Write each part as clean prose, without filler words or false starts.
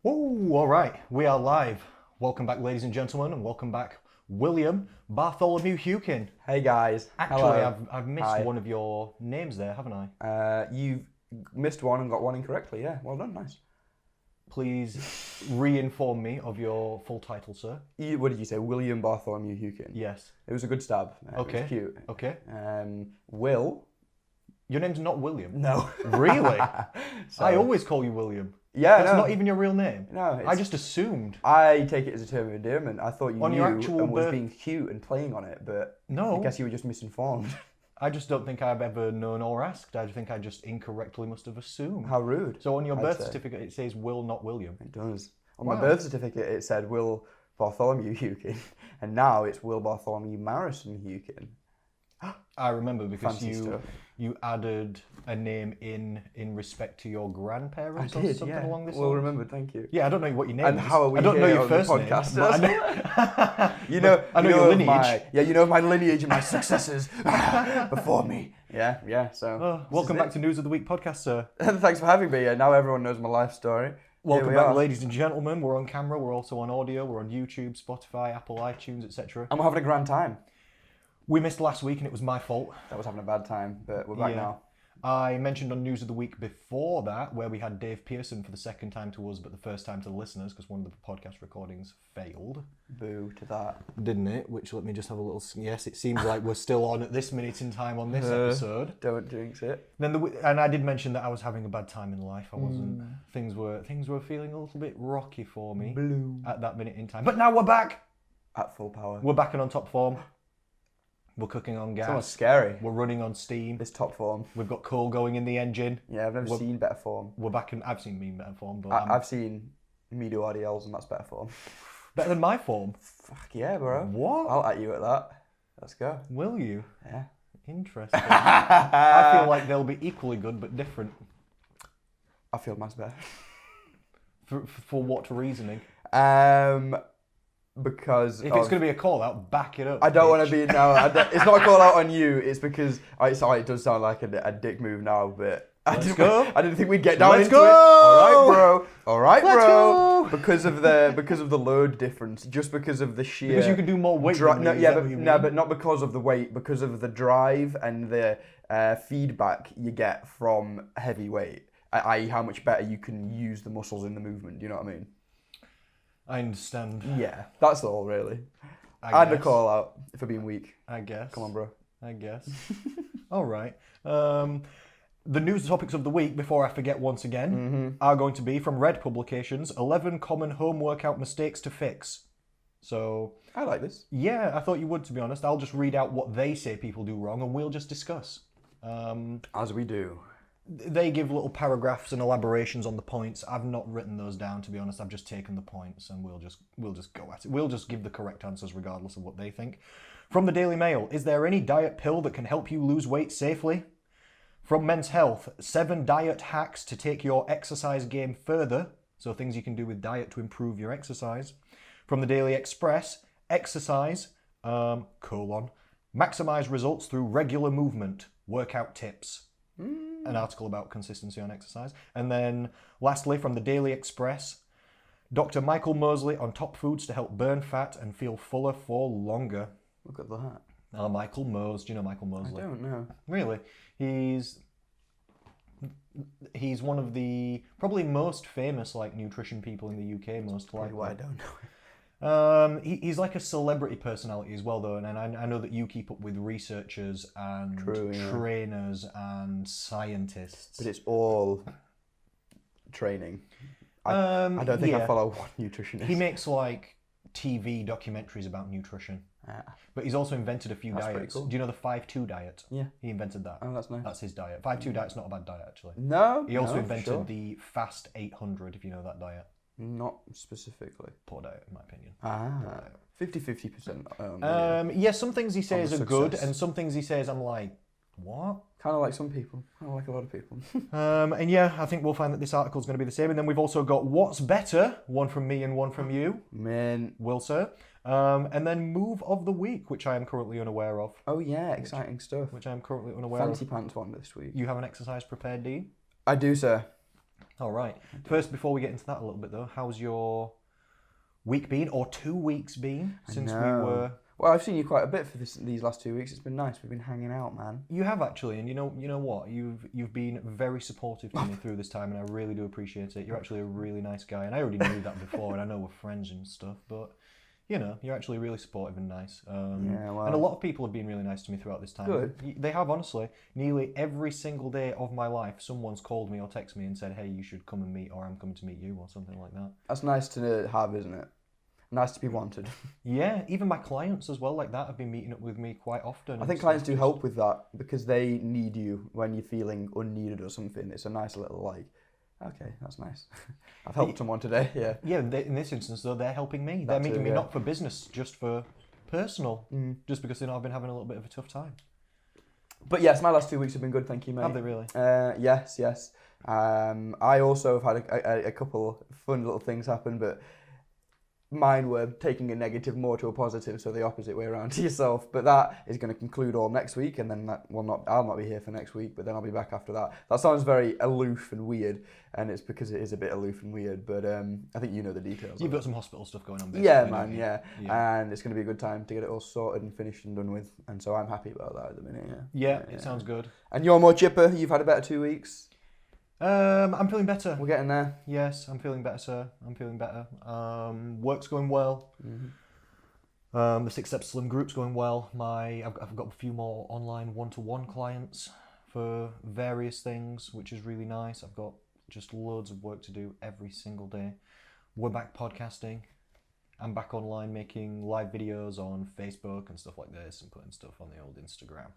Whoa, all right, we are live. Welcome back, ladies and gentlemen, and welcome back, William Bartholomew Hukin. Hey guys. Actually, Hello. I've missed Hi. one of your names there, haven't I? You've missed one and got one incorrectly. Yeah, well done. Nice. Please re-inform me of your full title, sir. What did you say? William Bartholomew Hukin. Yes. It was a good stab. Okay. It was cute. Okay. Will? Your name's not William. No. Really? So- I always call you William. Yeah, That's no. not even your real name. No, I just assumed. I take it as a term of endearment. I thought you On knew your actual and was birth- being cute and playing on it, but No. I guess you were just misinformed. I just don't think I've ever known or asked. I think I just incorrectly must have assumed. How rude. So on your I'd birth say. certificate, it says Will, not William. It does. On Wow. my birth certificate, it said Will Bartholomew Hukin, and now it's Will Bartholomew Marison Hukin. I remember because Fancy stuff. you added a name in respect to your grandparents I or did, something yeah. along this Well line. remembered, thank you. Yeah, I don't know what your name And is. how are we I don't know here your on the first name, podcast? but I know, You know, I know you your of lineage. You know of my lineage and my successes before me. Yeah. So, welcome back to News of the Week podcast, sir. Thanks for having me. Now everyone knows my life story. Welcome Here we back, are. ladies and gentlemen. We're on camera. We're also on audio. We're on YouTube, Spotify, Apple, iTunes, etc. And we're having a grand time. We missed last week, and it was my fault. I was having a bad time, but we're back Yeah. now. I mentioned on News of the Week before that, where we had Dave Pearson for the second time to us, but the first time to the listeners, because one of the podcast recordings failed. Boo to that. Didn't it? Which, let me just have a little... Yes, it seems like we're still on at this minute in time on this episode. Don't jinx it. And I did mention that I was having a bad time in life. I wasn't... Things were feeling a little bit rocky for me Blue. at that minute in time. But now we're back! At full power. We're back and on top form. We're cooking on It's almost gas. scary. We're running on steam. This top form. We've got coal going in the engine. Yeah, I've never seen better form. We're back in... I've seen mean better form, but I've seen me do RDLs and that's better form. better than my form. Fuck yeah, bro. What? I'll at you at that. Let's go. Will you? Yeah. Interesting. I feel like they'll be equally good but different. I feel mine's better. For what reasoning? Because If it's going to be a call out, back it up. I don't bitch. want to be it's not a call out on you. It's because it does sound like a dick move now, but I didn't think we'd get down Let's into go! it. All right, Let's bro. go! Because of the load difference, just because of the sheer. Because you can do more weight. than me, is that what you mean? but not because of the weight, because of the drive and the feedback you get from heavy weight, i.e., how much better you can use the muscles in the movement. Do you know what I mean? I understand. Yeah, that's all really. I I'd guess. call out for being weak. I guess. Come on, bro. I guess. All right. The news topics of the week, before I forget once again, are going to be from Red Publications, 11 common home workout mistakes to fix. So, I like this. yeah, I thought you would, to be honest. I'll just read out what they say people do wrong, and we'll just discuss. As we do. They give little paragraphs and elaborations on the points. I've not written those down, to be honest. I've just taken the points, and we'll just go at it. We'll just give the correct answers regardless of what they think. From the Daily Mail, is there any diet pill that can help you lose weight safely? From Men's Health, 7 diet hacks to take your exercise game further. So things you can do with diet to improve your exercise. From the Daily Express, exercise, maximize results through regular movement, workout tips. An article about consistency on exercise. And then lastly, from the Daily Express, Dr. Michael Mosley on top foods to help burn fat and feel fuller for longer. Look at that. Michael Mose. Do you know Michael Mosley? I don't know. Really? He's one of the probably most famous nutrition people in the UK, most likely. Why I don't know. He's like a celebrity personality as well, though, and I know that you keep up with researchers and trainers and scientists. But it's all training. I don't think I follow one nutritionist. He makes TV documentaries about nutrition. But he's also invented a few diets. Cool. Do you know the 5-2 diet? Yeah. He invented that. Oh, that's nice. That's his diet. 5-2 diet's not a bad diet, actually. No. He also for invented sure. the Fast 800, if you know that diet. Not specifically. Poor diet, in my opinion. 50%. Yeah, some things he says are good, success. and some things he says I'm like, what? Kind of like some people. Kind of like a lot of people. And yeah, I think we'll find that this article is going to be the same. And then we've also got What's Better, one from me and one from you, Man. Will, sir. And then Move of the Week, which I am currently unaware of. Oh yeah, exciting stuff. Which I am currently unaware Fancy of. pants one this week. You have an exercise prepared, do you? I do, sir. All right. First, before we get into that a little bit though, how's your week been, or 2 weeks been since we were? Well, I've seen you quite a bit for these last 2 weeks. It's been nice. We've been hanging out, man. You have actually, and you know what? You've been very supportive to me through this time, and I really do appreciate it. You're actually a really nice guy, and I already knew that before, and I know we're friends and stuff, but you're actually really supportive and nice. Yeah, well, and a lot of people have been really nice to me throughout this time. Good. They have, honestly. Nearly every single day of my life, someone's called me or texted me and said, "Hey, you should come and meet," or "I'm coming to meet you," or something like that. That's nice to have, isn't it? Nice to be wanted. Yeah, even my clients as well, like that, have been meeting up with me quite often. I think clients do help with that because they need you when you're feeling unneeded or something. It's a nice little like, okay, that's nice. I've helped someone today, yeah. Yeah, in this instance though, they're helping me. They're meeting me not for business, just for personal, just because I've been having a little bit of a tough time. But yes, my last 2 weeks have been good, thank you, mate. Have they really? Yes. I also have had a couple fun little things happen, but mine were taking a negative more to a positive, so the opposite way around to yourself. But that is going to conclude all next week, and then I'll not be here for next week, but then I'll be back after that. That sounds very aloof and weird, and it's because it is a bit aloof and weird, but I think you know the details. You've got some hospital stuff going on, basically. Yeah, man, yeah. And it's going to be a good time to get it all sorted and finished and done with, and so I'm happy about that at the minute, Yeah, it sounds good. And you're more chipper, you've had a better 2 weeks? I'm feeling better. We're getting there. Yes, I'm feeling better, sir. I'm feeling better. Work's going well. The 6 Step Slim group's going well. I've got a few more online one-to-one clients for various things, which is really nice. I've got just loads of work to do every single day. We're back podcasting. I'm back online making live videos on Facebook and stuff like this, and putting stuff on the old Instagram.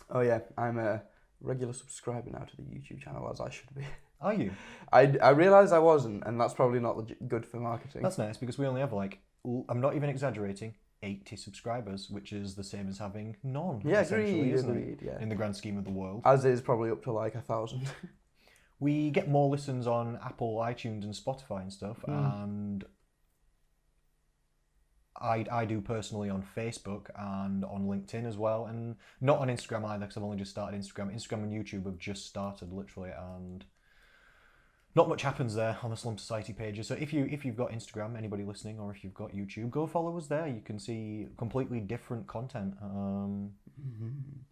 Oh yeah, I'm a regular subscriber now to the YouTube channel, as I should be. Are you? I realised I wasn't, and that's probably not good for marketing. That's nice, because we only have I'm not even exaggerating, 80 subscribers, which is the same as having none. Yeah, agreed, agreed, yeah. In the grand scheme of the world. As is probably up to like 1,000. We get more listens on Apple, iTunes and Spotify and stuff, and I do personally on Facebook and on LinkedIn as well, and not on Instagram either, because I've only just started Instagram. Instagram and YouTube have just started, literally, and not much happens there on the Slum Society pages. So if you've got Instagram, anybody listening, or if you've got YouTube, go follow us there. You can see completely different content, and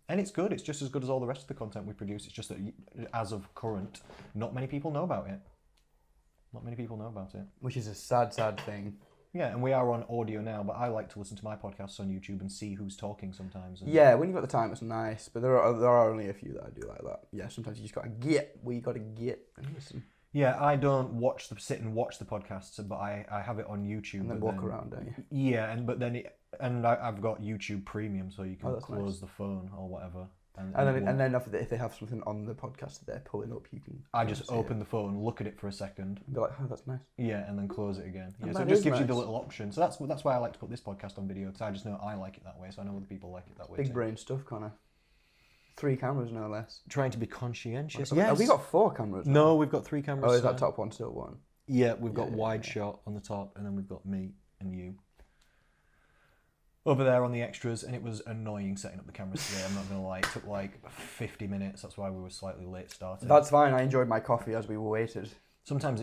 it's good. It's just as good as all the rest of the content we produce. It's just that, as of current, not many people know about it. Which is a sad thing. Yeah, and we are on audio now, but I like to listen to my podcasts on YouTube and see who's talking sometimes. Yeah, when you've got the time, it's nice, but there are only a few that I do like that. Yeah, sometimes you just got to get where you got to get and listen. Yeah, I don't sit and watch the podcasts, but I have it on YouTube. And then walk around, don't you? Yeah, I've got YouTube Premium, so you can close the phone or whatever. And then if they have something on the podcast that they're pulling up, you can. I just open the phone, look at it for a second, and be like, "Oh, that's nice." Yeah, and then close it again. Yeah, And so it just gives you the little option. So that's why I like to put this podcast on video, because I just know I like it that way. So I know other people like it that way. Big brain stuff, Connor. 3 cameras, no less. Trying to be conscientious. Yes. Have we got 4 cameras? No, we've got 3 cameras. Oh, is that top one still one? Yeah, we've got wide shot on the top, and then we've got me and you over there on the extras, and it was annoying setting up the cameras today. I'm not gonna lie, it took like 50 minutes. That's why we were slightly late starting. That's fine. I enjoyed my coffee as we waited. Sometimes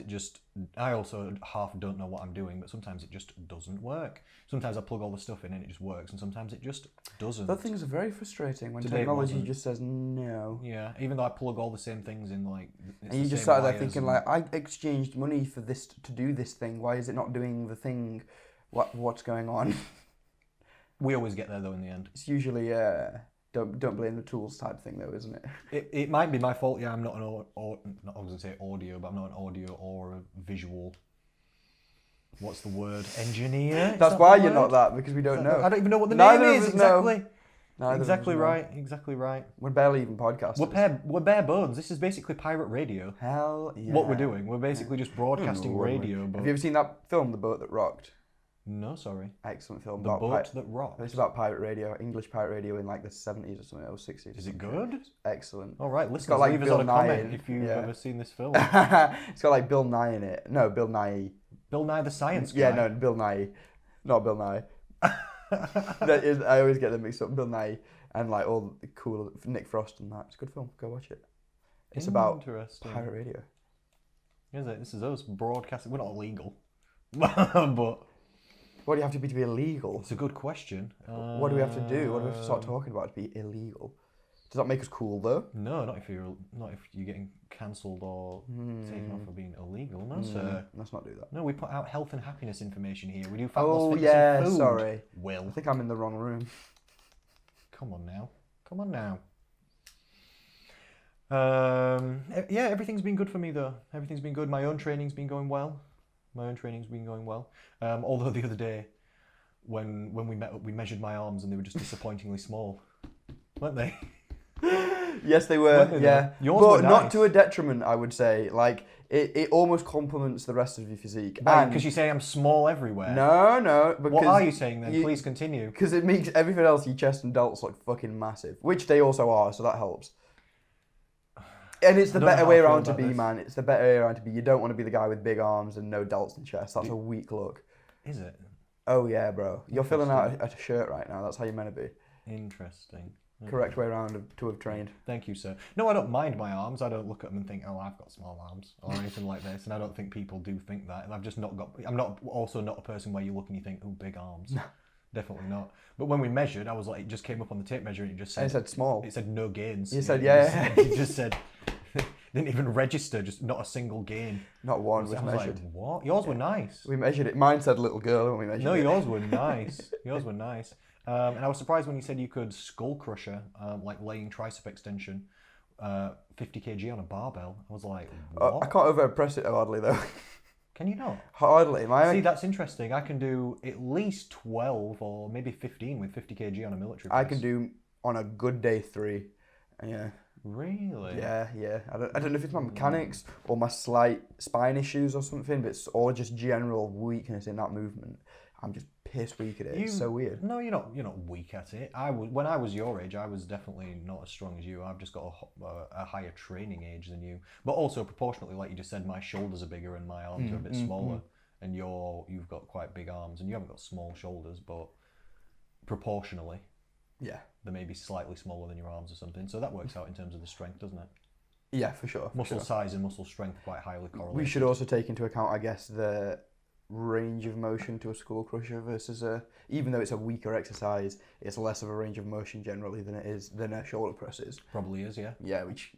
I also half don't know what I'm doing, but sometimes it just doesn't work. Sometimes I plug all the stuff in and it just works, and sometimes it just doesn't. That things are very frustrating when technology just says no. Yeah, even though I plug all the same things in, like. And you just sat there thinking, like, I exchanged money for this to do this thing. Why is it not doing the thing? What's going on? We always get there though in the end. It's usually don't blame the tools type thing though, isn't it? It might be my fault. Yeah, I'm not not going to say audio, but I'm not an audio or a visual. What's the word? Engineer. That's why you're not that, because we don't know. I don't even know what the name is exactly. Exactly right. Exactly right. We're barely even podcasters. We're bare bones. This is basically pirate radio. Hell yeah. What we're doing. We're basically just broadcasting radio. Have you ever seen that film, The Boat That Rocked? No, sorry. Excellent film. The Boat That Rocked. It's about pirate radio, English pirate radio in like the 70s or something, or 60s. Is it good? Excellent. All right, got like leave us Bill on a Nye comment if you've ever seen this film. It's got like Bill Nye in it. No, Bill Nye. Bill Nye the Science Guy. Yeah, no, Bill Nye. Not Bill Nye. I always get them mixed up. Bill Nye and like all the cool Nick Frost and that. It's a good film. Go watch it. It's about pirate radio. Is it? This is us broadcasting. We're not illegal. But What do you have to be illegal? it's a good question. What do we have to do? What do we have to start talking about to be illegal? Does that make us cool though? No, not if you're getting cancelled or taken off for being illegal. No, sir. Let's not do that. No, we put out health and happiness information here. We do fat Oh loss, fitness, yeah, and food. sorry. Will. I think I'm in the wrong room. Come on now. Yeah, everything's been good for me though. Everything's been good. My own training's been going well. Although the other day, when we met up, we measured my arms and they were just disappointingly small, weren't they? Yes, they were. Weren't they, yeah, Yours but were not nice. to a detriment, I would say. Like it almost complements the rest of your physique. Because you say I'm small everywhere. No. Because What are you saying then? Please continue. Because it makes everything else, your chest and delts, look fucking massive, which they also are, so that helps. And it's the I don't know better how way I feel around to about be, this. man. It's the better way around to be. You don't want to be the guy with big arms and no delts and chest. That's a weak look. Is it? Oh yeah, bro. You're filling out a shirt right now. That's how you're meant to be. Interesting. Correct way around to have trained. Thank you, sir. No, I don't mind my arms. I don't look at them and think, oh, I've got small arms or anything like this. And I don't think people do think that. And I've just not got. I'm not also not a person where you look and you think, oh, big arms. No. Definitely not. But when we measured, I was like, it just came up on the tape measure and it just said. And it said small. It said no gains. You said yeah. It just said. Didn't even register, just not a single gain. Not one was I was measured. like, what? Yours were nice. We measured it. Mine said little girl when we measured No, it. yours were nice. Yours were nice. And I was surprised when you said you could skull crusher, like laying tricep extension, 50 kg on a barbell. I was like, what? I can't overpress it hardly though. Can you not? Hardly. See, that's interesting. I can do at least 12 or maybe 15 with 50 kg on a military press. I can do on a good day 3. Yeah. Really? Yeah. I don't know if it's my mechanics or my slight spine issues or something, but it's all just general weakness in that movement. I'm just piss weak at it. It's so weird. No, you're not weak at it. When I was your age, I was definitely not as strong as you. I've just got a higher training age than you. But also proportionately, like you just said, my shoulders are bigger and my arms are a bit smaller. And you've got quite big arms and you haven't got small shoulders, but proportionally. Yeah. They may be slightly smaller than your arms or something. So that works out in terms of the strength, doesn't it? Yeah, for sure. Muscle size and muscle strength quite highly correlated. We should also take into account, I guess, the range of motion to a skull crusher versus even though it's a weaker exercise, it's less of a range of motion generally than a shoulder press is. Probably is, yeah. Yeah, which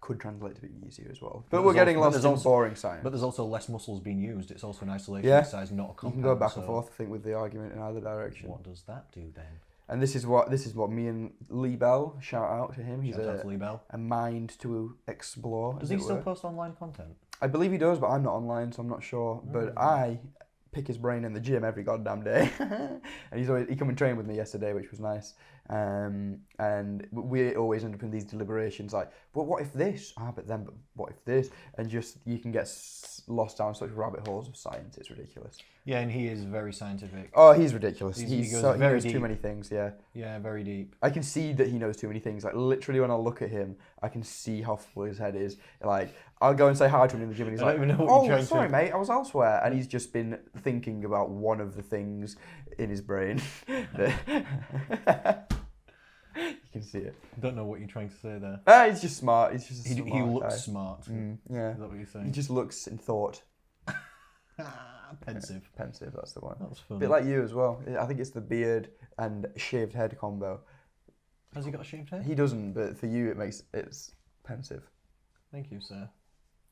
could translate to be easier as well. But we're getting lost in boring science. But there's also less muscles being used. It's also an isolation Yeah. exercise, not a compound. You can go back and forth, I think, with the argument in either direction. What does that do then? And this is what me and Lee Bell, shout out to him. He's Shout out to Lee Bell. a mind to explore. Does he still post online content? I believe he does, but I'm not online, so I'm not sure. But I pick his brain in the gym every goddamn day, and he come and train with me yesterday, which was nice. And we always end up in these deliberations like, well, what if this? But what if this? And just you can get lost down such rabbit holes of science. It's ridiculous. Yeah, and he is very scientific. Oh, he's ridiculous. He He goes very knows deep. too many things. Yeah. Yeah, very deep. I can see that he knows too many things. Like literally, when I look at him, I can see how full his head is. Like I'll go and say hi to him in the gym, and he's I like, don't even know what you're "Oh, trying sorry, to... mate, I was elsewhere," and he's just been thinking about one of the things in his brain. You can see it. I don't know what you're trying to say there. He's just smart. He's just a He smart looks guy. smart. Yeah. Is that what you're He saying? just looks in thought. Pensive. Pensive, that's the one. That's A funny. bit like you as well. I think it's the beard and shaved head combo. Has he got a shaved head? He doesn't, but for you, it's pensive. Thank you, sir.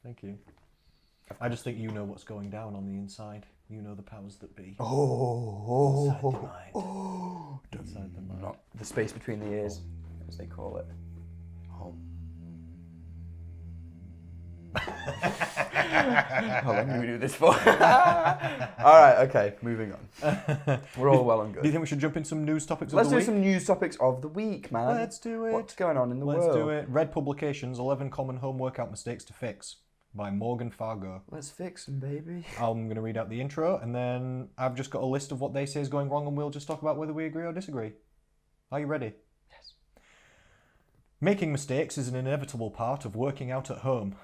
Thank you. I just think you know what's going down on the inside. You know the powers that be. Inside the mind. Inside the mind. Not the space between the ears, as they call it. How long do we do this for? Alright, okay, moving on. We're all well and Do you good. think we should jump in some news topics Let's of the do week? some news topics of the week, man. Let's do it. What's going on in the world? Let's do it. Red Publications, 11 Common Home Workout Mistakes to Fix by Morgan Fargo. Let's fix them, baby. I'm going to read out the intro and then I've just got a list of what they say is going wrong and we'll just talk about whether we agree or disagree. Are you ready? Yes. Making mistakes is an inevitable part of working out at home.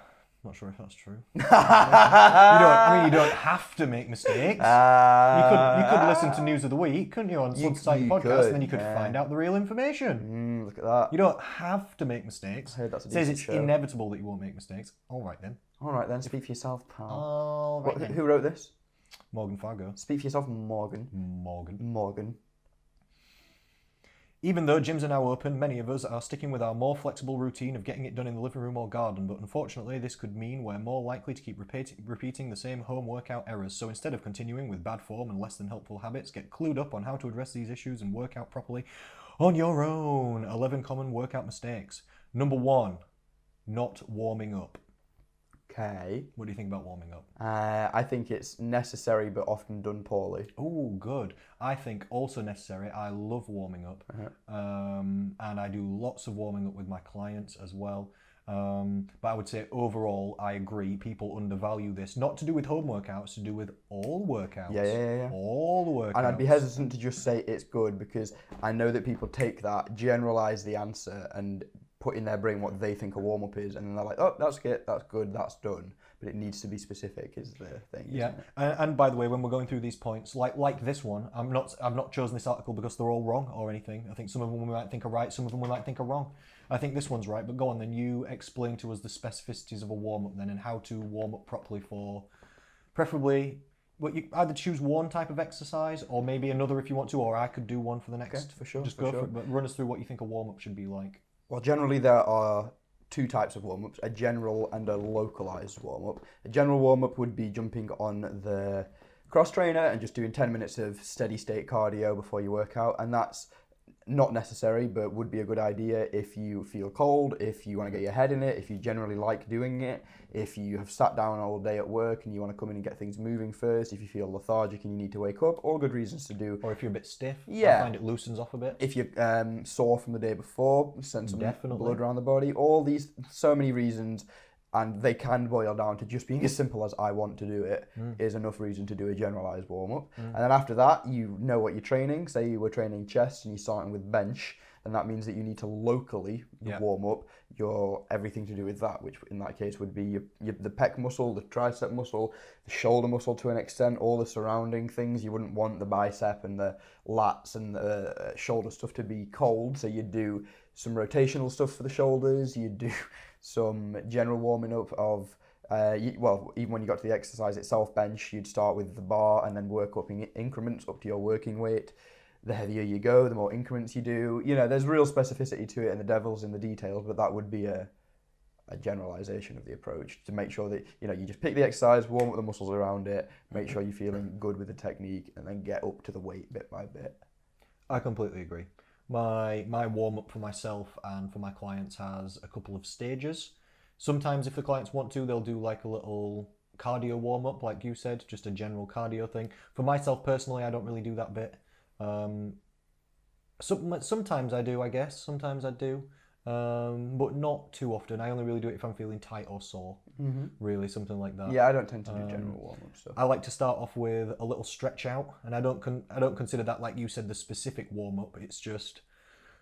Not sure if that's true. You don't have to make mistakes. You could listen to News of the Week, couldn't you, on You Sunset Podcast, could, and then you could yeah. find out the real information. Look at that. You don't have to make mistakes. I heard that's a It says decent it's show. inevitable that you won't make mistakes. All right then. All right then, speak for yourself, pal. All right then. Who wrote this? Morgan Fargo. Speak for yourself, Morgan. Morgan. Even though gyms are now open, many of us are sticking with our more flexible routine of getting it done in the living room or garden, but unfortunately this could mean we're more likely to keep repeating the same home workout errors. So instead of continuing with bad form and less than helpful habits, get clued up on how to address these issues and work out properly on your own. 11 common workout mistakes. Number 1, not warming up. Okay. What do you think about warming up? I think it's necessary but often done poorly. Oh, good. I think also necessary. I love warming up. And I do lots of warming up with my clients as well. But I would say overall, I agree, people undervalue this. Not to do with home workouts, to do with all workouts. Yeah. All the workouts. And I'd be hesitant to just say it's good because I know that people take that, generalize the answer and put in their brain what they think a warm-up is, and then they're like, oh, that's good, that's done. But it needs to be specific is the thing. Yeah, and by the way, when we're going through these points, like this one, I've not chosen this article because they're all wrong or anything. I think some of them we might think are right, some of them we might think are wrong. I think this one's right, but go on then, you explain to us the specificities of a warm-up then and how to warm up properly for, preferably, you either choose one type of exercise or maybe another if you want to, or I could do one for the next. Okay, for sure. Just go for it, but run us through what you think a warm-up should be like. Well, generally there are two types of warm-ups, a general and a localized warm-up. A general warm-up would be jumping on the cross trainer and just doing 10 minutes of steady state cardio before you work out, and that's not necessary but would be a good idea if you feel cold, if you want to get your head in it, if you generally like doing it, if you have sat down all day at work and you want to come in and get things moving first, if you feel lethargic and you need to wake up, all good reasons to do. Or if you're a bit stiff, yeah. I find it loosens off a bit. If you're sore from the day before, send some Definitely. blood around the body, all these, so many reasons, and they can boil down to just being as simple as I want to do it is enough reason to do a generalized warm-up. And then after that, you know what you're training. Say you were training chest and you're starting with bench, then that means that you need to locally warm up your everything to do with that, which in that case would be the pec muscle, the tricep muscle, the shoulder muscle to an extent, all the surrounding things. You wouldn't want the bicep and the lats and the shoulder stuff to be cold, so you'd do some rotational stuff for the shoulders, you'd do some general warming up of, even when you got to the exercise itself, bench, you'd start with the bar and then work up in increments up to your working weight. The heavier you go, the more increments you do. You know, there's real specificity to it and the devil's in the details, but that would be a generalization of the approach to make sure that, you know, you just pick the exercise, warm up the muscles around it, make sure you're feeling good with the technique, and then get up to the weight bit by bit. I completely agree. My warm-up for myself and for my clients has a couple of stages. Sometimes if the clients want to, they'll do like a little cardio warm-up, like you said, just a general cardio thing. For myself personally, I don't really do that bit. Sometimes I do, I guess. Sometimes I do. But not too often. I only really do it if I'm feeling tight or sore. Really, something like that. Yeah, I don't tend to do general warm-up stuff. I like to start off with a little stretch out, and I don't consider that, like you said, the specific warm-up. It's just,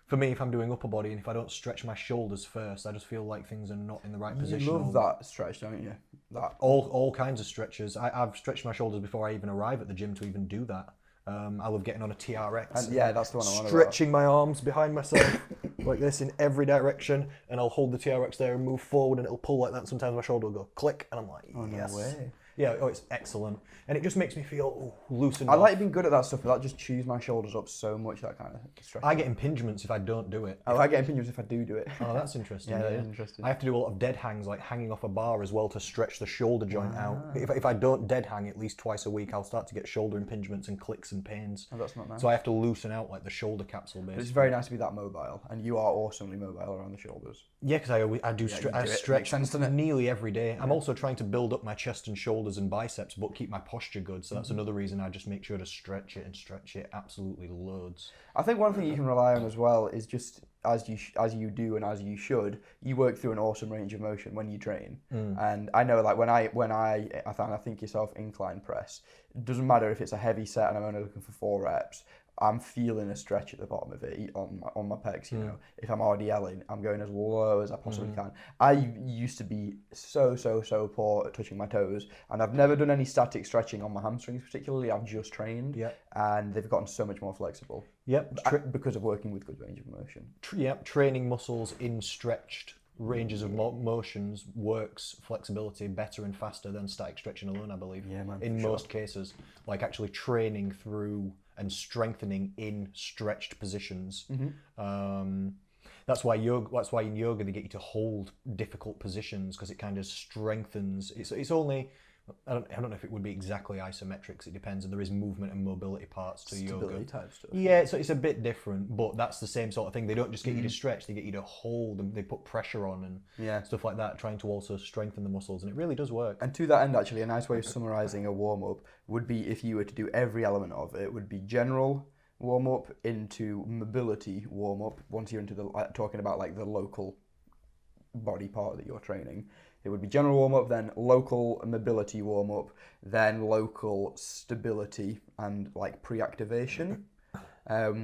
for me, if I'm doing upper body and if I don't stretch my shoulders first, I just feel like things are not in the right position. You love that stretch, don't you? That all kinds of stretches. I've stretched my shoulders before I even arrive at the gym to even do that. I love getting on a TRX. And yeah, that's the one I want. Stretching my arms behind myself like this in every direction, and I'll hold the TRX there and move forward, and it'll pull like that. And sometimes my shoulder will go click, and I'm like, yes. No way. Yeah, it's excellent. And it just makes me feel loosened I off. like being good at that stuff, but that just chews my shoulders up so much, that kind of stretch. I get impingements if I don't do it. Oh, I get impingements if I do it. Oh, that's interesting. Yeah, that is interesting. I have to do a lot of dead hangs, like hanging off a bar as well to stretch the shoulder joint out. If I don't dead hang at least twice a week, I'll start to get shoulder impingements and clicks and pains. Oh, that's not nice. So I have to loosen out like the shoulder capsule basically. But it's very nice to be that mobile, and you are awesomely mobile around the shoulders. Yeah, because I stretch Makes sense, doesn't it? nearly every day. I'm also trying to build up my chest and shoulders and biceps, but keep my posture good. So that's another reason I just make sure to stretch it absolutely loads. I think one thing you can rely on as well is just as you do and as you should, you work through an awesome range of motion when you train. And I know, like when I think yourself incline press, it doesn't matter if it's a heavy set and I'm only looking for 4 reps. I'm feeling a stretch at the bottom of it on my pecs, you know. If I'm RDLing, I'm going as low as I possibly can. I used to be so poor at touching my toes, and I've never done any static stretching on my hamstrings particularly. I've just trained, and they've gotten so much more flexible. Yep. Because of working with good range of motion. Training muscles in stretched ranges of motions works flexibility better and faster than static stretching alone, I believe. Yeah, man, in for most cases, like actually training through and strengthening in stretched positions. That's why in yoga they get you to hold difficult positions, because it kind of strengthens. It's only, I don't know if it would be exactly isometrics. It depends, and there is movement and mobility parts to Stability yoga. type stuff. Yeah, so it's a bit different, but that's the same sort of thing. They don't just get you to stretch; they get you to hold, and they put pressure on and stuff like that, trying to also strengthen the muscles, and it really does work. And to that end, actually, a nice way of summarising a warm-up would be, if you were to do every element of it, would be general warm-up into mobility warm-up. Once you're into the talking about like the local body part that you're training, it would be general warm-up, then local mobility warm-up, then local stability and like pre-activation,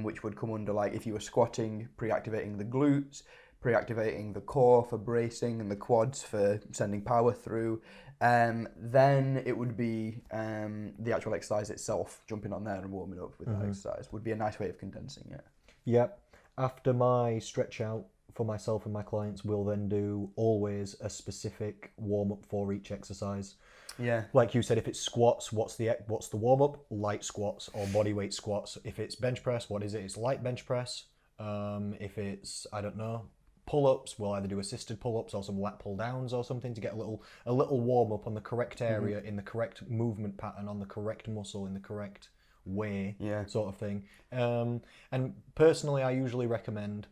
which would come under, like, if you were squatting, pre-activating the glutes, pre-activating the core for bracing and the quads for sending power through. Then it would be the actual exercise itself, jumping on there and warming up with that exercise would be a nice way of condensing it. Yep. After my stretch out for myself and my clients, we'll then do always a specific warm-up for each exercise. Yeah. Like you said, if it's squats, what's the warm-up? Light squats or body weight squats. If it's bench press, what is it? It's light bench press. If it's, I don't know, pull-ups, we'll either do assisted pull-ups or some lat pull-downs or something to get a little warm-up on the correct area, in the correct movement pattern, on the correct muscle, in the correct way, sort of thing. And personally, I usually recommend,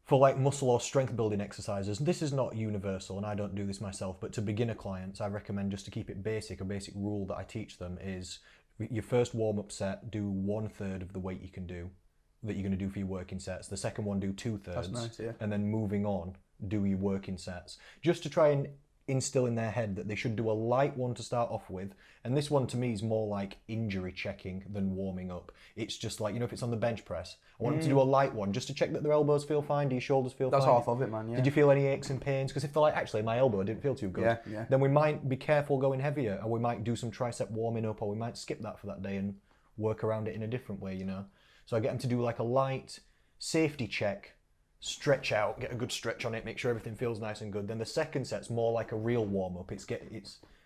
for like muscle or strength building exercises, this is not universal and I don't do this myself, but to beginner clients, I recommend, just to keep it basic, a basic rule that I teach them is, your first warm-up set, do 1/3 of the weight you can do, that you're going to do for your working sets. The second one, do 2/3. That's nice, yeah. And then moving on, do your working sets. Just to try and instill in their head that they should do a light one to start off with. And this one to me is more like injury checking than warming up. It's just like, if it's on the bench press, I want them to do a light one just to check that their elbows feel fine, do your shoulders feel fine? That's half of it, man, yeah. Did you feel any aches and pains? Because if they're like, actually, my elbow didn't feel too good, then we might be careful going heavier, and we might do some tricep warming up, or we might skip that for that day and work around it in a different way, So I get them to do like a light safety check, stretch out, get a good stretch on it, make sure everything feels nice and good. Then the second set's more like a real warm-up. It's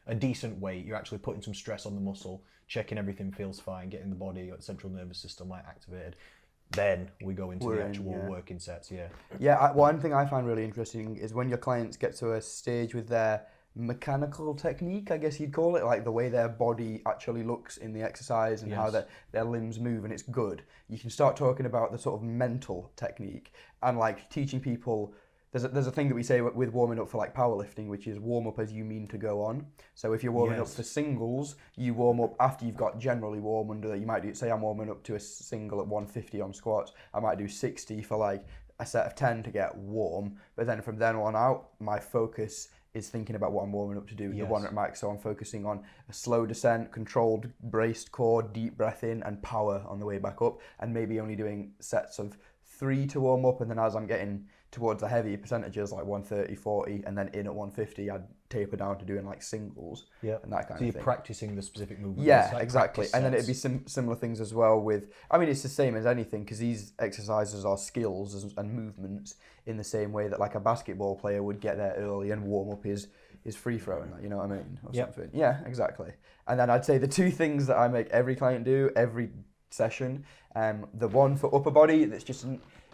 a decent weight. You're actually putting some stress on the muscle, checking everything feels fine, getting the body, the central nervous system activated. Then we go into the actual working sets, One thing I find really interesting is when your clients get to a stage with their mechanical technique, I guess you'd call it, like the way their body actually looks in the exercise and how their limbs move, and it's good. You can start talking about the sort of mental technique and like teaching people. There's a thing that we say with warming up for like powerlifting, which is warm up as you mean to go on. So if you're warming up for singles, you warm up after you've got generally warm under that. You might do, say I'm warming up to a single at 150 on squats. I might do 60 for like a set of 10 to get warm. But then from then on out, my focus is thinking about what I'm warming up to do, the 1 rep max. So I'm focusing on a slow descent, controlled, braced core, deep breath in, and power on the way back up, and maybe only doing sets of 3 to warm up. And then as I'm getting towards the heavier percentages, like 130, 40, and then in at 150, I'd taper down to doing like singles and that kind of thing. So you're practicing the specific movements. Yeah, like exactly. And then it'd be similar things as well with, I mean, it's the same as anything, because these exercises are skills and movements in the same way that like a basketball player would get there early and warm up is free throwing, you know what I mean? Or something. Yeah, exactly. And then I'd say the 2 things that I make every client do every session, the one for upper body, that's just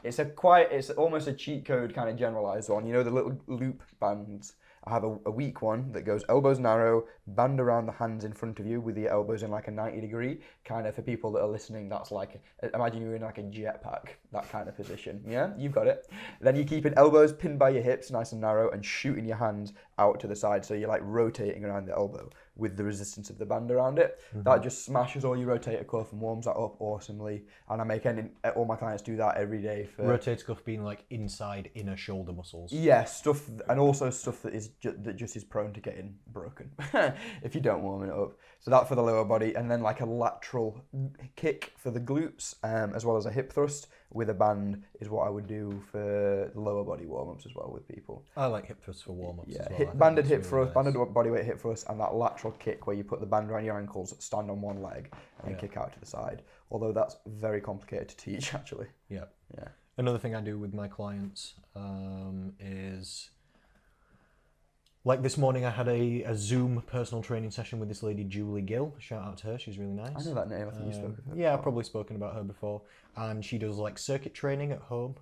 it's almost a cheat code kind of generalized one. The little loop bands. I have a weak one that goes elbows narrow, band around the hands in front of you with the elbows in like a 90 degree. Kind of, for people that are listening, that's like, imagine you're in like a jetpack, that kind of position. Yeah, you've got it. Then you're keeping elbows pinned by your hips, nice and narrow, and shooting your hands out to the side. So you're like rotating around the elbow with the resistance of the band around it. That just smashes all your rotator cuff and warms that up awesomely. And I make all my clients do that every day. For rotator cuff being like inside inner shoulder muscles. Yeah, stuff, and also stuff that just is prone to getting broken if you don't warm it up. So that for the lower body, and then like a lateral kick for the glutes, as well as a hip thrust with a band is what I would do for the lower body warm-ups as well with people. I like hip thrusts for warm-ups as well. Banded hip thrust, banded body weight hip thrust, and that lateral kick where you put the band around your ankles, stand on one leg, and then kick out to the side. Although that's very complicated to teach, actually. Yeah. Another thing I do with my clients is, like this morning I had a Zoom personal training session with this lady, Julie Gill. Shout out to her, she's really nice. I know that name, I think you spoke of her. Yeah, I've probably spoken about her before. And she does like circuit training at home.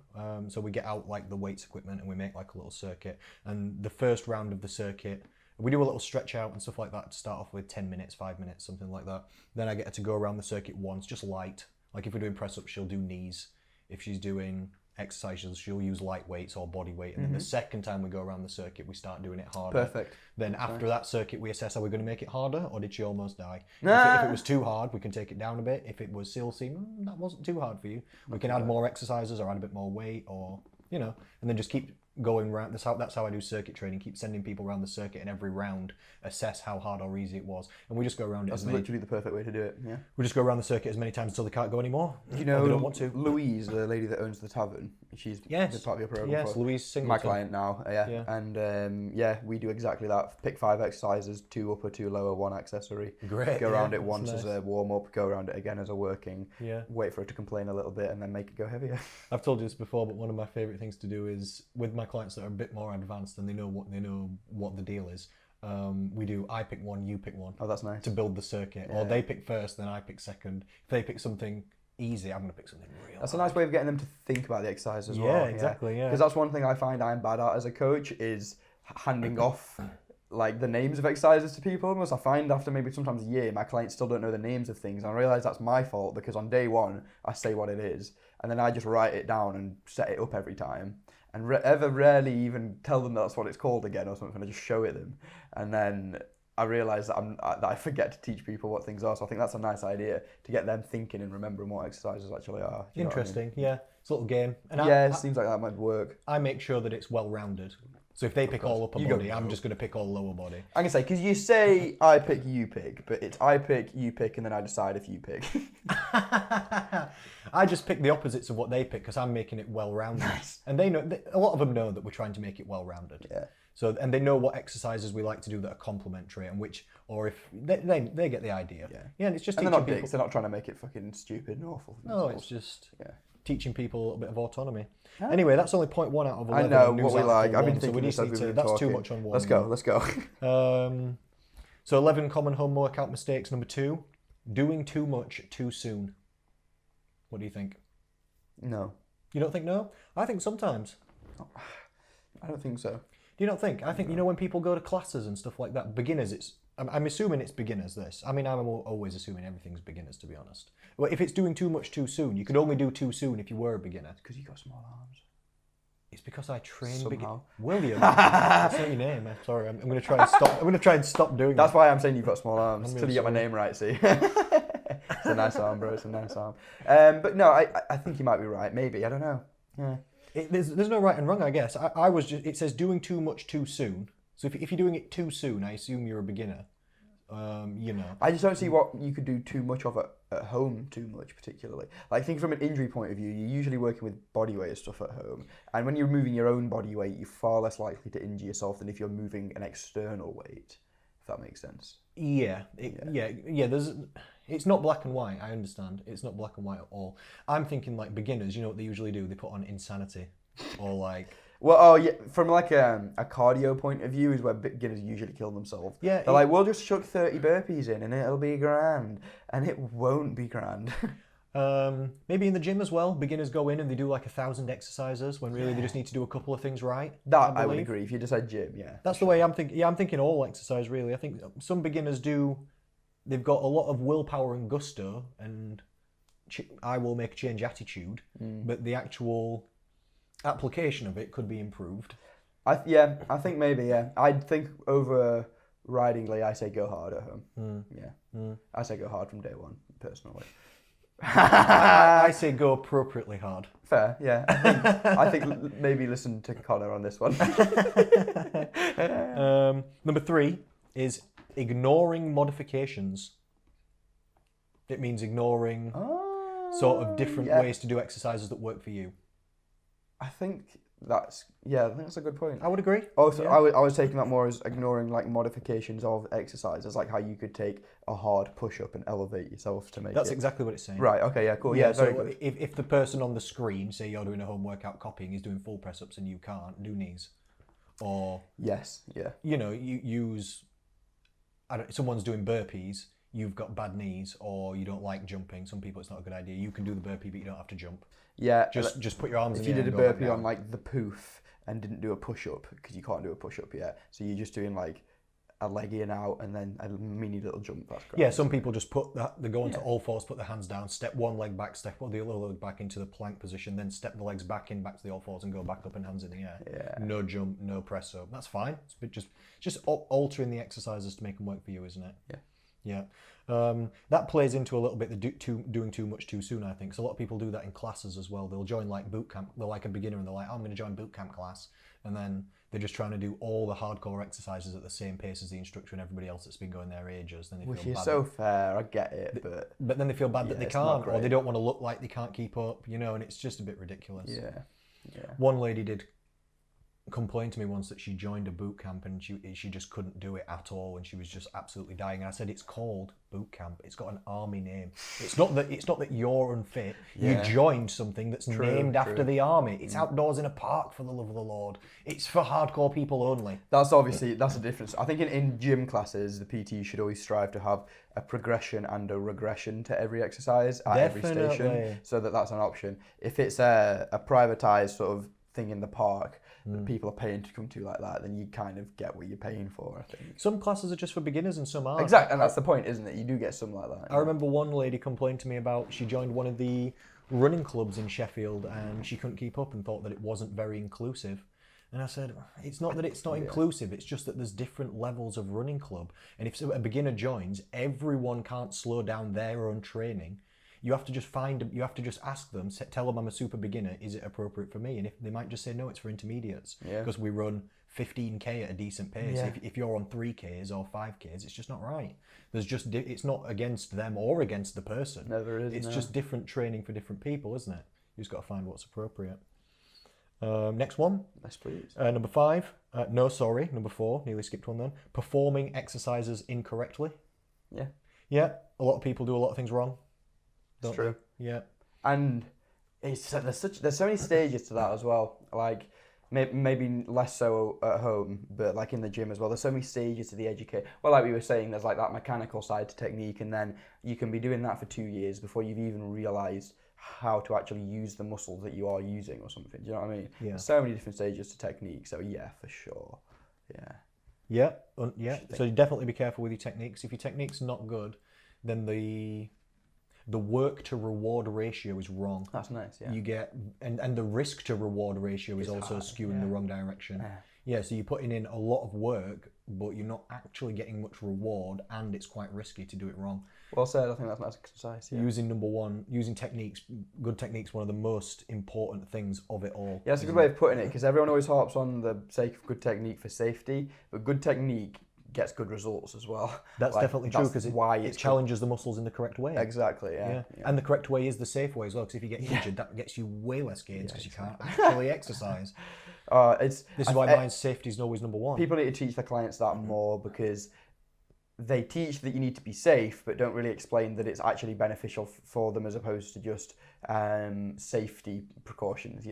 So we get out like the weights equipment and we make like a little circuit. And the first round of the circuit, we do a little stretch out and stuff like that to start off with, 10 minutes, 5 minutes, something like that. Then I get her to go around the circuit once, just light. Like if we're doing press ups, she'll do knees. If she's doing exercises, she'll use light weights or body weight. And then the second time we go around the circuit, we start doing it harder. Perfect. Then after that circuit, we assess, are we going to make it harder or did she almost die? If it was too hard, we can take it down a bit. If it was still that wasn't too hard for you, we can add more exercises or add a bit more weight or, you know, and then just keep going around. That's how I do circuit training. Keep sending people around the circuit, and every round assess how hard or easy it was, and we just go around it. That's literally the perfect way to do it. Yeah. We just go around the circuit as many times until they can't go anymore. You know, they don't want to. Louise, the lady that owns the tavern, she's been part of your program. Yes, Louise Singleton. My client now. Yeah. And we do exactly that. Pick 5 exercises, 2 upper, 2 lower, 1 accessory. Great. Go around it once as a warm up. Go around it again as a working. Yeah. Wait for it to complain a little bit, and then make it go heavier. I've told you this before, but one of my favourite things to do is with my clients that are a bit more advanced and they know what the deal is. We do I pick one, you pick one. Oh, that's nice. To build the circuit, or they pick first, then I pick second. If they pick something easy, I'm going to pick something real. That's a nice way of getting them to think about the exercise as well. Yeah, exactly. Yeah. Because that's one thing I find I'm bad at as a coach is handing off like the names of exercises to people. Almost, I find after maybe sometimes a year, my clients still don't know the names of things. And I realise that's my fault because on day one, I say what it is, and then I just write it down and set it up every time. And ever rarely even tell them that's what it's called again or something. I just show it them, and then I realise that I forget to teach people what things are. So I think that's a nice idea to get them thinking and remembering what exercises actually are. Interesting, yeah. It's a little game. And it seems like that might work. I make sure that it's well rounded. So if they pick all upper body, I'm just going to pick all lower body. I'm going to say, because you say I pick, you pick, but it's I pick, you pick, and then I decide if you pick. I just pick the opposites of what they pick because I'm making it well rounded. Nice. And they know, a lot of them know that we're trying to make it well rounded. Yeah. So, and they know what exercises we like to do that are complementary and which, or if they get the idea. Yeah. Yeah, and it's just and teaching they're not people. dicks, they're not trying to make it fucking stupid and awful. No, it's just teaching people a little bit of autonomy. Yeah. Anyway, that's only 0.1 out of 11. I know what we like. I've been thinking so that's too much on one. Let's go. So 11 common home workout mistakes. Number 2, doing too much too soon. What do you think? No. You don't think no? I think sometimes. I don't think so. Do you not think? I think, when people go to classes and stuff like that, beginners, I'm assuming it's beginners, this. I mean, I'm always assuming everything's beginners, to be honest. Well, if it's doing too much too soon, you could only do too soon if you were a beginner. Because you got small arms. It's because I train Somehow. William. That's not your name. I'm sorry. I'm going to try and stop. I'm going to try and stop doing That's that. why I'm saying you've got small arms. Until you get my name right, see. It's a nice arm, bro. It's a nice arm. But no, I think you might be right. Maybe. I don't know. Yeah. There's no right and wrong, I guess. I was just. It says doing too much too soon. So if you're doing it too soon, I assume you're a beginner. I just don't see what you could do too much of at home too much, particularly. Like, think from an injury point of view, you're usually working with body weight and stuff at home. And when you're moving your own body weight, you're far less likely to injure yourself than if you're moving an external weight, if that makes sense. Yeah. It's not black and white, I understand. It's not black and white at all. I'm thinking like beginners, you know what they usually do? They put on insanity or like... Well, from like a cardio point of view is where beginners usually kill themselves. Yeah, they're like, we'll just chuck 30 burpees in and it'll be grand. And it won't be grand. Maybe in the gym as well, beginners go in and they do like 1,000 exercises when really they just need to do a couple of things right. That I would agree. If you decide gym, That's the way I'm thinking. Yeah, I'm thinking all exercise really. I think some beginners they've got a lot of willpower and gusto and I will make a change attitude, but the actual application of it could be improved. I think maybe, I'd think overridingly, I say go hard at home. I say go hard from day one, personally. I say go appropriately hard. Fair, yeah. I think maybe listen to Connor on this one. Number 3 is ignoring modifications. It means ignoring sort of different ways to do exercises that work for you. I think I think that's a good point. I would agree. Also, Yeah. I was taking that more as ignoring like modifications of exercises, like how you could take a hard push-up and elevate yourself to make That's it. exactly what it's saying. Right, okay, yeah, cool. Yeah, Yeah, very so good. if the person on the screen, say you're doing a home workout copying, is doing full press ups and you can't do knees, or Yes, yeah. you know, you use, someone's doing burpees, you've got bad knees, or you don't like jumping. Some people, it's not a good idea. You can do the burpee, but you don't have to jump. Yeah, Just put your arms in if the you air did a and go back burpee down. on like the poof and didn't do a push-up, because you can't do a push-up yet, so you're just doing like a leg in out and then a mini little jump. That's great. Yeah, some people just they go into all fours, put their hands down, step one leg back, step the other leg back into the plank position, then step the legs back to the all fours and go back up and hands in the air. Yeah. No jump, no press up. That's fine. It's just altering the exercises to make them work for you, isn't it? Yeah. That plays into a little bit doing too much too soon, I think. So a lot of people do that in classes as well. They'll join like boot camp. They're like a beginner and they're like, oh, I'm going to join boot camp class. And then they're just trying to do all the hardcore exercises at the same pace as the instructor and everybody else that's been going there ages. Then they Which feel is bad. so fair, I get it, But then they feel bad that they it's not can't, or great. they don't want to look like they can't keep up, and it's just a bit ridiculous. yeah. One lady did complain to me once that she joined a boot camp and she just couldn't do it at all, and she was just absolutely dying. And I said, it's called boot camp. It's got an army name. It's not that you're unfit. Yeah. You joined something that's named after true. the army. It's outdoors in a park, for the love of the Lord. It's for hardcore people only. That's a difference. I think in gym classes, the PT should always strive to have a progression and a regression to every exercise at every Definitely. station, so that's an option. If it's a privatized sort of thing in the park that people are paying to come to like that, then you kind of get what you're paying for, I think. Some classes are just for beginners and some aren't. Exactly, and that's the point, isn't it? You do get some like that. I remember one lady complained to me about she joined one of the running clubs in Sheffield and she couldn't keep up and thought that it wasn't very inclusive. And I said, it's not that it's not inclusive, it's just that there's different levels of running club. And if a beginner joins, everyone can't slow down their own training. You have to just ask them, tell them I'm a super beginner, is it appropriate for me? And if they might just say, no, it's for intermediates. Because we run 15k at a decent pace. Yeah. If you're on 3ks or 5ks, it's just not right. It's not against them or against the person. Never is. It's just different training for different people, isn't it? You just got to find what's appropriate. Next one. Yes, please. Number 5. Number 4. Nearly skipped one then. Performing exercises incorrectly. Yeah. Yeah. A lot of people do a lot of things wrong. It's true. Yeah. And there's so many stages to that as well. Like maybe less so at home, but like in the gym as well. There's so many stages to the educate. Well, like we were saying, there's like that mechanical side to technique, and then you can be doing that for 2 years before you've even realised how to actually use the muscles that you are using or something. Do you know what I mean? Yeah. There's so many different stages to technique. So yeah, for sure. Yeah. Yeah. So definitely be careful with your techniques. If your technique's not good, then the work to reward ratio is wrong. That's nice, yeah. You get and the risk to reward ratio is also high, skewing the wrong direction. Yeah, so you're putting in a lot of work, but you're not actually getting much reward, and it's quite risky to do it wrong. Well said. I think that's nice and concise. Yeah. Using techniques, good techniques, one of the most important things of it all. Yeah, that's a good way of putting it, because everyone always harps on the sake of good technique for safety, but good technique gets good results as well. That's definitely true, because it challenges the muscles in the correct way. Exactly, yeah. And the correct way is the safe way as well, because if you get injured, that gets you way less gains because you can't actually exercise. This is why mind safety is always number one. People need to teach their clients that more, because they teach that you need to be safe, but don't really explain that it's actually beneficial for them as opposed to just safety precautions,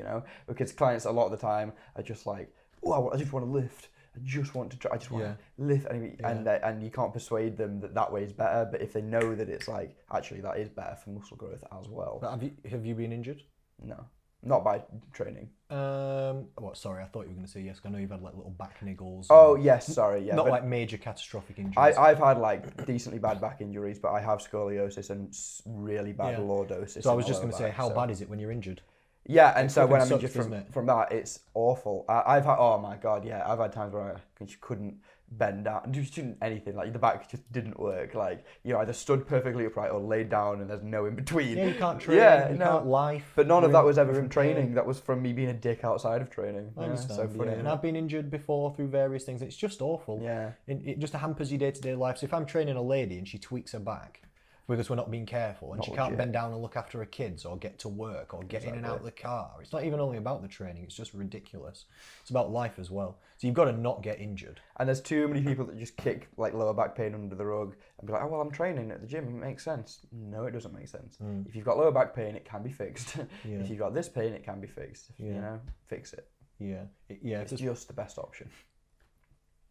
Because clients a lot of the time are just like, oh, I just want to lift. I just want to try. I just want to lift, and you can't persuade them that way is better. But if they know that it's like actually that is better for muscle growth as well. But have you been injured? No, not by training. Sorry, I thought you were going to say yes. 'Cause I know you've had like little back niggles. Oh yes, sorry, yeah. Not like major catastrophic injuries. I've had like decently bad back injuries, but I have scoliosis and really bad lordosis. So I was just going to say, how bad is it when you're injured? Yeah, and so when I'm sucks, injured from that, it's awful. I've had, oh my god, yeah, I've had times where I just couldn't bend down, just couldn't anything. Like the back just didn't work. Like either stood perfectly upright or laid down, and there's no in between. Yeah, you can't train. You can't life. But none of that was ever from training. That was from me being a dick outside of training. I understand. So funny. And I've been injured before through various things. It's just awful. Yeah. It just hampers your day-to-day life. So if I'm training a lady and she tweaks her back, because we're not being careful, and Not she can't legit. bend down and look after her kids or get to work or get in and out of the car. It's not even only about the training, it's just ridiculous. It's about life as well. So you've got to not get injured. And there's too many people that just kick like lower back pain under the rug and be like, oh, well, I'm training at the gym. It makes sense. No, it doesn't make sense. If you've got lower back pain, it can be fixed. Yeah. If you've got this pain, it can be fixed. You know, fix it. Yeah. Yeah. It's just the best option.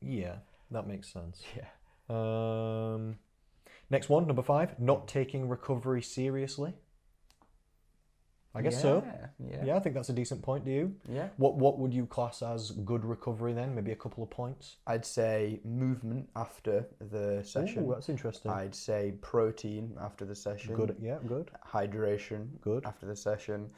Yeah, that makes sense. Yeah. Next one, number 5, not taking recovery seriously. I guess so. Yeah, I think that's a decent point. Do you? Yeah. What would you class as good recovery then? Maybe a couple of points? I'd say movement after the session. Ooh, that's interesting. I'd say protein after the session. Good, yeah, good. Hydration. Good. After the session.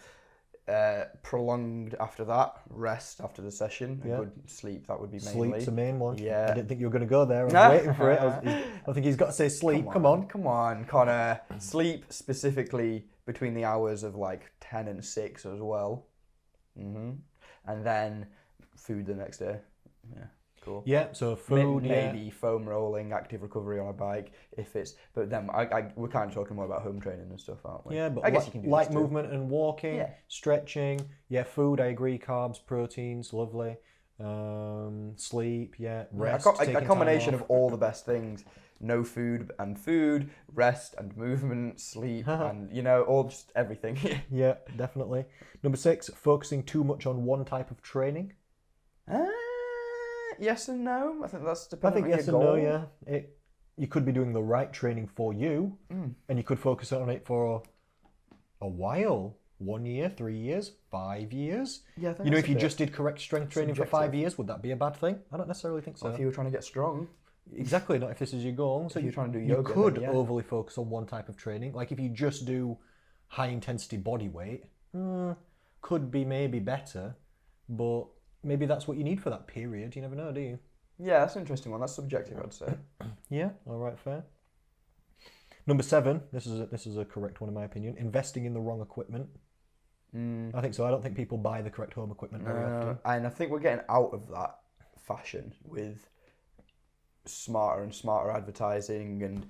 Prolonged after that. Rest after the session. Yeah. Good sleep, that would be mainly. Sleep's the main one. Yeah. I didn't think you were going to go there. I was waiting for it. I think he's got to say sleep. Come on. Come on, Connor. Sleep specifically between the hours of like 10 and 6 as well. And then food the next day. Yeah, cool. Yeah, so food, maybe foam rolling, active recovery on a bike if it's. But then we're kind of talking more about home training and stuff, aren't we? Yeah, but I guess you can do light this too. movement and walking, stretching. Yeah, food, I agree. Carbs, proteins, lovely. Sleep, rest. A combination of all the best things. No food and food, rest and movement, sleep, and all just everything. Yeah, definitely. Number 6, focusing too much on one type of training. Yes and no. I think that's I depending think on yes your and goal. no, yeah. You could be doing the right training for you, and you could focus on it for a while. 1 year, 3 years, 5 years. Yeah, I think if that's you a just did correct strength training for 5 years, would that be a bad thing? I don't necessarily think so. If you were trying to get strong. Exactly, not if this is your goal. So if you're trying to do you yoga, could then, yeah. overly focus on one type of training. Like if you just do high intensity body weight, could be maybe better, but maybe that's what you need for that period. You never know, do you? Yeah, that's an interesting one. That's subjective, I'd say. Yeah, all right, fair. Number 7, this is a correct one in my opinion. Investing in the wrong equipment. I think so. I don't think people buy the correct home equipment very often. And I think we're getting out of that fashion with smarter and smarter advertising and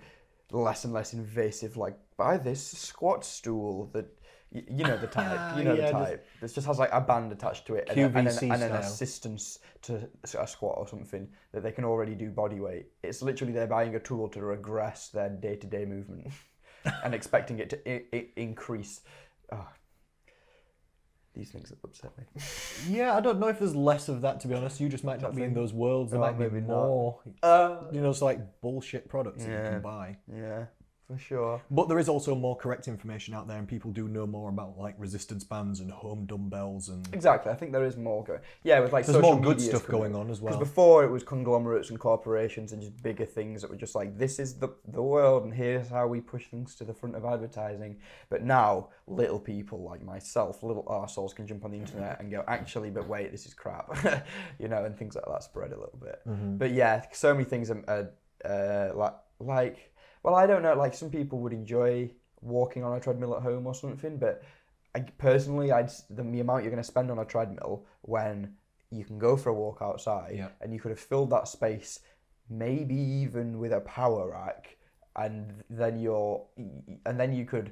less invasive, like buy this squat stool that you know the type, the type. This just has like a band attached to it and an style. assistance to a squat or something that they can already do body weight. It's literally they're buying a tool to regress their day-to-day movement and expecting it to increase. These things upset me. Yeah, I don't know if there's less of that, to be honest. You just might not be in those worlds. There might be maybe more. It's like bullshit products that you can buy. Yeah, for sure. But there is also more correct information out there, and people do know more about like resistance bands and home dumbbells and. Exactly, I think there is more going. Yeah, with like there's social more good media stuff going on as well. Because before it was conglomerates and corporations and just bigger things that were just like, this is the world and here's how we push things to the front of advertising. But now little people like myself, little arseholes, can jump on the internet and go, actually, but wait, this is crap, and things like that spread a little bit. But yeah, so many things are like. Well, I don't know, like some people would enjoy walking on a treadmill at home or something, but personally, the amount you're going to spend on a treadmill when you can go for a walk outside and you could have filled that space maybe even with a power rack and then you could,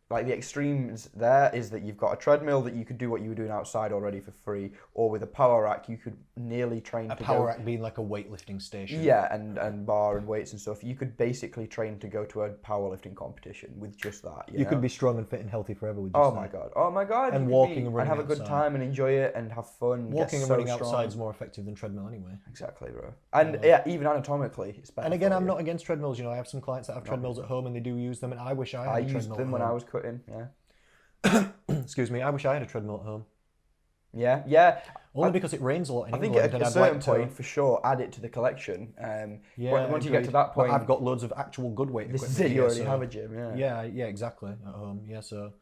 like the extremes there is that you've got a treadmill that you could do what you were doing outside already for free, or with a power rack you could nearly train a power rack being like a weightlifting station. Yeah, and bar and weights and stuff. You could basically train to go to a powerlifting competition with just that. You know? Could be strong and fit and healthy forever with just Oh that. my god! And walking and running have a good outside. time and enjoy it and have fun. Walking get and running so strong. outside is more effective than treadmill anyway. Exactly, bro. And even anatomically, it's better. And again, for I'm you. not against treadmills. I have some clients that have treadmills at home and they do use them, and I wish I had a treadmill used them at when home. I was cutting. Yeah. Excuse me, I wish I had a treadmill at home. Yeah. Only because it rains a lot in I think England. at a certain point, for sure, add it to the collection. Once you get to that point, I've got loads of actual good weight this equipment. is it. You already so have a gym. Yeah. Yeah, exactly. At home, yeah. So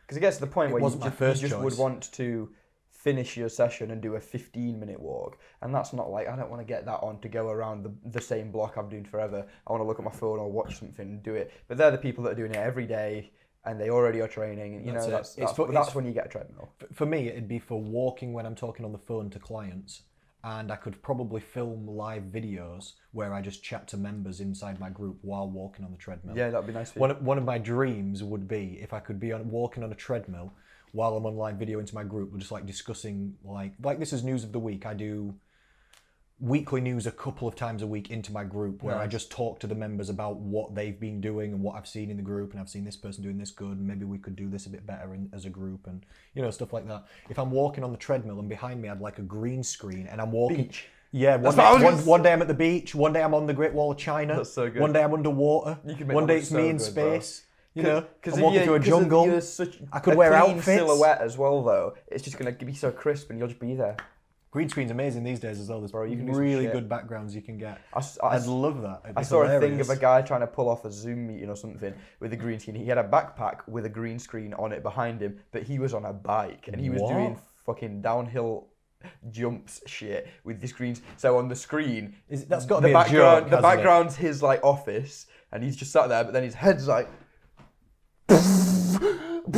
because it gets to the point where you wasn't my first just would choice. want to finish your session and do a 15-minute walk, and that's not like, I don't want to get that on to go around the same block I'm doing forever. I want to look at my phone or watch something and do it. But they're the people that are doing it every day. And they already are training, and that's when you get a treadmill. For me, it'd be for walking when I'm talking on the phone to clients, and I could probably film live videos where I just chat to members inside my group while walking on the treadmill. Yeah, that'd be nice for you. One of my dreams would be if I could be walking on a treadmill while I'm on live video into my group, we're just like discussing like this is news of the week. I do weekly news a couple of times a week into my group where I just talk to the members about what they've been doing and what I've seen in the group, and I've seen this person doing this good, and maybe we could do this a bit better as a group, and stuff like that. If I'm walking on the treadmill and behind me I'd like a green screen and I'm walking Beach. Yeah, one day I'm at the beach, one day I'm on the Great Wall of China. That's so good. One day I'm underwater. One day it's me in space. I'm walking through a jungle. I could wear outfits. Silhouette as well, though. It's just gonna be so crisp, and you'll just be there. Green screen's amazing these days as well. There's you can do really good backgrounds you can get. I'd love that. I saw a thing of a guy trying to pull off a Zoom meeting or something with a green screen. He had a backpack with a green screen on it behind him, but he was on a bike and he was doing fucking downhill jumps shit with this screens. So on the screen, that's got to be a joke. The background's his like office, and he's just sat there, but then his head's like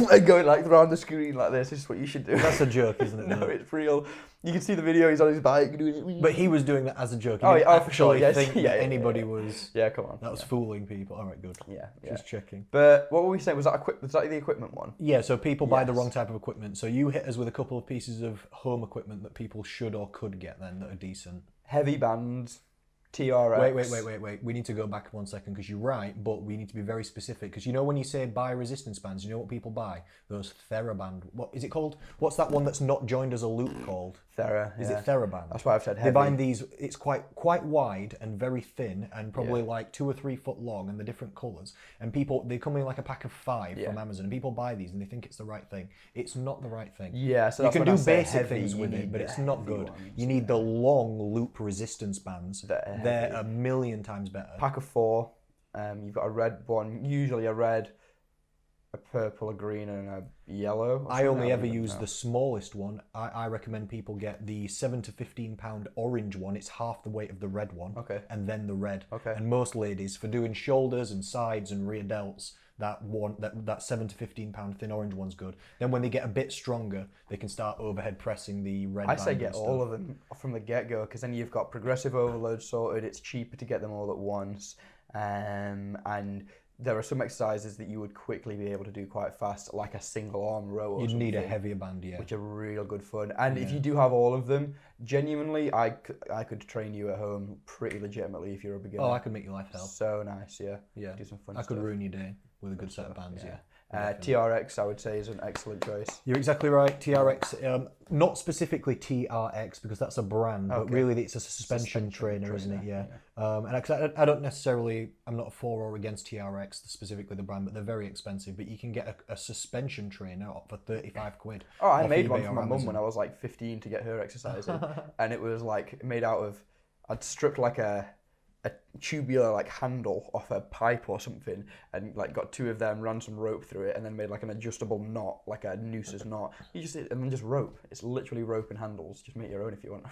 and going like around the screen like this. This is what you should do. That's a joke, isn't it? No, it's real. You can see the video. He's on his bike doing it. But he was doing that as a joke. He Oh, didn't yeah, actually for sure. think that anybody was. Yeah, come on. That was fooling people. All right, good. Yeah. Just checking. But what were we saying? Was that the equipment one? Yeah. So people buy the wrong type of equipment. So you hit us with a couple of pieces of home equipment that people should or could get then that are decent. Heavy bands. TRX. Wait. We need to go back 1 second because you're right, but we need to be very specific because when you say buy resistance bands, you know what people buy? Those TheraBand. What is it called? What's that one that's not joined as a loop called? Is it TheraBand? That's why I've said heavy. They bind these. It's quite wide and very thin and probably like 2 or 3 foot long, and they're different colours. And they come in like a pack of 5 from Amazon, and people buy these and they think it's the right thing. It's not the right thing. Yeah, so you can do basic things with it, but it's not good. You need the long loop resistance bands. They're a million times better. Pack of 4. You've got a red one, usually a red, a purple, a green, and a yellow. I only ever use the smallest one. I recommend people get the 7 to 15 pound orange one. It's half the weight of the red one. Okay. And then the red. Okay. And most ladies, for doing shoulders and sides and rear delts, that 7 to 15 pound thin orange one's good. Then when they get a bit stronger, they can start overhead pressing the red. I say get all of them from the get-go because then you've got progressive overload sorted. It's cheaper to get them all at once, and there are some exercises that you would quickly be able to do quite fast, like a single arm row. You'd need a heavier band, which are real good fun. And if you do have all of them, genuinely, I could train you at home pretty legitimately if you're a beginner. Oh, I could make your life hell. So nice, yeah. Do some fun stuff. I could ruin your day with a good set of bands, yeah. TRX, I would say, is an excellent choice. You're exactly right. TRX, not specifically TRX because that's a brand, but really it's a suspension trainer, isn't it? Yeah. And I don't necessarily, I'm not for or against TRX, specifically the brand, but they're very expensive. But you can get a suspension trainer for 35 quid. Oh, I made one for my mum when I was like 15 to get her exercising. And it was like made out of, I'd stripped like a tubular like handle off a pipe or something and like got 2 of them, ran some rope through it and then made like an adjustable knot, like a noose's knot. You just, and then just rope. It's literally rope and handles. Just make your own if you want.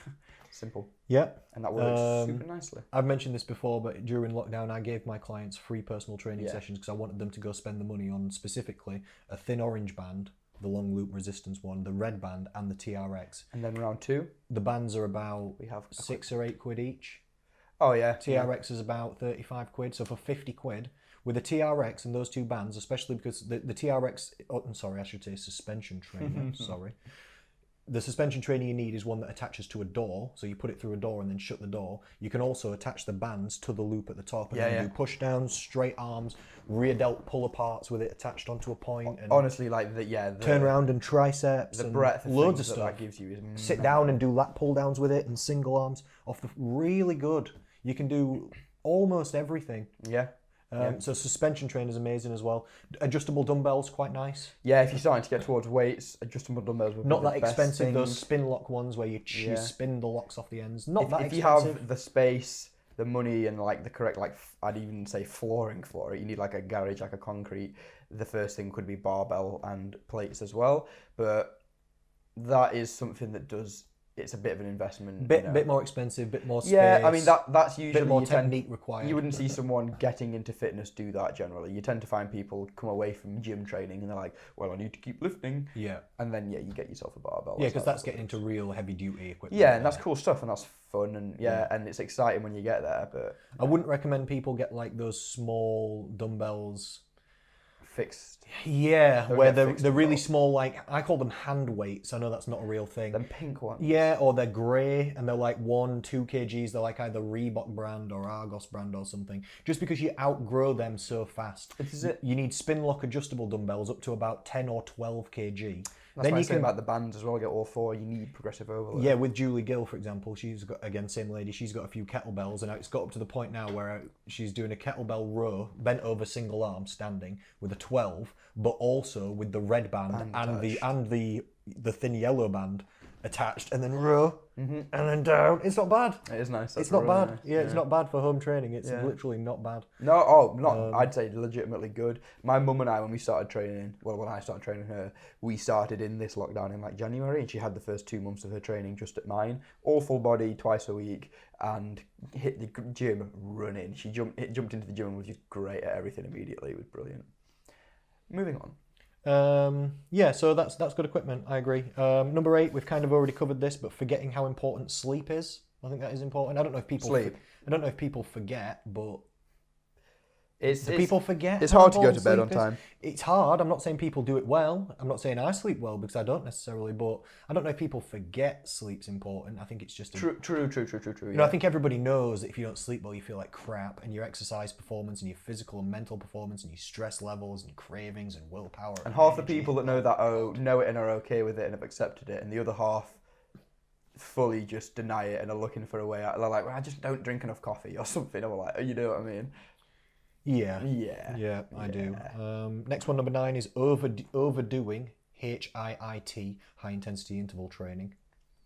Simple. Yeah. And that works super nicely. I've mentioned this before, but during lockdown I gave my clients free personal training sessions because I wanted them to go spend the money on specifically a thin orange band, the long loop resistance one, the red band and the TRX. And then round 2? The bands are about 6 or 8 quid each. Oh yeah. TRX is about 35 quid. So for 50 quid, with the TRX and those 2 bands, especially because the TRX, I'm sorry, I should say suspension trainer, sorry. The suspension trainer you need is one that attaches to a door. So you put it through a door and then shut the door. You can also attach the bands to the loop at the top and then do push downs, straight arms, rear delt pull aparts with it attached onto a point. And honestly, like the turn around and triceps. The and breadth of loads of stuff stuff. That gives you is sit down and do lat pull downs with it and single arms off the really good. You can do almost everything. Yeah. So suspension trainer is amazing as well. Adjustable dumbbells, quite nice. Yeah, if you're starting to get towards weights, adjustable dumbbells would not be that the best expensive. thing. Those spin lock ones where you spin the locks off the ends. Not that if expensive. you have the space, the money, and like the correct, like I'd even say flooring for it. You need like a garage, like a concrete. The first thing could be barbell and plates as well. But that is something that does it's a bit of an investment. Bit more expensive, bit more space. Yeah, I mean that's usually bit more technique required. You wouldn't see someone getting into fitness do that generally. You tend to find people come away from gym training and they're like, well, I need to keep lifting. Yeah. And then you get yourself a barbell. Yeah, because that's getting into real heavy duty equipment. Yeah, and that's cool stuff, and that's fun, and and it's exciting when you get there. But I wouldn't recommend people get like those small dumbbells. Fixed. Yeah, They'll where get they're fixed they're really well. small. Like I call them hand weights. I know that's not a real thing. Them pink ones. Yeah, or they're grey and they're like 1-2 kgs. They're like either Reebok brand or Argos brand or something. Just because you outgrow them so fast. You need spin lock adjustable dumbbells up to about 10 or 12 kg. That's Then why I you say can about the bands as well. Get all four. You need progressive overload. Yeah, with Julie Gill, for example, she's got, again, same lady, she's got a few kettlebells, and it's got up to the point now where she's doing a kettlebell row, bent over single arm, standing, with a 12, but also with the red band and the thin yellow band attached, and then row, and then down. It's not bad. It is nice. It's not bad. Nice. Yeah, it's not bad for home training. It's literally not bad. No, I'd say legitimately good. My mum and I, when we started training, when I started training her, we started in this lockdown in like January, and she had the first 2 months of her training just at mine, all full body, twice a week, and hit the gym running. She jumped into the gym and was just great at everything immediately. It was brilliant. Moving on. Yeah, so that's good equipment. I agree. Number 8, we've kind of already covered this, but forgetting how important sleep is. I think that is important. I don't know if people I don't know if people forget, but people forget. It's hard to go to bed on time. It's hard. I'm not saying people do it well. I'm not saying I sleep well because I don't necessarily, but I don't know if people forget sleep's important. I think it's just true. You know, I think everybody knows that if you don't sleep well, you feel like crap, and your exercise performance and your physical and mental performance and your stress levels and cravings and willpower. And half the people that know that know it and are okay with it and have accepted it, and the other half fully just deny it and are looking for a way out. They're like, well, I just don't drink enough coffee or something. I'm like, you know what I mean? Yeah, I do. Next one, number 9, is overdoing HIIT, high intensity interval training.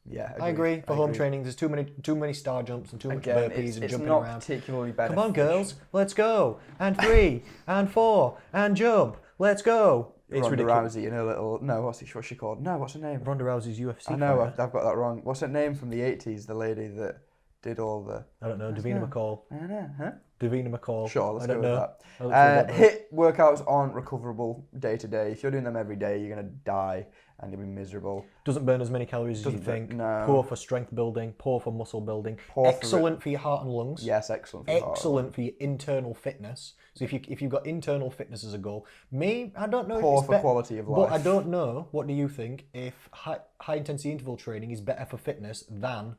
Yeah, I agree. For home training, there's too many star jumps and too much burpees and jumping around. It's not particularly beneficial. Come on, girls, let's go. And 3, and 4, and jump. Let's go. It's Ronda ridiculous. Rousey in her little... No, what's she called? No, what's her name? Ronda Rousey's UFC I know, fighter. I've got that wrong. What's her name from the 80s? The lady that did all the... I don't know. Davina McCall. I don't know, huh? Davina McCall. Sure, let's I don't go know. with that. HIIT workouts aren't recoverable day to day. If you're doing them every day, you're going to die and you'll be miserable. Doesn't burn as many calories as you think. No. Poor for strength building. Poor for muscle building. Poor excellent for your heart and lungs. Yes, excellent for your heart. Excellent for your internal fitness. So if you've got internal fitness as a goal, I don't know. Poor if it's for quality of life. But I don't know. What do you think? If high intensity interval training is better for fitness than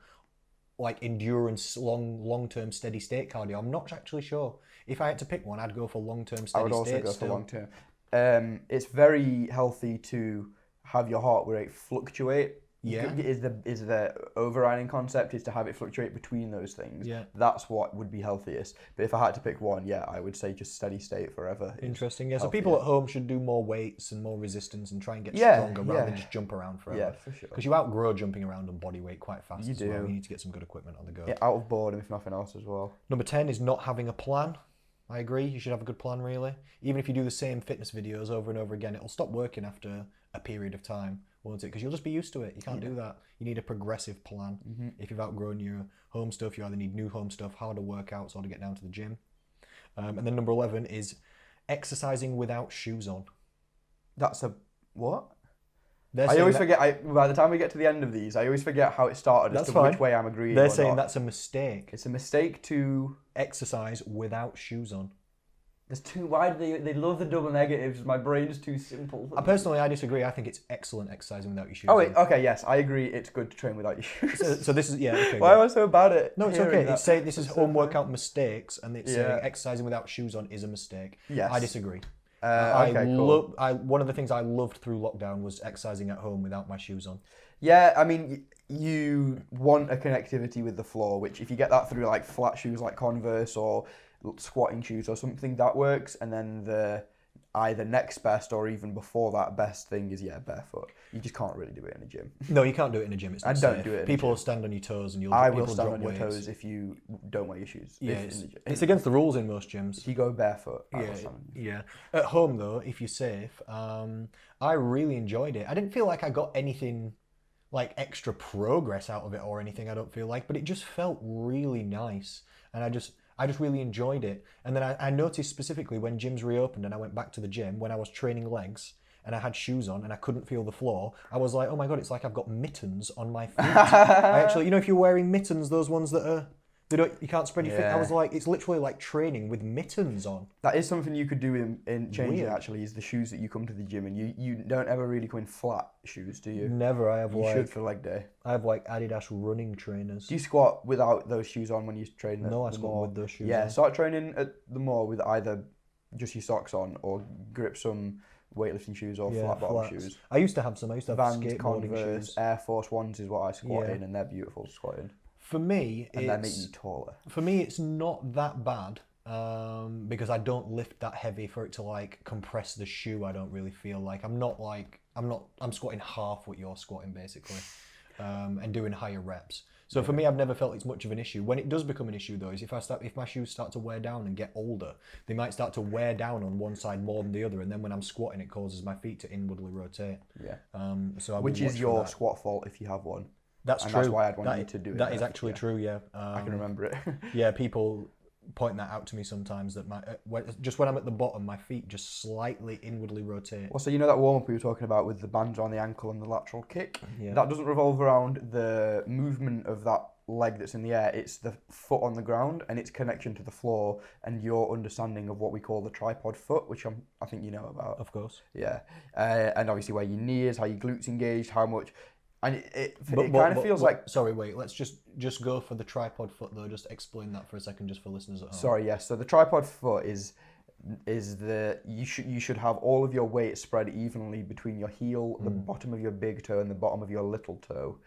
like endurance, long term steady state cardio? I'm not actually sure. If I had to pick one, I'd go for long term steady state. I would also go for long term. It's very healthy to have your heart rate fluctuate. Yeah. Is the overriding concept is to have it fluctuate between those things. Yeah. That's what would be healthiest. But if I had to pick one, I would say just steady state forever. Interesting. Yeah. So people at home should do more weights and more resistance and try and get stronger rather than just jump around forever. Yeah, for sure. Because you outgrow jumping around on body weight quite fast. You do. Well. You need to get some good equipment on the go. Yeah, out of boredom if nothing else as well. Number 10 is not having a plan. I agree. You should have a good plan, really. Even if you do the same fitness videos over and over again, it'll stop working after a period of time, won't it? Because you'll just be used to it. You can't do that. You need a progressive plan. Mm-hmm. If you've outgrown your home stuff, you either need new home stuff, harder workouts, or to get down to the gym. And then number 11 is exercising without shoes on. That's a what? I always forget. By the time we get to the end of these, I always forget how it started as to which way I'm agreeing. They're saying that's a mistake. It's a mistake to exercise without shoes on. There's too. Why do they love the double negatives? My brain's too simple. I disagree. I think it's excellent exercising without your shoes. Oh, wait, okay, yes, I agree. It's good to train without your shoes. So this is Okay, why am I so bad at? No, it's okay. It's saying this is home workout mistakes, and it's saying exercising without shoes on is a mistake. Yes, I disagree. Cool. One of the things I loved through lockdown was exercising at home without my shoes on. Yeah, I mean, you want a connectivity with the floor, which if you get that through like flat shoes like Converse or squatting shoes or something, that works. And then the either next best or even before that best thing is barefoot. You just can't really do it in a gym. No, you can't do it in a gym. It's not don't safe. do it. People will stand on your toes, and I will stand on your toes if you don't wear your shoes. Yeah, it's against the rules in most gyms. If you go barefoot, yeah. At home though, if you're safe, I really enjoyed it. I didn't feel like I got anything like extra progress out of it or anything. I don't feel like, but it just felt really nice, and I just really enjoyed it. And then I noticed specifically when gyms reopened and I went back to the gym when I was training legs and I had shoes on and I couldn't feel the floor. I was like, oh my god, it's like I've got mittens on my feet. I actually, if you're wearing mittens, those ones that are. You can't spread your feet. I was like, it's literally like training with mittens on. That is something you could do in changing, Weird. actually, is the shoes that you come to the gym in. You don't ever really come in flat shoes, do you? Never. I have You should for leg day. I have like Adidas running trainers. Do you squat without those shoes on when you train? No, I squat with those shoes Yeah, on. start training at the mall with either just your socks on or grip some weightlifting shoes or flat bottom shoes. I used to have some. I used to have Vans, skateboarding Converse, shoes. Air Force Ones is what I squat in, and they're beautiful to squat in. For me, and they make you taller. For me, it's not that bad because I don't lift that heavy for it to like compress the shoe. I don't really feel like I'm squatting half what you're squatting basically, and doing higher reps. So for me, I've never felt it's much of an issue. When it does become an issue though, is if my shoes start to wear down and get older, they might start to wear down on one side more than the other, and then when I'm squatting, it causes my feet to inwardly rotate. Yeah. Which is your squat fault if you have one. That's and true. That's why I'd want you to do it. That is actually true, yeah. I can remember it. Yeah, people point that out to me sometimes, that just when I'm at the bottom, my feet just slightly inwardly rotate. Well, so you know that warm-up we were talking about with the bands on the ankle and the lateral kick? Yeah. That doesn't revolve around the movement of that leg that's in the air. It's the foot on the ground and its connection to the floor and your understanding of what we call the tripod foot, which I think you know about. Of course. Yeah. And obviously where your knee is, how your glutes engaged, how much... And it kind of feels like... Sorry, wait. Let's just go for the tripod foot though. Just explain that for a second, just for listeners at home. Sorry, yes. So the tripod foot is you should have all of your weight spread evenly between your heel, the bottom of your big toe, and the bottom of your little toe,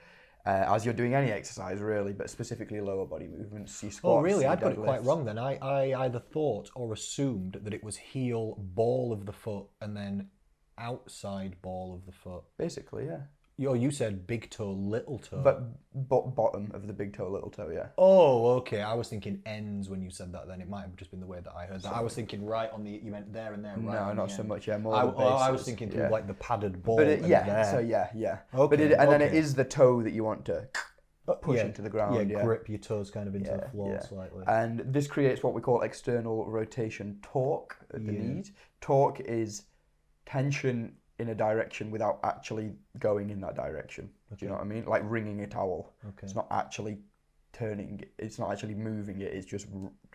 as you're doing any exercise really, but specifically lower body movements. Your squats, oh, really? your I'd got it quite deadlifts. wrong then. I either thought or assumed that it was heel, ball of the foot, and then outside ball of the foot. Basically, yeah. You said big toe, little toe. But bottom of the big toe, little toe, yeah. Oh, okay. I was thinking ends when you said that then. It might have just been the way that I heard that. I was thinking right on the... You meant there and there, right? No, not so much, yeah. More I was thinking through like the padded ball. But and there. So yeah. Okay, But then it is the toe that you want to push into the ground. Yeah, grip your toes kind of into the floor slightly. And this creates what we call external rotation torque at the knees. Torque is tension in a direction without actually going in that direction. Do you know what I mean? Like wringing a towel. Okay. It's not actually turning, it's not actually moving it, it's just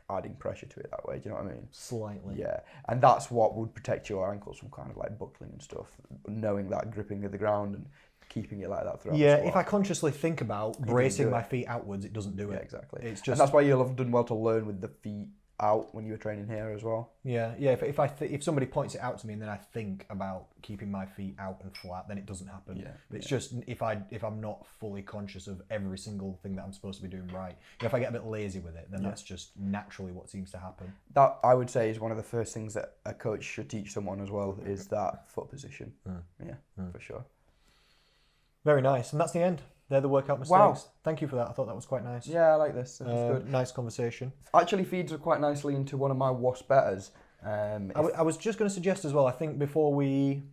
adding pressure to it that way. Do you know what I mean? Slightly. Yeah. And that's what would protect your ankles from kind of like buckling and stuff, knowing that gripping of the ground and keeping it like that throughout the squat. If I consciously think about bracing my feet outwards, it doesn't do it. Yeah, exactly. It's just... And that's why you'll have done well to learn with the feet out when you were training here as well. Yeah. If somebody points it out to me and then I think about keeping my feet out and flat, then it doesn't happen. Yeah. But it's just if I'm not fully conscious of every single thing that I'm supposed to be doing right. If I get a bit lazy with it, then that's just naturally what seems to happen. That I would say is one of the first things that a coach should teach someone as well, is that foot position. For sure. Very nice. And that's the end. They're the workout mistakes. Wow. Thank you for that. I thought that was quite nice. Yeah, I like this. It was good. Nice conversation. Actually feeds quite nicely into one of my wasp betters. I was just going to suggest as well, I think before we,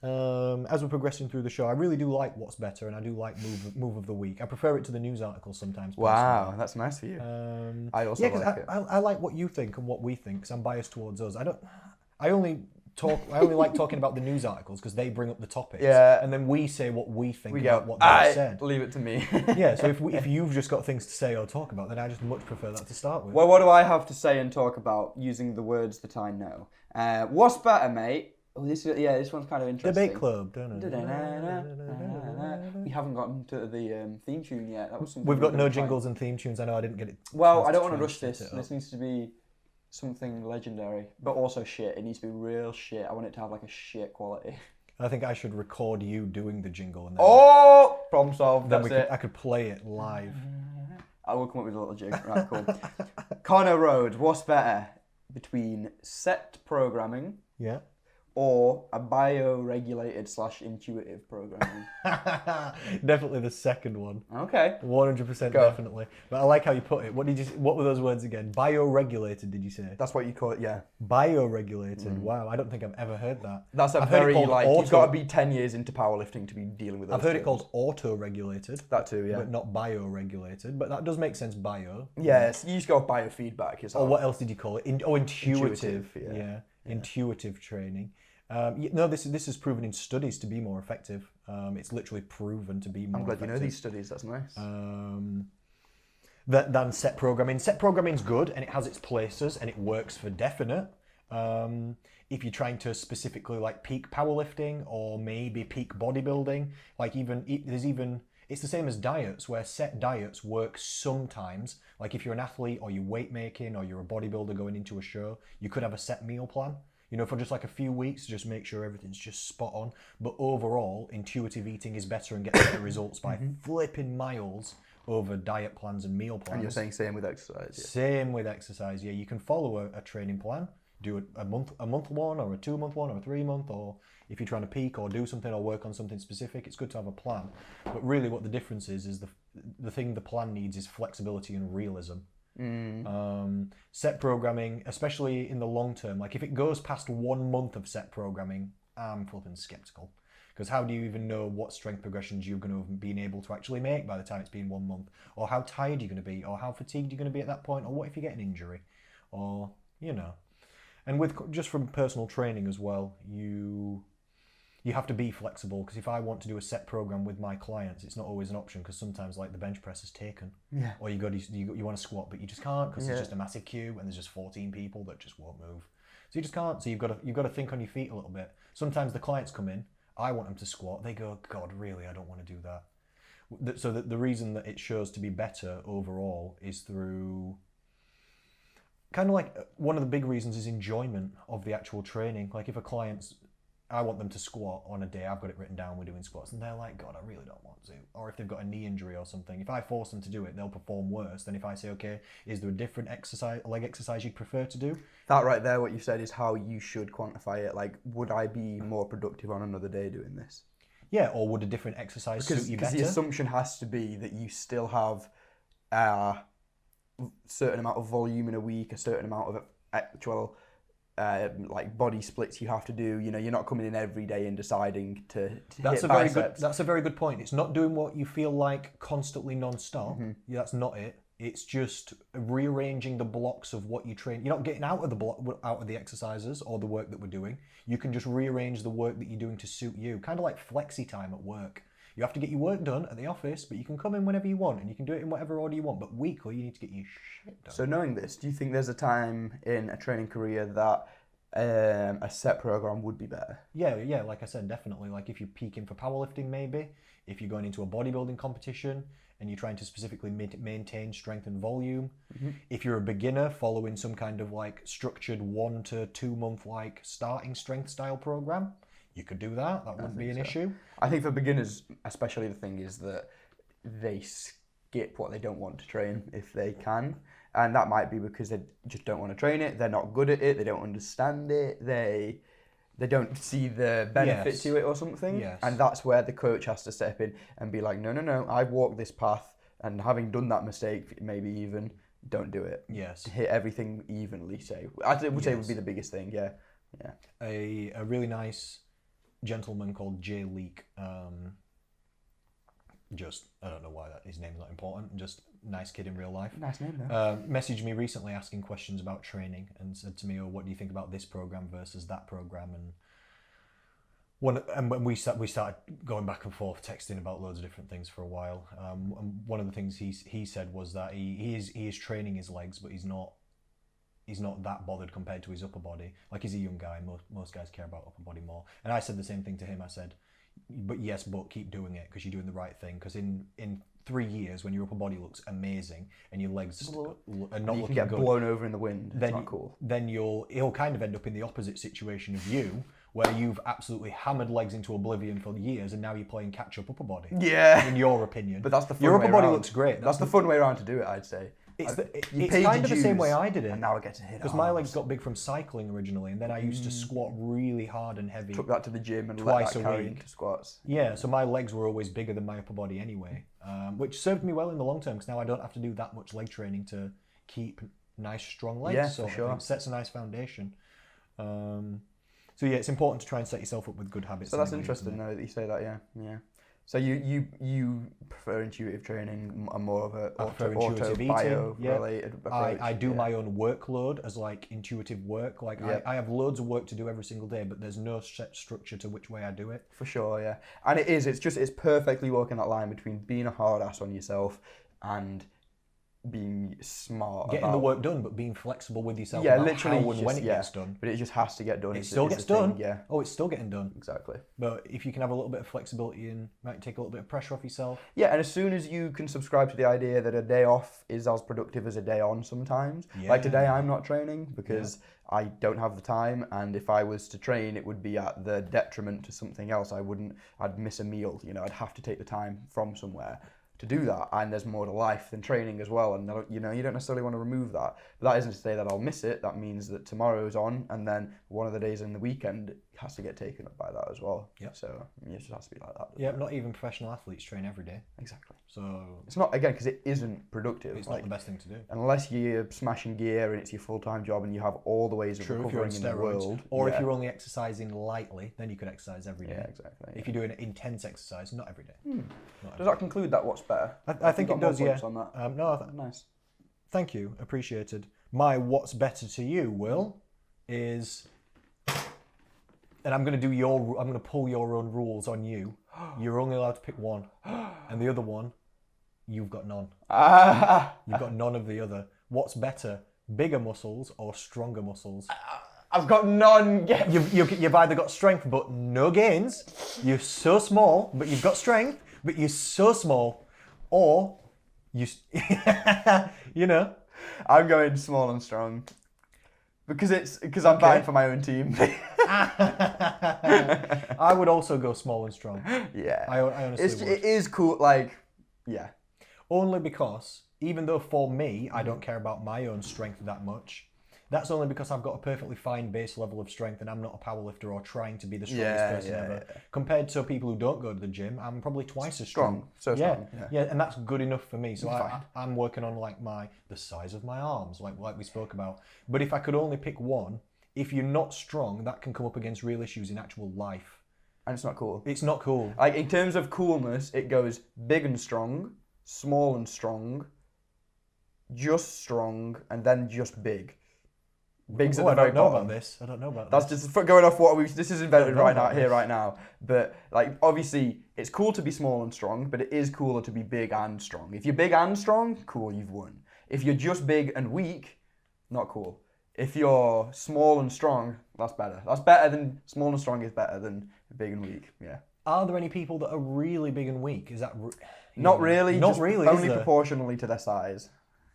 as we're progressing through the show, I really do like What's Better, and I do like Move of the Week. I prefer it to the news articles sometimes. Wow, personally. that's nice for you. I also like it. I like what you think and what we think, because I'm biased towards us. I only like talking about the news articles because they bring up the topics, and then we say what we think about what they said. Leave it to me. Yeah, so if you've just got things to say or talk about, then I just much prefer that to start with. Well, what do I have to say and talk about using the words that I know? What's better, mate? Oh, this one's kind of interesting. Debate Club. We haven't gotten to the theme tune yet. That was something We've got no jingles and theme tunes. I know I didn't get it. Well, I don't want to rush this. This needs to be something legendary, but also shit. It needs to be real shit. I want it to have like a shit quality. I think I should record you doing the jingle and then problem solved. Then I could play it live. I will come up with a little jig. Right, cool. Connor Rhodes, what's better between set programming, or a bio-regulated / intuitive programming? Definitely the second one. Okay. 100% Go. definitely. But I like how you put it. What were those words again? Bioregulated, did you say? That's what you call it, yeah. Bioregulated. Wow, I don't think I've ever heard that. That's a I've heard it very, called like, auto. you've got to be 10 years into powerlifting to be dealing with those I've heard it terms. called auto-regulated. That too, yeah. But not bioregulated. But that does make sense, bio. Yes, you just go biofeedback. Or what else did you call it? Intuitive. yeah. Intuitive training. No, this is proven in studies to be more effective. It's literally proven to be more I'm glad effective. you know these studies, that's nice. Than set programming. Set programming's good and it has its places and it works for definite. If you're trying to specifically like peak powerlifting or maybe peak bodybuilding, like it's the same as diets where set diets work sometimes. Like if you're an athlete or you're weight making or you're a bodybuilder going into a show, you could have a set meal plan. You know, for just like a few weeks, just make sure everything's just spot on. But overall, intuitive eating is better and gets better results by flipping miles over diet plans and meal plans. And you're saying same with exercise, yeah. Same with exercise, yeah. You can follow a training plan, do a month one or a 2 month one or a 3 month, or if you're trying to peak or do something or work on something specific, it's good to have a plan. But really what the difference is the thing the plan needs is flexibility and realism. Set programming, especially in the long term, like if it goes past 1 month of set programming, I'm flipping skeptical. Because how do you even know what strength progressions you're going to have been able to actually make by the time it's been 1 month? Or how tired you're going to be? Or how fatigued you're going to be at that point? Or what if you get an injury? Or, you know. And with just from personal training as well, you have to be flexible. Because if I want to do a set program with my clients, it's not always an option. Because sometimes like the bench press is taken. Yeah. Or you want to squat, but you just can't because there's just a massive queue and there's just 14 people that just won't move. So you just can't. So you've got to think on your feet a little bit. Sometimes the clients come in. I want them to squat. They go, God, really? I don't want to do that. So the reason that it shows to be better overall is through kind of like one of the big reasons is enjoyment of the actual training. Like if a client's, I want them to squat on a day, I've got it written down, we're doing squats, and they're like, God, I really don't want to. Or if they've got a knee injury or something, if I force them to do it, they'll perform worse than if I say, okay, is there a different leg exercise you'd prefer to do? That right there, what you said, is how you should quantify it. Like, would I be more productive on another day doing this? Yeah, or would a different exercise suit you better? Because the assumption has to be that you still have a certain amount of volume in a week, a certain amount of actual like body splits you have to do. You know, you're not coming in every day and deciding to hit biceps. That's a very good point. It's not doing what you feel like constantly non-stop. Yeah, that's not it. It's just rearranging the blocks of what you train. You're not getting out of the exercises or the work that we're doing. You can just rearrange the work that you're doing to suit you. Kind of like flexi time at work. You have to get your work done at the office, but you can come in whenever you want and you can do it in whatever order you want. But weekly, you need to get your shit done. So knowing this, do you think there's a time in a training career that a set program would be better? Yeah, like I said, definitely. Like if you're peaking for powerlifting, maybe. If you're going into a bodybuilding competition and you're trying to specifically maintain strength and volume. If you're a beginner following some kind of like structured 1 to 2 month like starting strength style program, you could do that. That wouldn't be an issue. I think for beginners, especially, the thing is that they skip what they don't want to train if they can. And that might be because they just don't want to train it. They're not good at it. They don't understand it. They don't see the benefit to it or something. Yes. And that's where the coach has to step in and be like, no, I've walked this path. And having done that mistake, maybe even, don't do it. Yes. Hit everything evenly, say. I would say would be the biggest thing, yeah. A really nice gentleman called Leek, just, I don't know why his name's not important, just nice kid in real life. Nice name, though. Messaged me recently asking questions about training and said to me, what do you think about this program versus that program? And when we started going back and forth texting about loads of different things for a while. And one of the things he said was that he is training his legs, but he's not that bothered compared to his upper body. Like, he's a young guy. Most guys care about upper body more. And I said the same thing to him. I said, but keep doing it because you're doing the right thing. Because in 3 years, when your upper body looks amazing and your legs are not looking good, get blown over in the wind. It's not cool. Then he'll kind of end up in the opposite situation of you, where you've absolutely hammered legs into oblivion for years, and now you're playing catch-up upper body. Yeah. In your opinion. But that's the fun your way upper body around. looks great. That's the fun way around to do it, I'd say. It's You it's paid kind your of the same way dues, I did it. and now I get to hit Because my legs got big from cycling originally, and then I used to squat really hard and heavy. Took that to the gym and twice let that a carry week. into squats. Yeah, so my legs were always bigger than my upper body anyway, which served me well in the long term because now I don't have to do that much leg training to keep nice, strong legs. Yeah, so for sure. it sets a nice foundation. So yeah, it's important to try and set yourself up with good habits. So that's anyway, interesting, isn't it? though, that you say that. Yeah. So you prefer intuitive training and more of a I prefer auto intuitive bio eating. Yeah. related approach. I do my own workload as like intuitive work. Like Yeah. I have loads of work to do every single day, but there's no set structure to which way I do it. For sure, yeah. And it's perfectly walking that line between being a hard ass on yourself and being smart Getting about the work done, but being flexible with yourself Yeah, about literally how and just- when it yeah. gets done. But it just has to get done. It still gets done. Yeah, Oh, it's still getting done. exactly. But if you can have a little bit of flexibility and might take a little bit of pressure off yourself. Yeah, and as soon as you can subscribe to the idea that a day off is as productive as a day on sometimes. Like today I'm not training because I don't have the time, and if I was to train it would be at the detriment to something else. I'd miss a meal, I'd have to take the time from somewhere to do that, and there's more to life than training as well, and you don't necessarily want to remove that. But that isn't to say that I'll miss it. That means that tomorrow's on, and then one of the days in the weekend has to get taken up by that as well. Yep. So it just has to be like that. Yeah, not even professional athletes train every day. Exactly. So It's not, again, because it isn't productive. it's not the best thing to do. Unless you're smashing gear and it's your full-time job and you have all the ways of True, if you're on recovering in the steroids, world. or yeah. if you're only exercising lightly, then you could exercise every day. Yeah, exactly. If you're doing intense exercise, not every day. Not every Does that conclude that what's better? I think Got it more does, yeah. points on that. No, Nice. thank you, appreciated. My what's better to you, Will, is, and I'm going to pull your own rules on you. You're only allowed to pick one, and the other one, you've got none. You've got none of the other. What's better, bigger muscles or stronger muscles? I've got none. You've either got strength but no gains, you're so small, but you've got strength, but you're so small, or you, I'm going small and strong. Because I'm buying for my own team. I would also go small and strong. Yeah. I honestly would. It is cool, yeah. Only because, even though for me, I don't care about my own strength that much, that's only because I've got a perfectly fine base level of strength and I'm not a powerlifter or trying to be the strongest person ever. Yeah. Compared to people who don't go to the gym, I'm probably twice as strong. So yeah. strong. Yeah, and that's good enough for me. So I'm working on the size of my arms, like we spoke about. But if I could only pick one, if you're not strong, that can come up against real issues in actual life. And it's not cool. It's not cool. Like, in terms of coolness, it goes big and strong, small and strong, just strong, and then just big. Big's at the very bottom. I don't know about That's this. just going off this is invented right now. But obviously, it's cool to be small and strong, but it is cooler to be big and strong. If you're big and strong, cool, you've won. If you're just big and weak, not cool. If you're small and strong, that's better. That's better than small and strong is better than big and weak. Yeah. Are there any people that are really big and weak? Is that not really? Not just really. Only proportionally to their size.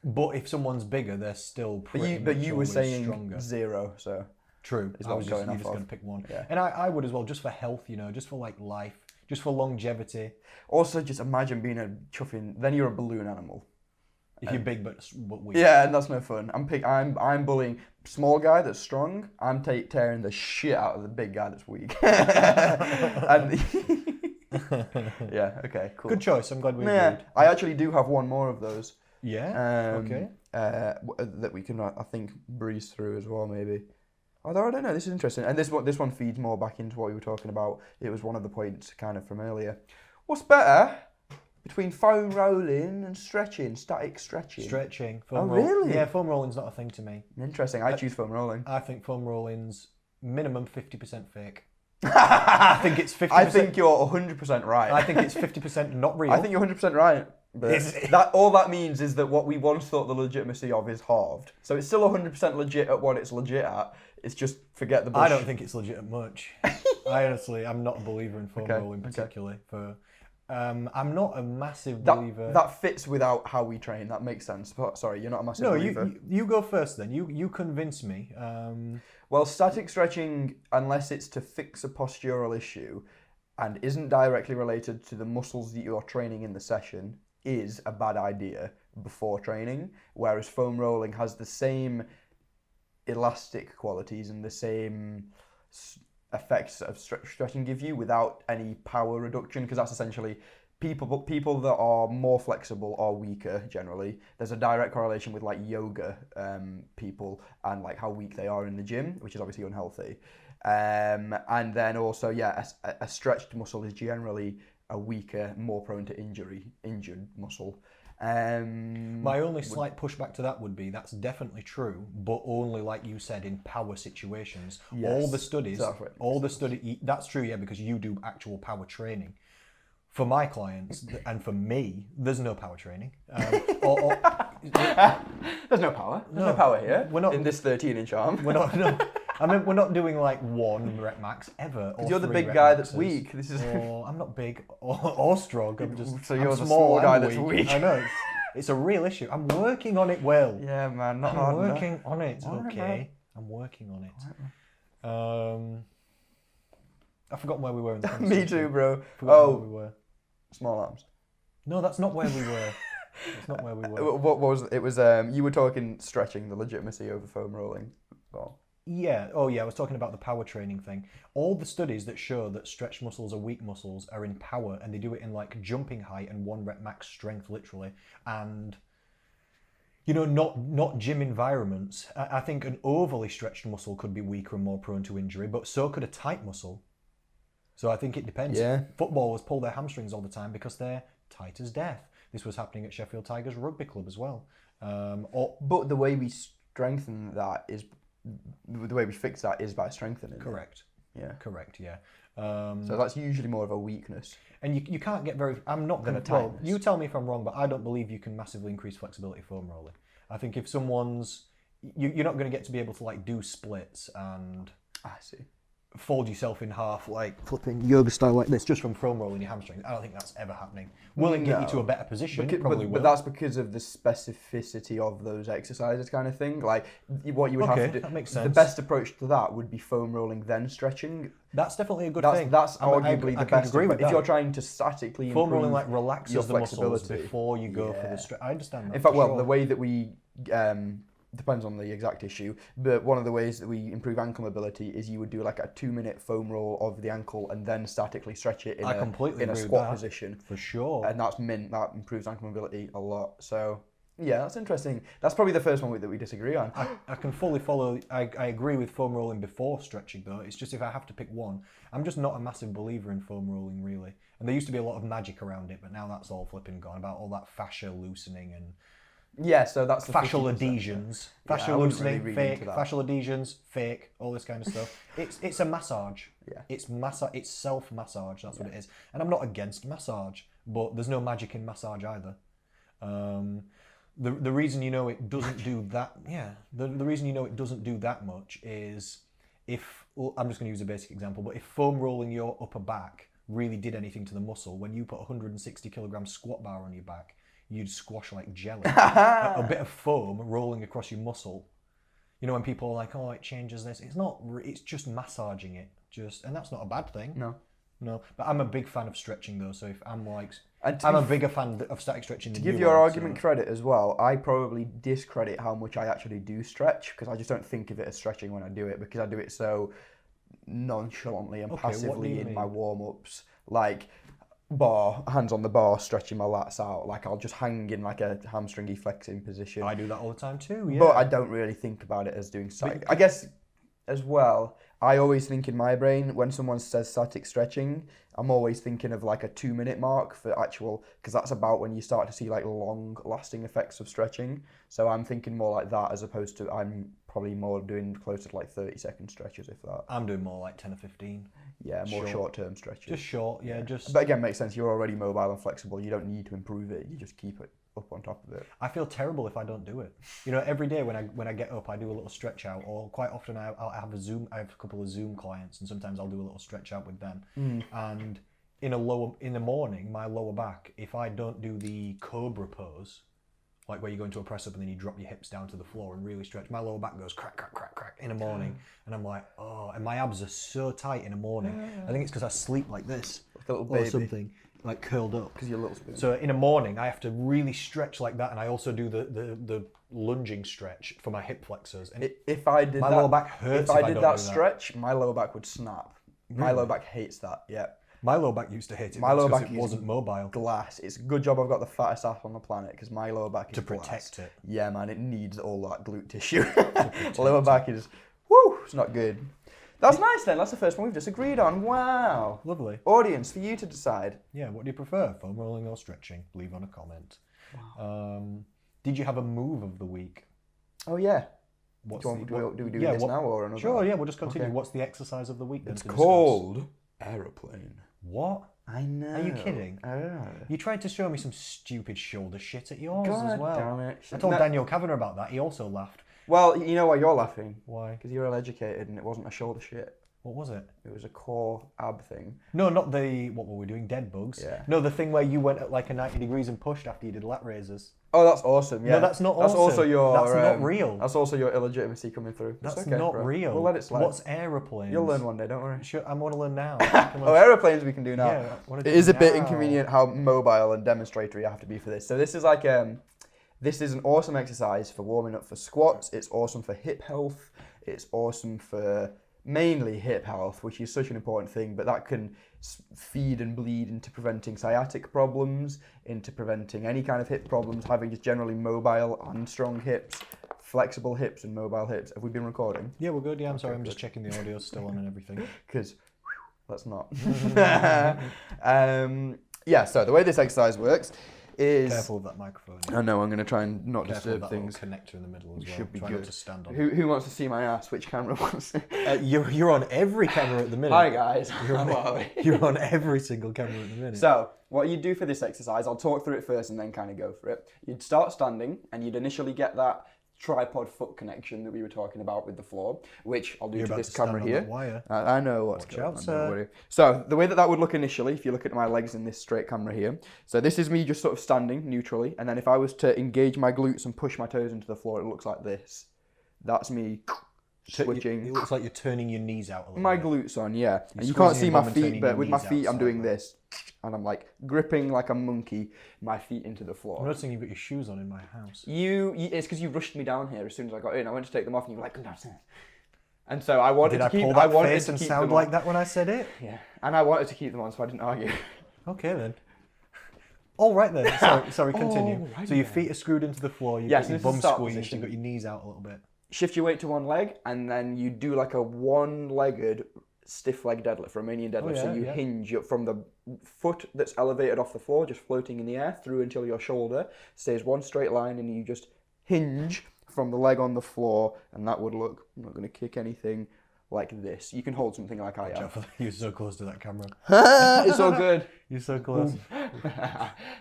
But if someone's bigger, they're still pretty But you were saying stronger. 0, so True. Is what You're just going to pick one. Yeah. And I would as well, just for health, just for life, just for longevity. Also, just imagine being a chuffing. Then you're a balloon animal. If you're big but weak. Yeah, and that's no fun. I'm bullying small guy that's strong. I'm tearing the shit out of the big guy that's weak. And yeah, okay, cool. Good choice. I'm glad we agreed. Yeah, I actually do have one more of those. Yeah. Okay. That we can, I think, breeze through as well, maybe. Although I don't know, this is interesting, and this one feeds more back into what we were talking about. It was one of the points kind of from earlier. What's better between foam rolling and stretching, static stretching? Stretching. Really? Yeah, foam rolling's not a thing to me. Interesting. I choose foam rolling. I think foam rolling's minimum 50% fake. I think it's 50%. I think you're 100% right. I think it's 50% not real. I think you're 100% right. But all that means is that what we once thought the legitimacy of is halved. So it's still 100% legit at what it's legit at. It's just forget the bush. I don't think it's legit at much. I'm not a believer in foam rolling particularly. I'm not a massive believer. That fits without how we train. That makes sense. Sorry, you're not a massive believer. No, you go first then. You convince me. Well, static stretching, unless it's to fix a postural issue and isn't directly related to the muscles that you are training in the session, is a bad idea. before training, whereas foam rolling has the same elastic qualities and the same effects of stretching give you without any power reduction, because that's essentially people that are more flexible are weaker generally. There's a direct correlation with like yoga people and like how weak they are in the gym, which is obviously unhealthy. And then also, a stretched muscle is generally a weaker, more prone to injured muscle. My only slight pushback to that would be that's definitely true, but only like you said in power situations. Yes, all the studies, exactly. that's true, yeah, because you do actual power training. For my clients and for me, there's no power training. There's no power. There's no power here. We're not in this 13-inch arm. We're not. No, I mean, we're not doing like 1 rep max ever. Because you're the big guy that's weak. This is. I'm not big or strong. I'm just. So you're I'm the small guy that's weak. weak. I know. It's a real issue. I'm working on it. Well. Yeah, man. Not I'm hard working on it. All right, Okay. man. I'm working on it. I've forgotten where we were in the conversation. Me too, bro. Where we were. Small arms. No, that's not where we were. That's not where we were. What was it? Was you were talking stretching, the legitimacy over foam rolling. Well, yeah. Oh, yeah. I was talking about the power training thing. All the studies that show that stretched muscles are weak muscles are in power, and they do it in like jumping height and 1 rep max strength, literally. And not gym environments. I think an overly stretched muscle could be weaker and more prone to injury, but so could a tight muscle. So I think it depends. Yeah. Footballers pull their hamstrings all the time because they're tight as death. This was happening at Sheffield Tigers Rugby Club as well. But the way we strengthen that is, the way we fix that is by strengthening. Correct. Yeah. Correct, yeah. So that's usually more of a weakness. And you can't get very... I'm not going to... Well, you tell me if I'm wrong, but I don't believe you can massively increase flexibility foam rolling. I think if someone's... You're not going to get to be able to like do splits and... I see. Fold yourself in half like flipping yoga style like this just from foam rolling your hamstrings. I don't think that's ever happening. Will it get you to a better position? Probably will. But that's because of the specificity of those exercises, kind of thing. Like what you would have to do. That makes sense. The best approach to that would be foam rolling then stretching. That's definitely a good thing. That's arguably the best. Agree with if you're trying to statically foam improve rolling like relaxes your the muscles flexibility before you go for the stretch. I understand that. In fact, the way that we depends on the exact issue, but one of the ways that we improve ankle mobility is you would do like a 2-minute foam roll of the ankle and then statically stretch it in a squat position. For sure. And that improves ankle mobility a lot. So yeah, that's interesting. That's probably the first one that we disagree on. I can fully follow. I agree with foam rolling before stretching though. It's just if I have to pick one, I'm just not a massive believer in foam rolling really. And there used to be a lot of magic around it, but now that's all flipping gone about all that fascia loosening and yeah, so that's the fascial adhesions. Fascial loosening, really fake. Fascial adhesions, fake. All this kind of stuff. It's a massage. Yeah. It's self-massage. That's what it is. And I'm not against massage, but there's no magic in massage either. The reason it doesn't do that. Yeah. The reason it doesn't do that much is I'm just going to use a basic example, but if foam rolling your upper back really did anything to the muscle, when you put a 160 kilogram squat bar on your back, you'd squash like jelly. A bit of foam rolling across your muscle. When people are like, "Oh, it changes this." It's not. It's just massaging it. And that's not a bad thing. No. But I'm a big fan of stretching though. So if I'm like, I'm a bigger fan of static stretching. To give your argument credit as well, I probably discredit how much I actually do stretch because I just don't think of it as stretching when I do it because I do it so nonchalantly and passively in my warm-ups. Like, hands on the bar, stretching my lats out. Like I'll just hang in like a hamstringy flexing position. I do that all the time too. Yeah. But I don't really think about it as doing static. I guess as well, I always think in my brain when someone says static stretching, I'm always thinking of like a 2-minute mark for actual, because that's about when you start to see like long lasting effects of stretching. So I'm thinking more like that as opposed to I'm probably more doing closer to like 30-second stretches if that. I'm doing more like 10 or 15. Yeah, more short-term stretches. Just short, yeah. But again, makes sense. You're already mobile and flexible. You don't need to improve it. You just keep it up on top of it. I feel terrible if I don't do it. Every day when I get up, I do a little stretch out, or quite often I have a couple of Zoom clients, and sometimes I'll do a little stretch out with them. And in the morning, my lower back, if I don't do the cobra pose, like where you go into a press up and then you drop your hips down to the floor and really stretch, my lower back goes crack, crack, crack, crack in the morning. And I'm like, oh, and my abs are so tight in the morning. I think it's because I sleep like this like a little baby. or something. like curled up. Because you're a little spoon. So in the morning, I have to really stretch like that, and I also do the lunging stretch for my hip flexors. And If I did my that, lower back hurts if I don't did do that stretch, my lower back would snap. My Really? lower back hates that. Yeah. My lower back used to hate it. My lower back it wasn't mobile. Glass. It's a good job I've got the fattest ass on the planet because my lower back is To glass. protect it. Yeah, man, it needs all that glute tissue. Lower back is, whoo, it's not good. That's nice then. That's the first one we've disagreed on. Wow. Lovely. Audience, for you to decide. Yeah, what do you prefer, foam rolling or stretching? Leave on a comment. Wow. Did you have a move of the week? Oh yeah. What's do we do this now or another? Sure, yeah, we'll just continue. Okay. What's the exercise of the week then? It's to discuss? called aeroplane. What? I know. Are you kidding? Oh. You tried to show me some stupid shoulder shit at yours God as well. damn it. I told No. Daniel Kavanagh about that. He also laughed. Well, you know why you're laughing? Why? Because you're well-educated and it wasn't a shoulder shit. What was it? It was a core ab thing. No, not the, what were we doing? Dead bugs? Yeah. No, the thing where you went at like a 90 degrees and pushed after you did lat raises. Oh, that's awesome. Yeah. No, that's not That's awesome. also your. That's not real. That's also your illegitimacy coming through. That's It's okay, not bro. real. We'll let it slide. What's aeroplanes? You'll learn one day, don't worry. Sure, I want to learn now. Come on. Oh, aeroplanes we can do now. Yeah, I wanna It do is a bit now. inconvenient how mobile and demonstratory you have to be for this. So this is like this is an awesome exercise for warming up for squats. It's awesome for hip health. It's awesome for mainly hip health, which is such an important thing, but that can feed and bleed into preventing sciatic problems, into preventing any kind of hip problems, having just generally mobile and strong hips, flexible hips and mobile hips. Have we been recording? Yeah, we're good. Yeah, I'm sorry. I'm just checking the audio's still on and everything. Because let's not. Yeah, so the way this exercise works is... Careful of that microphone. I know, I'm going to try and not Careful of disturb that things. little connector in the middle as well. Should be Try good. not to stand on. Who wants to see my ass? Which camera wants You're on every camera at the minute. Hi guys. You're How are on, we? you're on every single camera at the minute. So, what you do for this exercise, I'll talk through it first and then kind of go for it. You'd start standing and you'd initially get that tripod foot connection that we were talking about with the floor, which I'll do You're to about this to stand camera on here. that wire. I know what's Watch going out, on, sir. don't worry. So, the way that would look initially, if you look at my legs in this straight camera here, so this is me just sort of standing neutrally, and then if I was to engage my glutes and push my toes into the floor, it looks like this. That's me switching. It looks like you're turning your knees out a little My bit. glutes on, yeah. And you squeezing can't see your my bum and feet, turning but your with my knees out feet, I'm doing sideways. this. And I'm like gripping like a monkey my feet into the I'm floor. noticing you've got your shoes on in my house. It's because you rushed me down here as soon as I got in. I went to take them off and you were like, "Come downstairs." And so I wanted Did to I keep. pull I that wanted face to and keep sound them like on. that when I said it? Yeah, and I wanted to keep them on, so I didn't argue. Okay then. All right then. Sorry. Continue. Alright So your then. feet are screwed into the floor. You've Yes, got your this is the bum start squeezed. position. You've got your knees out a little bit. Shift your weight to one leg, and then you do like a one-legged stiff leg deadlift, Romanian deadlift. So you hinge from the foot that's elevated off the floor, just floating in the air, through until your shoulder stays one straight line, and you just hinge from the leg on the floor, and that would look, I'm not going to kick anything, like this. You can hold something like I am. You're so close to that camera. It's all good. You're so close.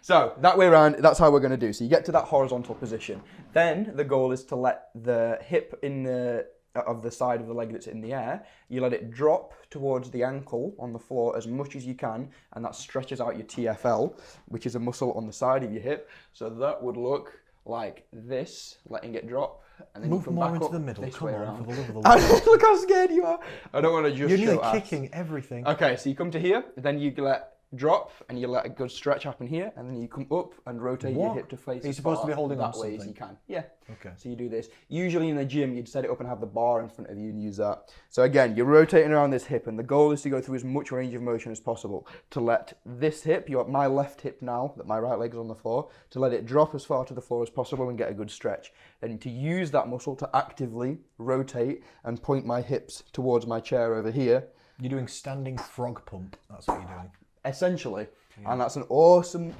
So that way around, that's how we're going to do. So you get to that horizontal position. Then the goal is to let the hip of the side of the leg that's in the air, you let it drop towards the ankle on the floor as much as you can, and that stretches out your TFL, which is a muscle on the side of your hip. So that would look like this, letting it drop. And then Move you come more back into up the middle. this Come way on, around. for the love of the Lord. Look how scared you are. I don't want to just You're show nearly ass. kicking everything. Okay, so you come to here, then you let drop, and you let a good stretch happen here, and then you come up and rotate your What? hip to face. Are you as supposed to be far holding that on way as something? you can. Yeah. Okay. So you do this. Usually in the gym, you'd set it up and have the bar in front of you and use that. So again, you're rotating around this hip, and the goal is to go through as much range of motion as possible. To let this hip, my left hip now, that my right leg's on the floor, to let it drop as far to the floor as possible and get a good stretch. Then to use that muscle to actively rotate and point my hips towards my chair over here. You're doing standing frog pump. That's what you're doing. Essentially. Yeah. And that's an awesome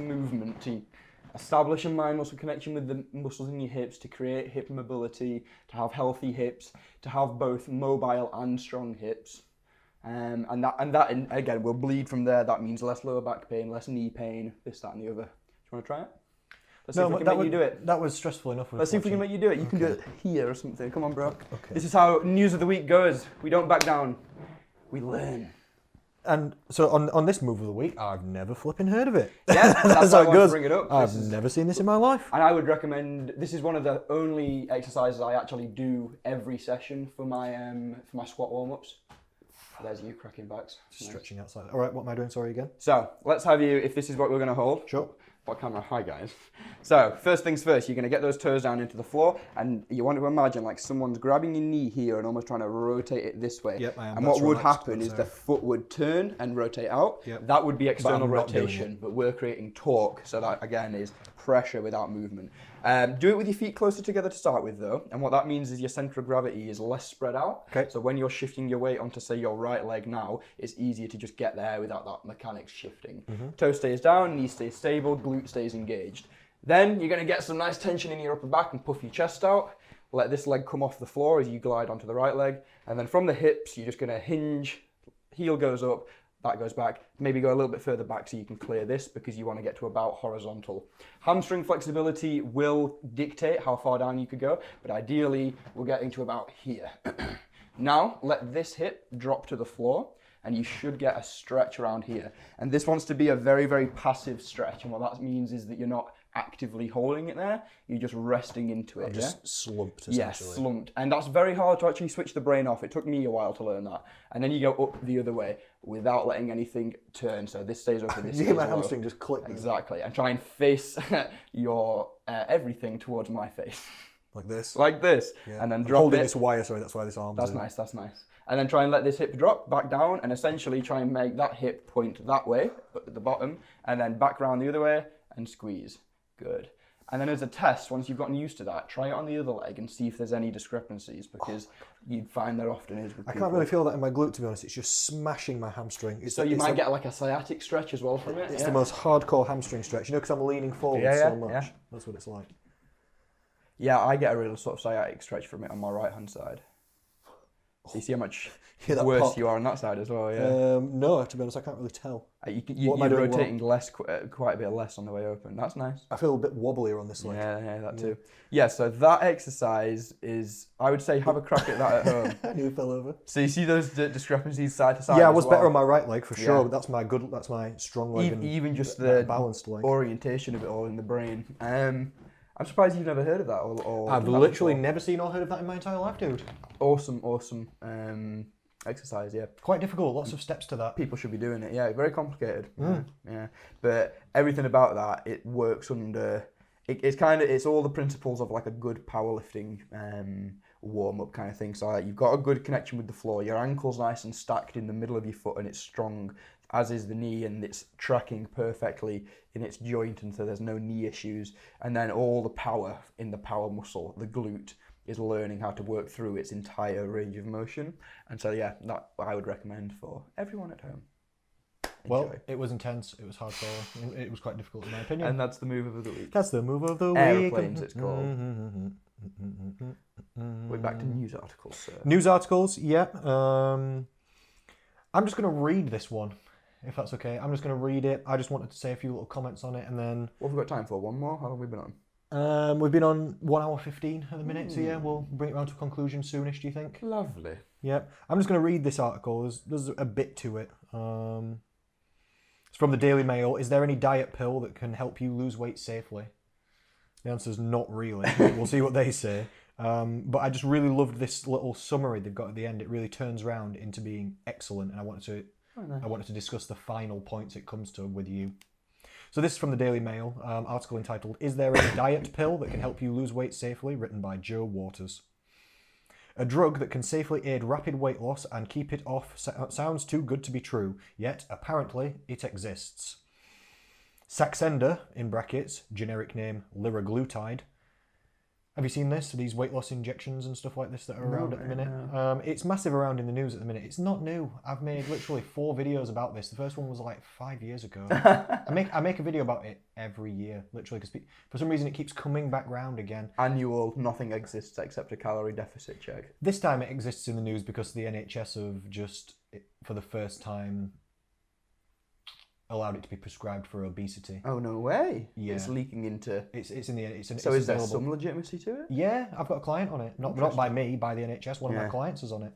movement to establish a mind muscle connection with the muscles in your hips, to create hip mobility, to have healthy hips, to have both mobile and strong hips. And that again will bleed from there. That means less lower back pain, less knee pain, this, that, and the other. Do you want to try it? Let's see if we can make you do it. That was stressful enough. Let's see if we can make you do it. You can do it here or something. Come on, bro. Okay. This is how News of the Week goes. We don't back down. We learn. And so on this move of the week, I've never flipping heard of it. Yeah, that's how why I it wanted goes. to bring it up. I've never seen this in my life. And I would recommend, this is one of the only exercises I actually do every session for my squat warm-ups. There's you cracking backs. Just stretching outside. All right, what am I doing? Sorry again. So let's have you, if this is what we're going to hold. Sure. What camera? Hi guys. So first things first, you're going to get those toes down into the floor, and you want to imagine like someone's grabbing your knee here and almost trying to rotate it this way. Yep, I am. And what would happen is the foot would turn and rotate out. Yep. That would be external I'm not doing rotation, but we're creating torque. So that again is pressure without movement. Do it with your feet closer together to start with though, and what that means is your center of gravity is less spread out. Okay. So when you're shifting your weight onto say your right leg now, it's easier to just get there without that mechanics shifting. Toe stays down, knee stays stable, glute stays engaged. Then you're going to get some nice tension in your upper back and puff your chest out. Let this leg come off the floor as you glide onto the right leg, and then from the hips you're just going to hinge, heel goes up, that goes back, maybe go a little bit further back so you can clear this because you want to get to about horizontal. Hamstring flexibility will dictate how far down you could go, but ideally we're getting to about here. Now let this hip drop to the floor and you should get a stretch around here. And this wants to be a very, very passive stretch, and what that means is that you're not actively holding it there, you're just resting into it. I'm just slumped essentially. Yes, slumped. And that's very hard to actually switch the brain off. It took me a while to learn that. And then you go up the other way without letting anything turn. So this stays up and this You stays hear my low. hamstring just click. Exactly. And try and face your everything towards my face. Like this? Like this. Yeah. And then I'm drop holding it. this wire, sorry, that's why this arm's That's in. nice, that's nice. And then try and let this hip drop back down and essentially try and make that hip point that way at the bottom and then back round the other way and squeeze. Good. And then as a test, once you've gotten used to that, try it on the other leg and see if there's any discrepancies because you'd find there often is with I people. can't really feel that in my glute, to be honest. It's just smashing my hamstring. So you might get like a sciatic stretch as well from it. It's the most hardcore hamstring stretch, you know, because I'm leaning forward so much. Yeah. That's what it's like. Yeah, I get a real sort of sciatic stretch from it on my right hand side. So you see how much Hear that worse pop? you are on that side as well, yeah. No, to be honest, I can't really tell. You're What am I doing rotating less, quite a bit less on the way open. That's nice. I feel a bit wobblier on this leg. Yeah, that too. Yeah, so that exercise is, I would say, have a crack at that at home. I knew it fell over. So you see those discrepancies side to side? Yeah, I as was well? better on my right leg for sure. Yeah. But that's my strong leg. And Even just that the balanced leg. orientation of it all in the brain. I'm surprised you've never heard of that. Or I've done that literally before. never seen or heard of that in my entire life, dude. Awesome exercise, yeah. Quite difficult, lots of steps to that. People should be doing it, yeah. Very complicated. Yeah. But everything about that, it works under... It's all the principles of like a good powerlifting warm-up kind of thing. So like, you've got a good connection with the floor. Your ankle's nice and stacked in the middle of your foot and it's strong, as is the knee, and it's tracking perfectly in its joint, and so there's no knee issues. And then all the power in the power muscle, the glute, is learning how to work through its entire range of motion. And so yeah, that I would recommend for everyone at home. Well, Enjoy. it was intense, it was hardcore, it was quite difficult in my opinion. And that's the move of the week. That's the move of the week. Aeroplanes, it's called. We're back to news articles, sir. News articles, yeah. I'm just going to read this one, if that's okay. I'm just going to read it. I just wanted to say a few little comments on it, and then... What have we got time for? One more? How long have we been on? We've been on 1 hour 15 at the minute, so yeah, we'll bring it round to a conclusion soonish, do you think? Lovely. Yep. I'm just going to read this article. There's a bit to it. It's from the Daily Mail. Is there any diet pill that can help you lose weight safely? The answer's not really. We'll see what they say. But I just really loved this little summary they've got at the end. It really turns around into being excellent, and I wanted to discuss the final points it comes to with you. So this is from the Daily Mail, article entitled, Is there a diet pill that can help you lose weight safely? Written by Joe Waters. A drug that can safely aid rapid weight loss and keep it off sounds too good to be true, yet apparently it exists. Saxenda, in brackets, generic name liraglutide. Have you seen this? These weight loss injections and stuff like this that are around at the minute? No. It's massive around in the news at the minute. It's not new. I've made literally 4 videos about this. The first one was like 5 years ago. I make a video about it every year, literally, because for some reason it keeps coming back round again. Annual, nothing exists except a calorie deficit check. This time it exists in the news because the NHS have just, for the first time, allowed it to be prescribed for obesity. Oh, no way. Yeah. It's leaking into... It's in the... So is there some legitimacy to it? Yeah, I've got a client on it. Not by me, by the NHS. One of my clients is on it.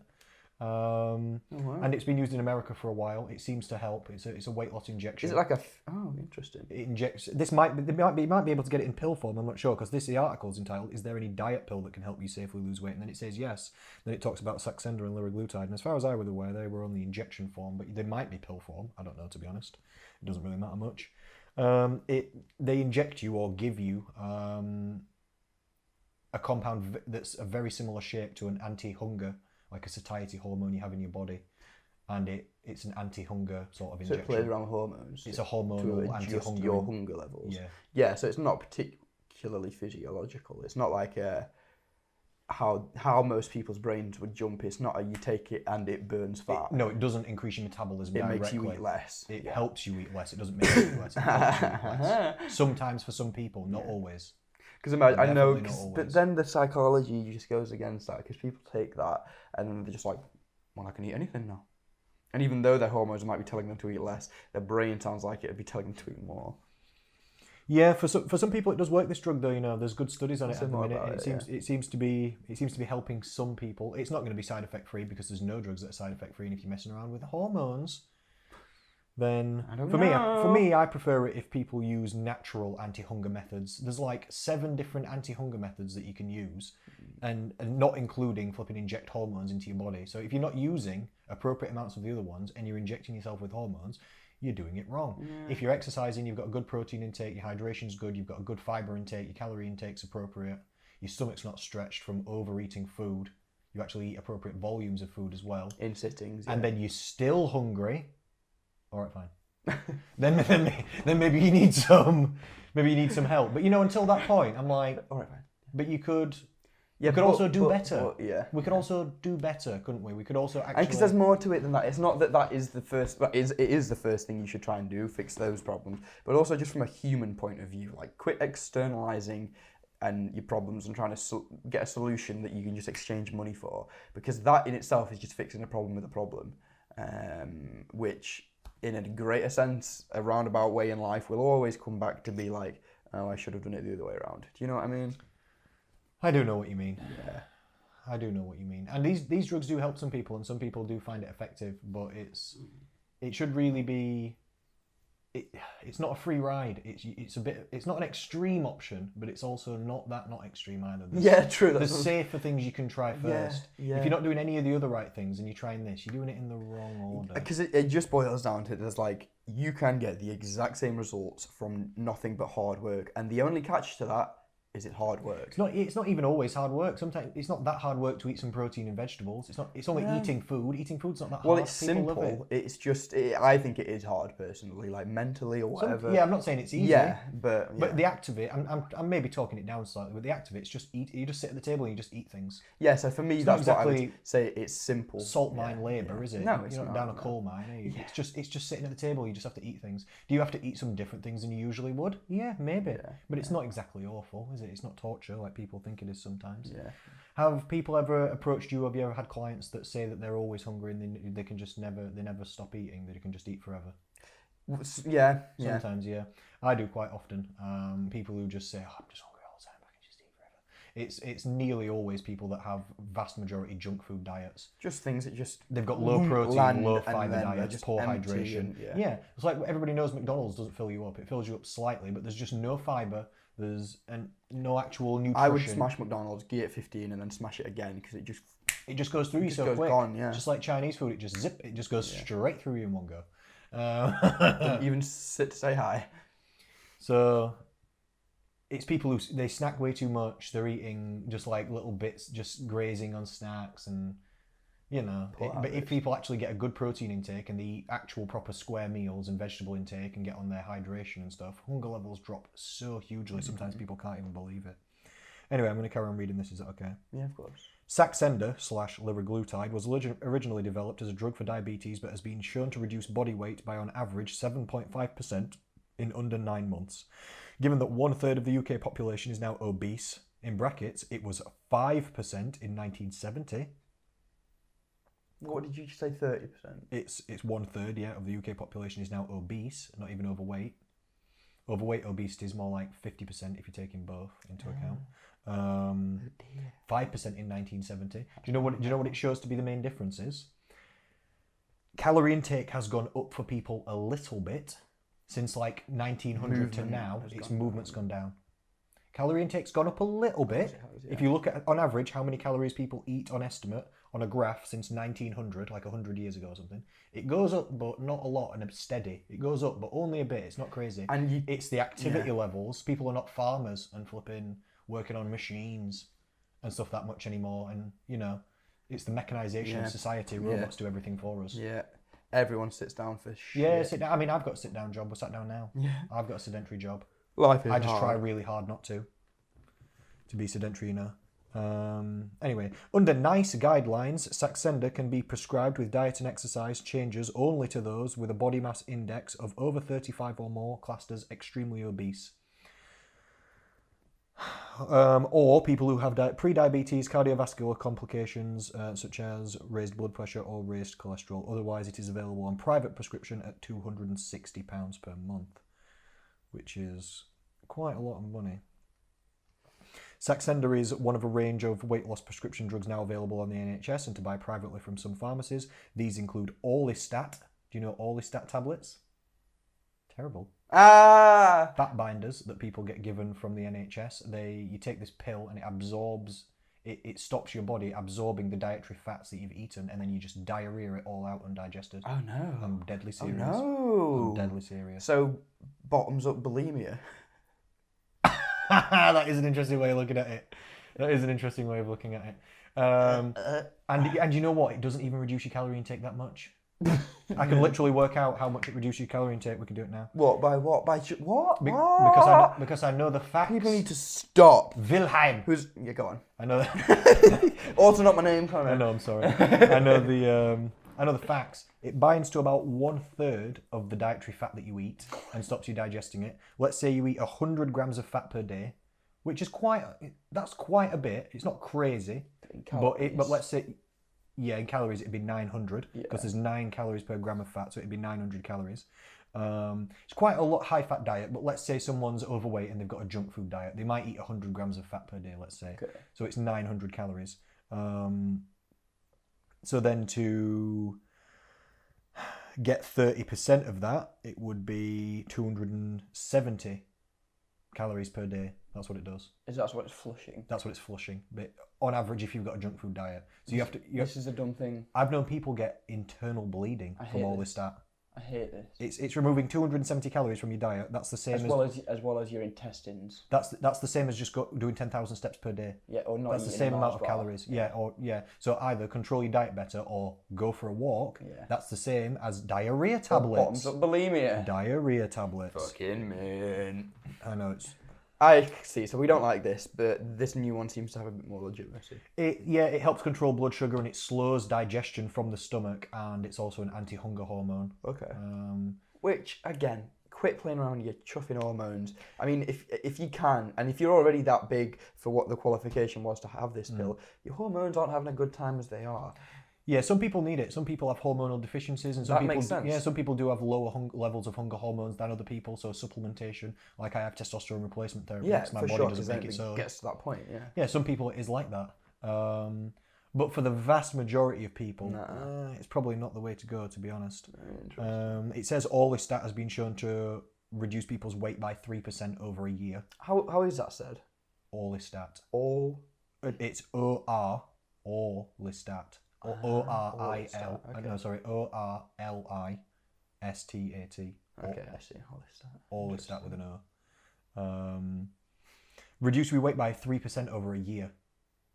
wow. And it's been used in America for a while. It seems to help. It's a weight loss injection. Is it like a? Oh, interesting. It injects. This might you might be able to get it in pill form. I'm not sure because the article is entitled "Is there any diet pill that can help you safely lose weight?" And then it says yes. Then it talks about Saxenda and liraglutide. And as far as I was aware, they were only injection form, but they might be pill form. I don't know, to be honest. It doesn't really matter much. They inject you or give you a compound that's a very similar shape to an anti-hunger, like a satiety hormone you have in your body, and it's an anti-hunger sort of injection. So it plays around with hormones. It's a hormonal to adjust anti-hunger. your hunger levels. Yeah. Yeah. So it's not particularly physiological. It's not like how most people's brains would jump. It's not a you take it and it burns fat. No, it doesn't increase your metabolism It directly. makes you eat less. It helps you eat less. It doesn't make you eat less. It helps you eat less. Sometimes for some people, not always. Because I know, Definitely not always. but then the psychology just goes against that because people take that and then they're just like, well, I can eat anything now. And even though their hormones might be telling them to eat less, their brain sounds like it'd be telling them to eat more. Yeah, for some people it does work. This drug, though, there's good studies on it at the more minute. about It seems to be helping some people. It's not going to be side effect free because there's no drugs that are side effect free. And if you're messing around with hormones, then for me, I prefer it if people use natural anti-hunger methods. There's like 7 different anti-hunger methods that you can use, and not including flipping inject hormones into your body. So if you're not using appropriate amounts of the other ones and you're injecting yourself with hormones, you're doing it wrong. Yeah. If you're exercising, you've got a good protein intake, your hydration's good, you've got a good fiber intake, your calorie intake's appropriate, your stomach's not stretched from overeating food, you actually eat appropriate volumes of food as well. In sittings. Yeah. And then you're still hungry. All right, fine. then maybe you need some help. But until that point, I'm like, all right, fine. But you could. Yeah, we could also do better. Yeah, we could also do better, couldn't we? We could also actually. Because there's more to it than that. It's not that is the first. It is the first thing you should try and do, fix those problems. But also just from a human point of view, like quit externalizing and your problems and trying to get a solution that you can just exchange money for. Because that in itself is just fixing a problem with a problem, which in a greater sense, a roundabout way in life will always come back to be like, oh, I should have done it the other way around. Do you know what I mean? I do know what you mean. Yeah. I do know what you mean. And these drugs do help some people, and some people do find it effective, but it should really be. It's not a free ride. It's not an extreme option, but it's also not extreme either. True. There's safer things you can try first. Yeah. If you're not doing any of the other right things and you're trying this, you're doing it in the wrong order. Because it just boils down to there's like you can get the exact same results from nothing but hard work, and the only catch to that is it hard work. It's not even always hard work. Sometimes it's not that hard work to eat some protein and vegetables. It's only eating food. Eating food's not that hard. Well, it's People simple. love it. It's just I think it is hard personally, like mentally or whatever. I'm not saying it's easy. Yeah, but the act of it, I'm maybe talking it down slightly, but the act of it, it's just eat. You just sit at the table and you just eat things. Yeah, so for me, that's what I would say. It's simple. Salt mine labour, is it? No, it's you're not down a coal mine. Are you? It's just sitting at the table. You just have to eat things. Do you have to eat some different things than you usually would? Yeah, maybe. But it's not exactly awful, is it? It's not torture like people think it is sometimes. Yeah. Have people ever approached you? Have you ever had clients that say that they're always hungry and they can just never stop eating? They can just eat forever. Yeah. Sometimes, yeah. I do quite often. People who just say, "Oh, I'm just hungry all the time. I can just eat forever." It's nearly always people that have vast majority junk food diets. Just things that just they've got low protein, low fiber diets, just poor hydration. Yeah, it's like everybody knows McDonald's doesn't fill you up. It fills you up slightly, but there's just no fiber. There's no actual nutrition. I would smash McDonald's, get 15, and then smash it again because it just goes through you so quick. Gone, yeah. Just like Chinese food, it just goes straight through you in one go. Doesn't even sit to say hi. So it's people who they snack way too much. They're eating just like little bits, just grazing on snacks, and but if people actually get a good protein intake and they eat actual proper square meals and vegetable intake and get on their hydration and stuff, hunger levels drop so hugely. Sometimes people can't even believe it. Anyway, I'm going to carry on reading this. Is that okay? Yeah, of course. Saxenda / liraglutide was originally developed as a drug for diabetes, but has been shown to reduce body weight by on average 7.5% in under 9 months. Given that 1/3 of the UK population is now obese, in brackets, it was 5% in 1970. What did you say, 30%? It's 1/3, of the UK population is now obese, not even overweight. Overweight, obesity is more like 50% if you're taking both into account. 5% in 1970. Do you know what it shows to be the main differences? Calorie intake has gone up for people a little bit since like 1900 to now. Its movement's gone down. Calorie intake's gone up a little bit. If you look at, on average, how many calories people eat on estimate on a graph since 1900, like 100 years ago or something, it goes up, but not a lot, and it's steady. It goes up, but only a bit. It's not crazy. And it's the activity levels. People are not farmers and flipping working on machines and stuff that much anymore. And, you know, it's the mechanization of society. Robots do everything for us. Yeah. Everyone sits down for shit. Yeah, sit down. I mean, I've got a sit-down job. We're sat down now. Yeah. I've got a sedentary job. Life is I just hard. try really hard not to be sedentary, you know. Anyway, under NICE guidelines, Saxenda can be prescribed with diet and exercise changes only to those with a body mass index of over 35 or more, classed as extremely obese. Or people who have pre-diabetes, cardiovascular complications such as raised blood pressure or raised cholesterol. Otherwise, it is available on private prescription at £260 per month, which is quite a lot of money. Saxenda is one of a range of weight loss prescription drugs now available on the NHS and to buy privately from some pharmacies. These include Orlistat. Do you know Orlistat tablets? Terrible. Fat binders that people get given from the NHS. You take this pill and it absorbs, it stops your body absorbing the dietary fats that you've eaten, and then you just diarrhea it all out undigested. Oh no. I'm deadly serious. Oh no. I'm deadly serious. So, bottoms up bulimia. That is an interesting way of looking at it. And you know what? It doesn't even reduce your calorie intake that much. I can literally work out how much it reduces your calorie intake. We can do it now. What? By what? By what? Because I know the facts. People need to stop. Wilhelm. Yeah, go on. I know that. Also not my name, Connor. I know, I'm sorry. I know the facts. It binds to about 1/3 of the dietary fat that you eat and stops you digesting it. Let's say you eat 100 grams of fat per day, which is quite a bit. It's not crazy, but let's say, in calories it'd be 900 because there's 9 calories per gram of fat, so it'd be 900 calories. It's quite a lot high fat diet, but let's say someone's overweight and they've got a junk food diet. They might eat 100 grams of fat per day, let's say. Okay. So it's 900 calories. So then to get 30% of that, it would be 270 calories per day. That's what it does. That's what it's flushing? That's what it's flushing. But on average, if you've got a junk food diet. So this is a dumb thing. I've known people get internal bleeding from Orlistat. I hate this. It's removing 270 calories from your diet. That's the same as well as your intestines. That's the same as just doing 10,000 steps per day. Yeah, or not. That's the same amount of calories. Yeah. So either control your diet better or go for a walk. Yeah. That's the same as diarrhea tablets. Bottoms up bulimia. Diarrhea tablets. Fucking man. I know it's. I see. So we don't like this, but this new one seems to have a bit more legitimacy. It helps control blood sugar and it slows digestion from the stomach, and it's also an anti-hunger hormone. Okay. Which again, quit playing around with your chuffing hormones. I mean, if you can, and if you're already that big for what the qualification was to have this pill, your hormones aren't having a good time as they are. Yeah, some people need it. Some people have hormonal deficiencies, and some people do have lower levels of hunger hormones than other people. So supplementation, like I have testosterone replacement therapy, because my body doesn't make it so. It gets to that point, yeah. Yeah, some people it is like that, but for the vast majority of people, it's probably not the way to go. To be honest, it says Orlistat has been shown to reduce people's weight by 3% over a year. How is that said? Orlistat. It's Orlistat. Or O-R-I-L. Okay. No, sorry, O-R-L-I-S-T-A-T. Okay, I see. Orlistat with an O. Reduce your weight by 3% over a year.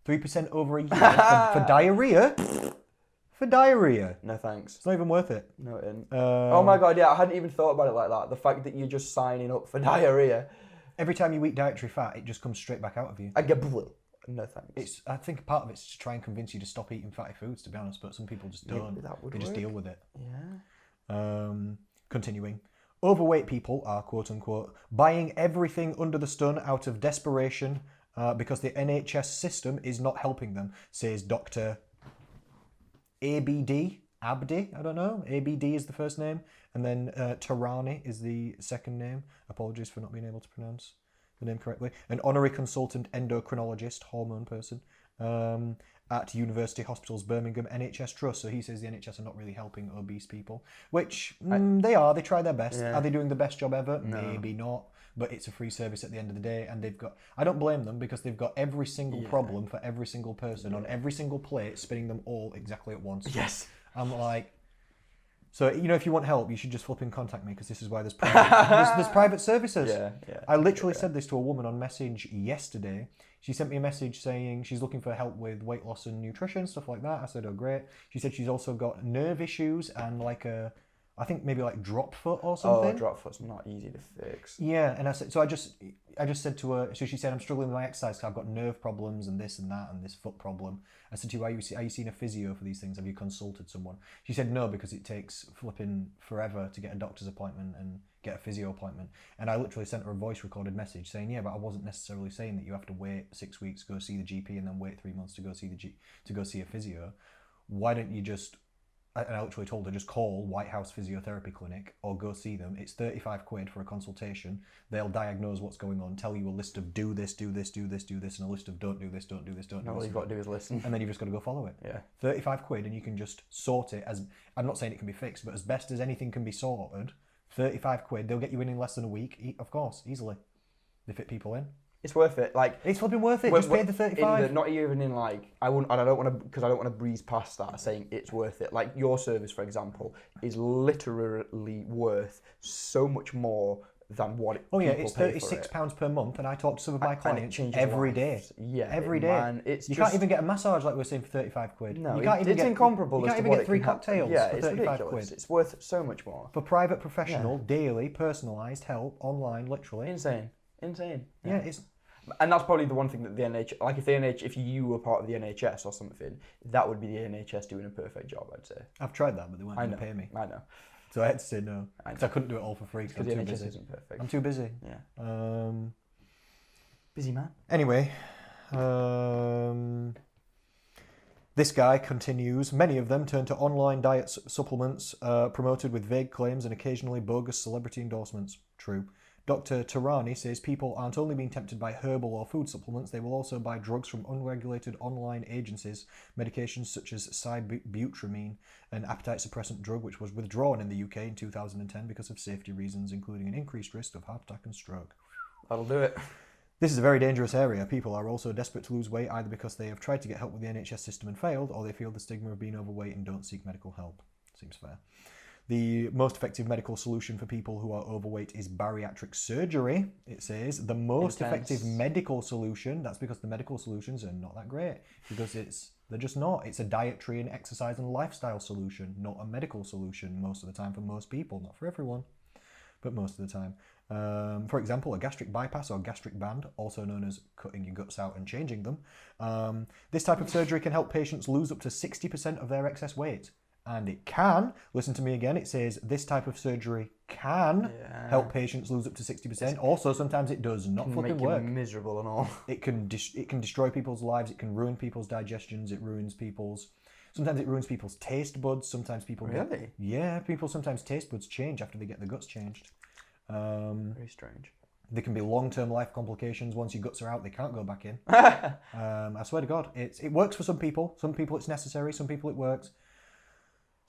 3% over a year for diarrhea? For diarrhea? No thanks. It's not even worth it. No, it isn't. Oh my god, yeah, I hadn't even thought about it like that. The fact that you're just signing up for diarrhea. Every time you eat dietary fat, it just comes straight back out of you. I get blue. No thanks. I think part of it's to try and convince you to stop eating fatty foods, to be honest, but some people just don't. They just deal with it. Yeah. Continuing. Overweight people are, quote unquote, buying everything under the sun out of desperation because the NHS system is not helping them, says Dr. ABD. Abdi, I don't know. ABD is the first name. And then Tarani is the second name. Apologies for not being able to pronounce the name correctly. An honorary consultant endocrinologist, hormone person, at University Hospitals Birmingham NHS Trust. So he says the NHS are not really helping obese people, which they are. They try their best. Yeah. Are they doing the best job ever? No. Maybe not. But it's a free service at the end of the day, and they've got. I don't blame them because they've got every single problem for every single person on every single plate, spinning them all exactly at once. Yes. I'm like, so if you want help, you should just flip and contact me because this is why there's private, there's private services. Yeah. I literally said this to a woman on message yesterday. She sent me a message saying she's looking for help with weight loss and nutrition, stuff like that. I said, oh, great. She said she's also got nerve issues and I think maybe like drop foot or something. Oh, drop foot's not easy to fix. Yeah, and I said, so I just said to her, so she said, I'm struggling with my exercise because I've got nerve problems and this and that and this foot problem. I said to her, are you seeing a physio for these things? Have you consulted someone? She said no, because it takes flipping forever to get a doctor's appointment and get a physio appointment. And I literally sent her a voice recorded message saying, yeah, but I wasn't necessarily saying that you have to wait 6 weeks to go see the GP and then wait 3 months to go see a physio. Why don't you just... And I literally told her, just call White House Physiotherapy Clinic or go see them. It's 35 quid for a consultation. They'll diagnose what's going on, tell you a list of do this, and a list of don't do this, don't do this, don't do this. All you've got to do is listen. And then you've just got to go follow it. Yeah. 35 quid and you can just sort it as, I'm not saying it can be fixed, but as best as anything can be sorted, 35 quid, they'll get you in less than a week, of course, easily. They fit people in. It's worth it. Like, it's flipping worth it. Just pay the 35. Not even in like, I don't want to breeze past that saying it's worth it. Like your service, for example, is literally worth so much more than what it. Oh yeah, it's £36 per month, and I talk to some of my clients every day. Yeah, every day. Man, you can't even get a massage like we were saying for 35 quid. No, you can't even it's get, incomparable. You can't even get 3 cocktails yeah, for 35 quid. It's worth so much more for private, professional, daily, personalised help online. Literally insane. Yeah, it's. And that's probably the one thing that the NHS, like if you were part of the NHS or something, that would be the NHS doing a perfect job, I'd say. I've tried that, but they weren't going to pay me. I know. So I had to say no. Because I couldn't do it all for free because I'm too busy. Isn't perfect. I'm too busy. Yeah. Busy man. Anyway, this guy continues. Many of them turn to online diet supplements promoted with vague claims and occasionally bogus celebrity endorsements. True. Dr. Tarani says people aren't only being tempted by herbal or food supplements, they will also buy drugs from unregulated online agencies, medications such as sibutramine, an appetite suppressant drug which was withdrawn in the UK in 2010 because of safety reasons, including an increased risk of heart attack and stroke. That'll do it. This is a very dangerous area. People are also desperate to lose weight either because they have tried to get help with the NHS system and failed, or they feel the stigma of being overweight and don't seek medical help. Seems fair. The most effective medical solution for people who are overweight is bariatric surgery, it says. The most effective medical solution, that's because the medical solutions are not that great. Because they're just not. It's a dietary and exercise and lifestyle solution, not a medical solution most of the time for most people. Not for everyone, but most of the time. For example, a gastric bypass or gastric band, also known as cutting your guts out and changing them. This type of surgery can help patients lose up to 60% of their excess weight. And it can, listen to me again, it says this type of surgery can help patients lose up to 60%. Also, sometimes it does not fucking work. Miserable and all. It can destroy people's lives. It can ruin people's digestions. Sometimes it ruins people's taste buds. Sometimes people Really? People sometimes taste buds change after they get their guts changed. Very strange. There can be long-term life complications. Once your guts are out, they can't go back in. I swear to God, it works for some people. Some people it's necessary. Some people it works.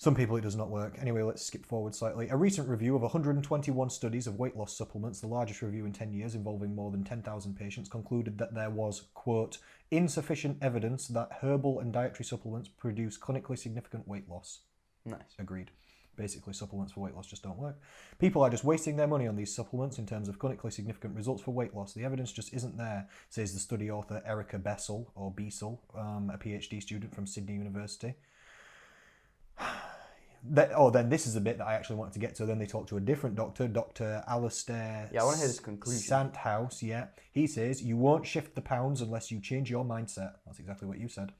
Some people it does not work. Anyway, let's skip forward slightly. A recent review of 121 studies of weight loss supplements, the largest review in 10 years involving more than 10,000 patients, concluded that there was, quote, insufficient evidence that herbal and dietary supplements produce clinically significant weight loss. Nice. Agreed. Basically, supplements for weight loss just don't work. People are just wasting their money on these supplements in terms of clinically significant results for weight loss. The evidence just isn't there, says the study author Erica Bessel, or Beasel, a PhD student from Sydney University. Then this is a bit that I actually wanted to get to. Then they talk to a different doctor, Dr. Alistair I want to hear this conclusion. Sandhouse, He says, you won't shift the pounds unless you change your mindset. That's exactly what you said.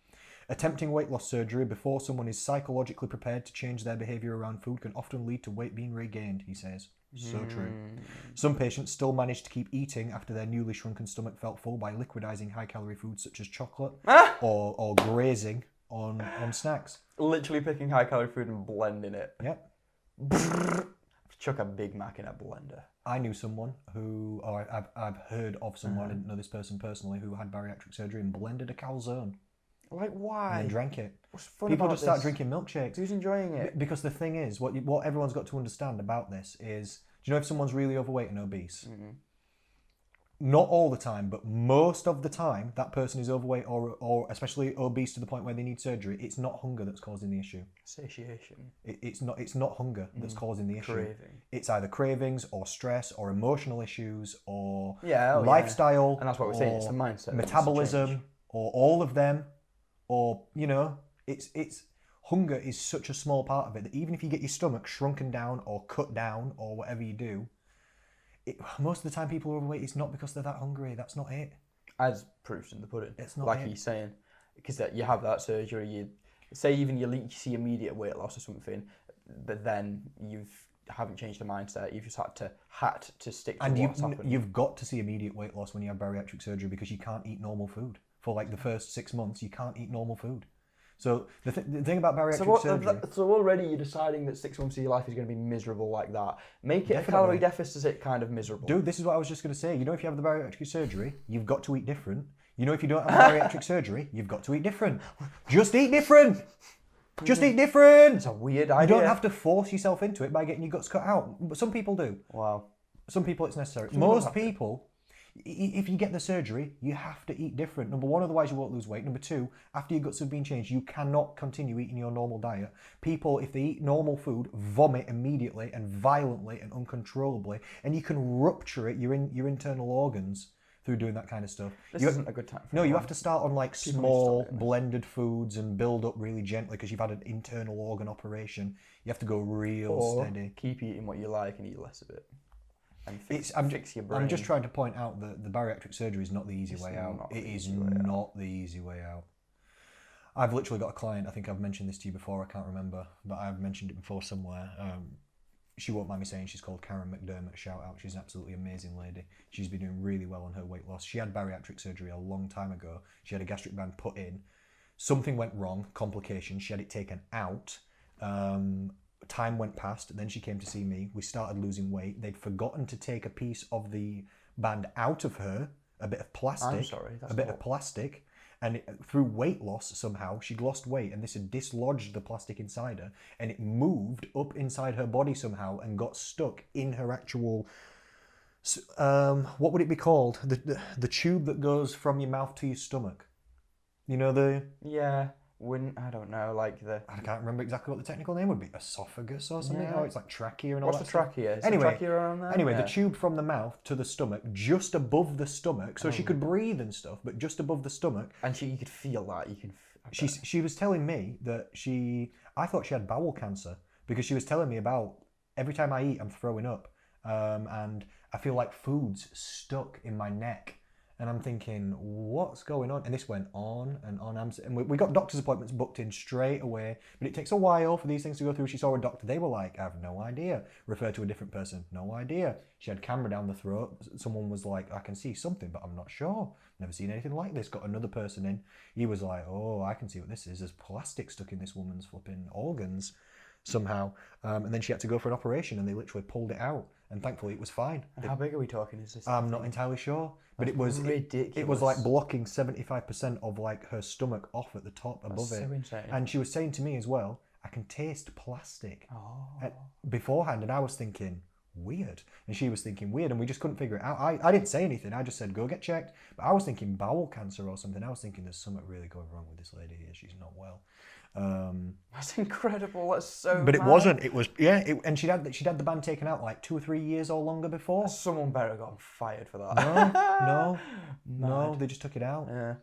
Attempting weight loss surgery before someone is psychologically prepared to change their behaviour around food can often lead to weight being regained, he says. So true. Some patients still manage to keep eating after their newly shrunken stomach felt full by liquidizing high-calorie foods such as chocolate or grazing on snacks. Literally picking high-calorie food and blending it. Yep. Chuck a Big Mac in a blender. I knew someone who, or I've heard of someone, I didn't know this person personally, who had bariatric surgery and blended a calzone. Like, why? And then drank it. What's fun People about just start this? drinking milkshakes. Who's enjoying it? Because the thing is, what everyone's got to understand about this is, do you know if someone's really overweight and obese? Mm-hmm. Not all the time, but most of the time, that person is overweight or especially obese to the point where they need surgery. It's not hunger that's causing the issue. Satiation. It's not hunger that's causing the issue. Craving. It's either cravings or stress or emotional issues or Yeah, lifestyle. And that's what we're saying. It's the mindset. Metabolism or all of them, or it's hunger is such a small part of it that even if you get your stomach shrunken down or cut down or whatever you do, most of the time people are overweight. It's not because they're that hungry. That's not it. As proofs in the pudding. It's not like it. he's saying, because you have that surgery, you say even you see immediate weight loss or something, but then you haven't changed the mindset. You've just had to stick to what's happened. You've got to see immediate weight loss when you have bariatric surgery because you can't eat normal food for like the first 6 months. You can't eat normal food. So the thing about bariatric surgery... So already you're deciding that 6 months of your life is going to be miserable like that. Make it Definitely. a calorie deficit kind of miserable. Dude, this is what I was just going to say. You know, if you have the bariatric surgery, you've got to eat different. You know, if you don't have bariatric surgery, you've got to eat different. Just eat different. Just eat different. It's a weird idea. You don't have to force yourself into it by getting your guts cut out. But some people do. Wow. Some people it's necessary. Most people, if you get the surgery, you have to eat different. Number one, otherwise you won't lose weight. Number two, after your guts have been changed, you cannot continue eating your normal diet. People, if they eat normal food, vomit immediately and violently and uncontrollably, and you can rupture it, your internal organs, through doing that kind of stuff. This isn't a good time for No, you everyone. have to start on like small blended foods and build up really gently because you've had an internal organ operation. You have to go real steady. Keep eating what you like and eat less of it. And fix your brain. I'm just trying to point out that the bariatric surgery is not the easy way out. It is not the easy way out. I've literally got a client, I think I've mentioned this to you before, I can't remember, but I've mentioned it before somewhere. She won't mind me saying, she's called Karen McDermott, shout out. She's an absolutely amazing lady. She's been doing really well on her weight loss. She had bariatric surgery a long time ago. She had a gastric band put in. Something went wrong, complications. She had it taken out. Time went past, then she came to see me. We started losing weight. They'd forgotten to take a piece of the band out of her, a bit of plastic. I'm sorry, that's a bit of plastic. And through weight loss, somehow, she'd lost weight and this had dislodged the plastic inside her and it moved up inside her body somehow and got stuck in her actual, what would it be called? The tube that goes from your mouth to your stomach. You know the... Yeah. I don't know, like the... I can't remember exactly what the technical name would be. Esophagus or something? Yeah. Oh, it's like trachea and all What's that the stuff. trachea? Is Anyway, the trachea around there? Anyway, Yeah. the tube from the mouth to the stomach, just above the stomach, so she could breathe and stuff, but just above the stomach. And you could feel that. You can... She was telling me that I thought she had bowel cancer because she was telling me about every time I eat, I'm throwing up. And I feel like food's stuck in my neck. And I'm thinking, what's going on? And this went on and on. And we got doctor's appointments booked in straight away. But it takes a while for these things to go through. She saw a doctor. They were like, I have no idea. Refer to a different person. No idea. She had camera down the throat. Someone was like, I can see something, but I'm not sure. Never seen anything like this. Got another person in. He was like, oh, I can see what this is. There's plastic stuck in this woman's flipping organs somehow. And then she had to go for an operation and they literally pulled it out. And thankfully it was fine. How big are we talking? Is this? I'm not entirely sure. But That's it was ridiculous. It was like blocking 75% of like her stomach off at the top above That's it. so insane. And she was saying to me as well, I can taste plastic Oh. beforehand. And I was thinking, weird. And she was thinking, weird. And we just couldn't figure it out. I didn't say anything. I just said, go get checked. But I was thinking bowel cancer or something. I was thinking there's something really going wrong with this lady here. She's not well. That's incredible. That's so But it mad. wasn't. It was, yeah. And she'd had the band taken out like 2 or 3 years or longer before. Someone better have gotten fired for that. No, they just took it out. Yeah.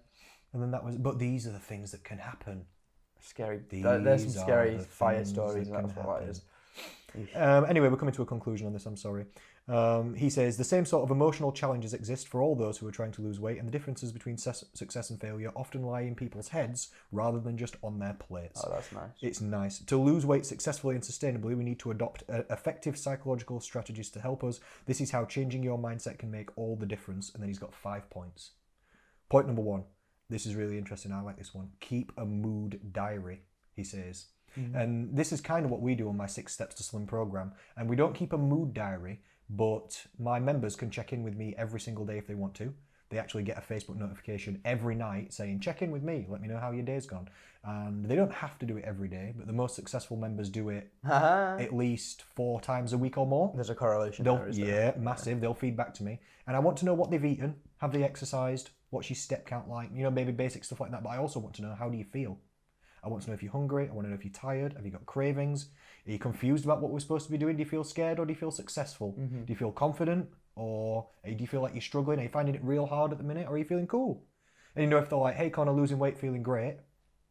And then that was, but these are the things that can happen. Scary. These There's some are scary the fire things stories, that and that's can what that happen. is. Anyway, we're coming to a conclusion on this, I'm sorry. He says, the same sort of emotional challenges exist for all those who are trying to lose weight, and the differences between success and failure often lie in people's heads rather than just on their plates. Oh, that's nice. It's nice. To lose weight successfully and sustainably, we need to adopt effective psychological strategies to help us. This is how changing your mindset can make all the difference. And then he's got 5 points. Point number 1. This is really interesting. I like this one. Keep a mood diary, he says. And this is kind of what we do on my 6 Steps to Slim program. And we don't keep a mood diary, but my members can check in with me every single day if they want to. They actually get a Facebook notification every night saying, check in with me, let me know how your day's gone. And they don't have to do it every day, but the most successful members do it at least 4 times a week or more. There's a correlation there, is there? Yeah, massive. They'll feed back to me. And I want to know what they've eaten, have they exercised, what's your step count like, maybe basic stuff like that. But I also want to know, how do you feel? I want to know if you're hungry. I want to know if you're tired. Have you got cravings? Are you confused about what we're supposed to be doing? Do you feel scared or do you feel successful? Do you feel confident or do you feel like you're struggling? Are you finding it real hard at the minute or are you feeling cool? And if they're like, hey Connor, losing weight, feeling great,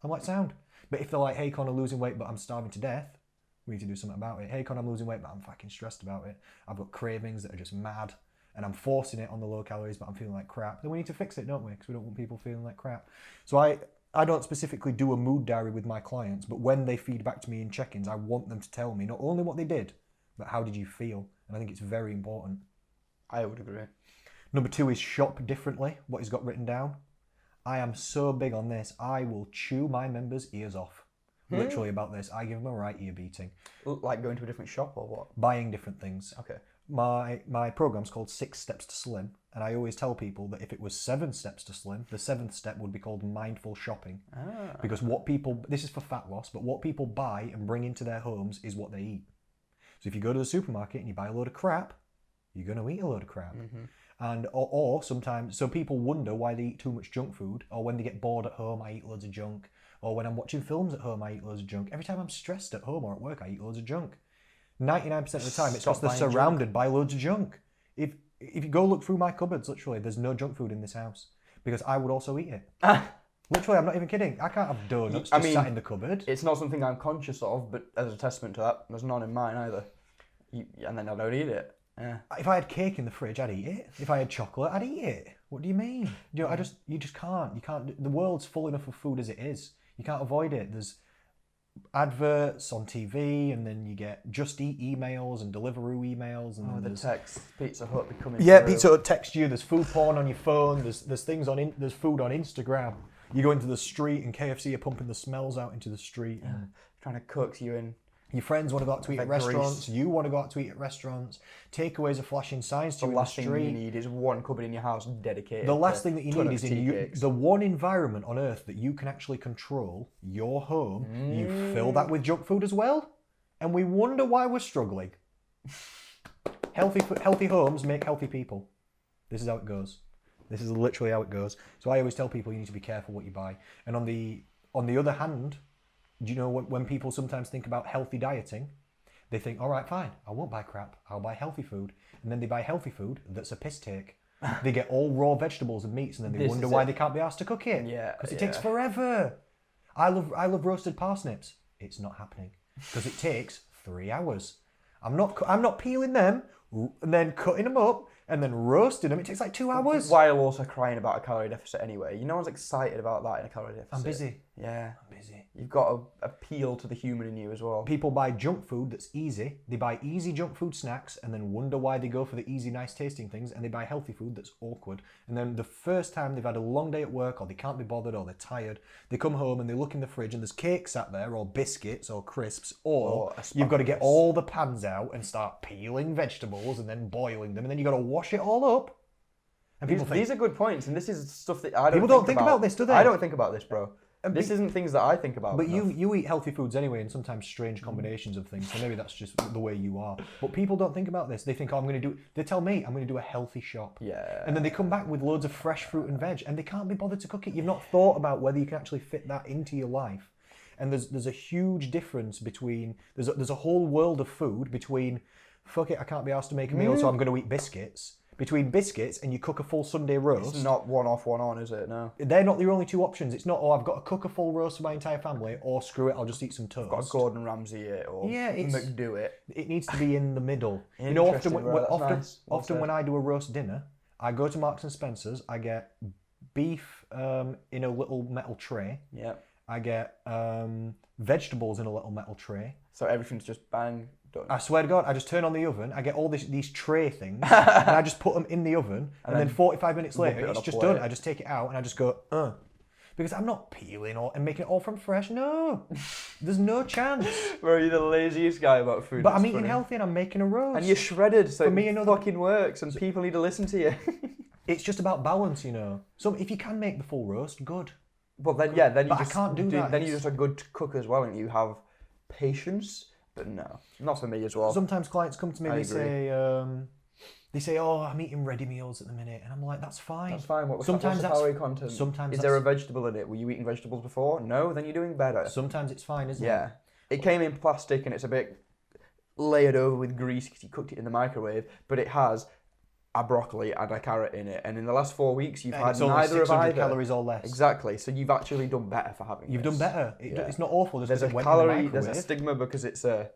I'm like, sound. But if they're like, hey Connor, losing weight, but I'm starving to death, we need to do something about it. Hey Connor, I'm losing weight, but I'm fucking stressed about it. I've got cravings that are just mad and I'm forcing it on the low calories, but I'm feeling like crap. Then we need to fix it, don't we? Because we don't want people feeling like crap. So I don't specifically do a mood diary with my clients, but when they feed back to me in check-ins, I want them to tell me not only what they did, but how did you feel? And I think it's very important. I would agree. Number 2 is shop differently, what he's got written down. I am so big on this. I will chew my members' ears off. Literally about this. I give them a right ear beating. Like going to a different shop or what? Buying different things. Okay. My program's called 6 Steps to Slim, and I always tell people that if it was 7 steps to slim, the 7th step would be called mindful shopping. Because this is for fat loss, but what people buy and bring into their homes is what they eat. So if you go to the supermarket and you buy a load of crap, you're going to eat a load of crap. And or sometimes, so people wonder why they eat too much junk food, or when they get bored at home, I eat loads of junk, or when I'm watching films at home, I eat loads of junk. Every time I'm stressed at home or at work, I eat loads of junk. 99% of the time, it's because they're surrounded by loads of junk. If you go look through my cupboards, literally, there's no junk food in this house because I would also eat it. Literally, I'm not even kidding. I can't have donuts sat in the cupboard. It's not something I'm conscious of, but as a testament to that, there's none in mine either. And then I don't eat it. Yeah. If I had cake in the fridge, I'd eat it. If I had chocolate, I'd eat it. What do you mean? You just can't. You can't. The world's full enough of food as it is. You can't avoid it. There's adverts on TV, and then you get Just Eat emails and Deliveroo emails, and the text Pizza Hut becoming Pizza Hut text you. There's food porn on your phone. There's things there's food on Instagram. You go into the street and KFC are pumping the smells out into the street. And trying to cook you in. Your friends want to go out to eat at restaurants. You want to go out to eat at restaurants. Takeaways are flashing signs to you in the street. The last thing you need is one cupboard in your house dedicated. The last thing that you need is the one environment on earth that you can actually control, your home. You fill that with junk food as well, and we wonder why we're struggling. Healthy homes make healthy people. This is how it goes. This is literally how it goes. So I always tell people you need to be careful what you buy. And on the other hand, do you know when people sometimes think about healthy dieting, they think, all right, fine, I won't buy crap, I'll buy healthy food. And then they buy healthy food that's a piss take. They get all raw vegetables and meats, and then they wonder why they can't be asked to cook it. Yeah, because it takes forever. I love roasted parsnips. It's not happening because it takes 3 hours. I'm not peeling them and then cutting them up and then roasting them. It takes like 2 hours. While also crying about a calorie deficit anyway. No one's excited about that in a calorie deficit. I'm busy. Yeah. I'm busy. You've got to appeal to the human in you as well. People buy junk food that's easy. They buy easy junk food snacks and then wonder why they go for the easy, nice tasting things, and they buy healthy food that's awkward. And then the first time they've had a long day at work, or they can't be bothered, or they're tired, they come home and they look in the fridge and there's cake sat there, or biscuits, or crisps, or you've got to get all the pans out and start peeling vegetables and then boiling them, and then you've got to wash it all up. And people think, these are good points, and this is stuff that I don't people don't think about this, do they? I don't think about this, bro. This isn't things that I think about. But you eat healthy foods anyway, and sometimes strange combinations of things. So maybe that's just the way you are. But people don't think about this. They think, they tell me I'm going to do a healthy shop. Yeah. And then they come back with loads of fresh fruit and veg, and they can't be bothered to cook it. You've not thought about whether you can actually fit that into your life. And there's a huge difference between there's a whole world of food between fuck it, I can't be asked to make a meal, so I'm going to eat biscuits. Between biscuits and you cook a full Sunday roast. It's not one off, one on, is it? No. They're not the only two options. It's not, I've got to cook a full roast for my entire family, or screw it, I'll just eat some toast. Got Gordon Ramsay it, or McDo it. It needs to be in the middle. Often when I do a roast dinner, I go to Marks and Spencer's, I get beef in a little metal tray. Yeah. I get vegetables in a little metal tray. So everything's just bang. Done. I swear to God, I just turn on the oven, I get all these tray things, and I just put them in the oven, and then 45 minutes later, it's just done. I just take it out, and I just go, because I'm not peeling and making it all from fresh. No, there's no chance. Bro, you're the laziest guy about food. But That's I'm eating funny. healthy and I'm making a roast. And you're shredded, so For me, it fucking works, and people need to listen to you. It's just about balance, you know. So if you can make the full roast, good. Well, then yeah, then you But I just can't do that. Then you're just a good cook as well, and you have patience. But no, not for me as well. Sometimes clients come to me, I they say, "Oh, I'm eating ready meals at the minute," and I'm like, "That's fine." That's fine. What's Sometimes the calorie content? Sometimes Is there a vegetable in it? Were you eating vegetables before? No, then you're doing better. Sometimes it's fine, isn't it? Yeah, it came in plastic and it's a bit layered over with grease because you cooked it in the microwave, but it has a broccoli and a carrot in it. And in the last 4 weeks, you've had it's only neither of 600 either. calories or less. Exactly. So you've actually done better for having. You've this. done better. It's not awful. There's a it went calorie. in the There's a microwave. stigma because it's a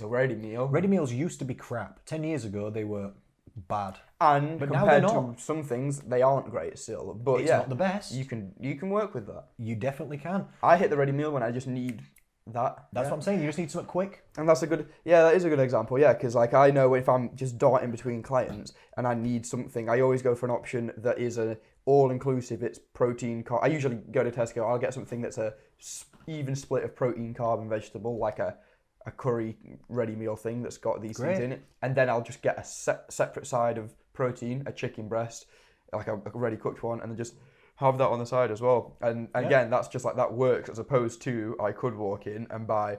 ready meal. Ready meals used to be crap. 10 years ago, they were bad. And But now they're compared not. to some things, they aren't great still. But It's yeah, not the best. you can work with that. You definitely can. I hit the ready meal when I just need that. That's what I'm saying. You just need something quick. And that is a good example, yeah, because like I know if I'm just darting between clients and I need something, I always go for an option that is a all-inclusive. It's protein, I usually go to Tesco, I'll get something that's a even split of protein, carb and vegetable, like a curry ready meal thing that's got these things in it, and then I'll just get a separate side of protein, a chicken breast, like a ready cooked one, and then just have that on the side as well. And again, that's just like that works, as opposed to I could walk in and buy,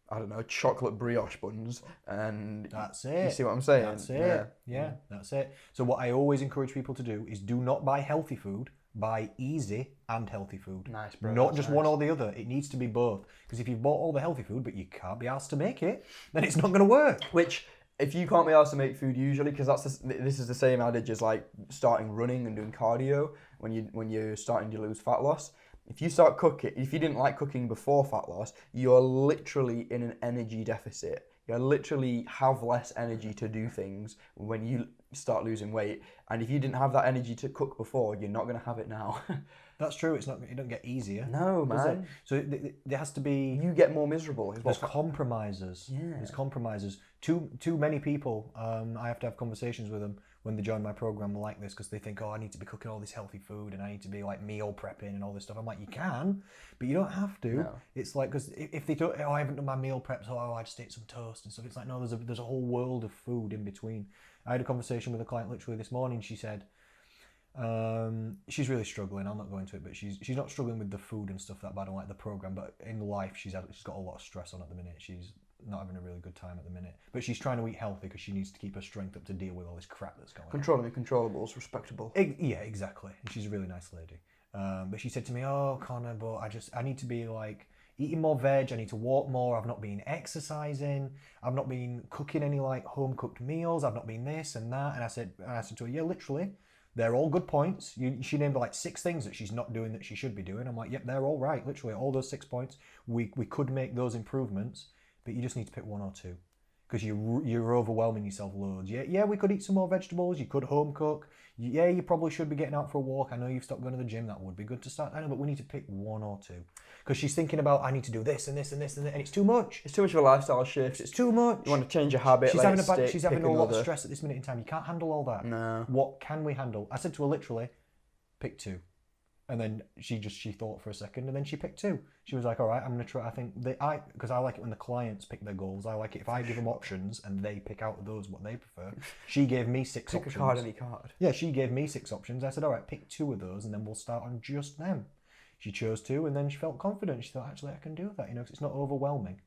I don't know, chocolate brioche buns, and That's it. you see what I'm saying? That's it. Yeah, that's it. So what I always encourage people to do is do not buy healthy food, buy easy and healthy food. Nice, bro. Not that's just nice. one or the other. It needs to be both. Because if you've bought all the healthy food but you can't be asked to make it, then it's not going to work. Which, if you can't be asked to make food usually, because this is the same adage as like starting running and doing cardio when you're starting to lose fat loss. If you start cooking, if you didn't like cooking before fat loss, you're literally in an energy deficit. You literally have less energy to do things when you start losing weight. And if you didn't have that energy to cook before, you're not going to have it now. That's true. It don't get easier. No, does it? man. So there has to be. You get more miserable. There's compromises. Yeah. There's compromises. Too many people. I have to have conversations with them when they join my program like this, because they think, oh, I need to be cooking all this healthy food and I need to be like meal prepping and all this stuff. I'm like, you can, but you don't have to. No. It's like, because if they don't, oh, I haven't done my meal prep, so I just ate some toast and stuff. It's like, no, there's a whole world of food in between. I had a conversation with a client literally this morning. She said, she's really struggling. I'll not go into it, but she's not struggling with the food and stuff that bad on like the program, but in life she's got a lot of stress on at the minute. She's not having a really good time at the minute, but she's trying to eat healthy because she needs to keep her strength up to deal with all this crap that's going on. Controlling the controllables, respectable. Yeah, exactly. And she's a really nice lady. But she said to me, "Oh, Connor, but I need to be like eating more veg. I need to walk more. I've not been exercising. I've not been cooking any like home cooked meals. I've not been this and that." And I said to her, "Yeah, literally, they're all good points." She named like 6 things that she's not doing that she should be doing. I'm like, "Yep, they're all right. Literally, all those 6 points. We could make those improvements, but you just need to pick 1 or 2." Because you're overwhelming yourself loads. Yeah, we could eat some more vegetables. You could home cook. Yeah, you probably should be getting out for a walk. I know you've stopped going to the gym. That would be good to start. I know, but we need to pick 1 or 2. Because she's thinking about, I need to do this and this and this and this, and it's too much. It's too much of a lifestyle shift. It's too much. You want to change your habit. She's having a lot of stress at this minute in time. You can't handle all that. No. What can we handle? I said to her literally, pick 2. And then she thought for a second, and then she picked 2. She was like, "All right, I'm gonna try." I think because I like it when the clients pick their goals. I like it if I give them options and they pick out those what they prefer. She gave me 6 options. Pick a card, any card. Yeah, she gave me 6 options. I said, "All right, pick 2 of those, and then we'll start on just them." She chose 2, and then she felt confident. She thought, "Actually, I can do that. 'Cause it's not overwhelming."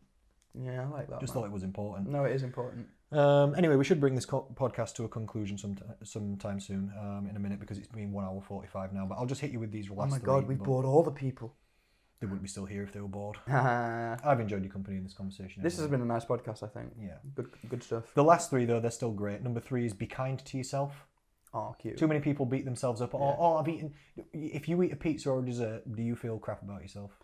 Yeah, I like that. Just thought it was important. No, it is important. Anyway, we should bring this podcast to a conclusion sometime soon, in a minute, because it's been 1 hour 45 now. But I'll just hit you with these last 3. Oh my god, we bored all the people. They wouldn't be still here if they were bored. This I've enjoyed your company in this conversation. has been a nice podcast, I think. Yeah. Good stuff. The last 3, though, they're still great. Number 3 is be kind to yourself. Oh, cute. Too many people beat themselves up. Yeah. Oh, I've eaten. If you eat a pizza or a dessert, do you feel crap about yourself?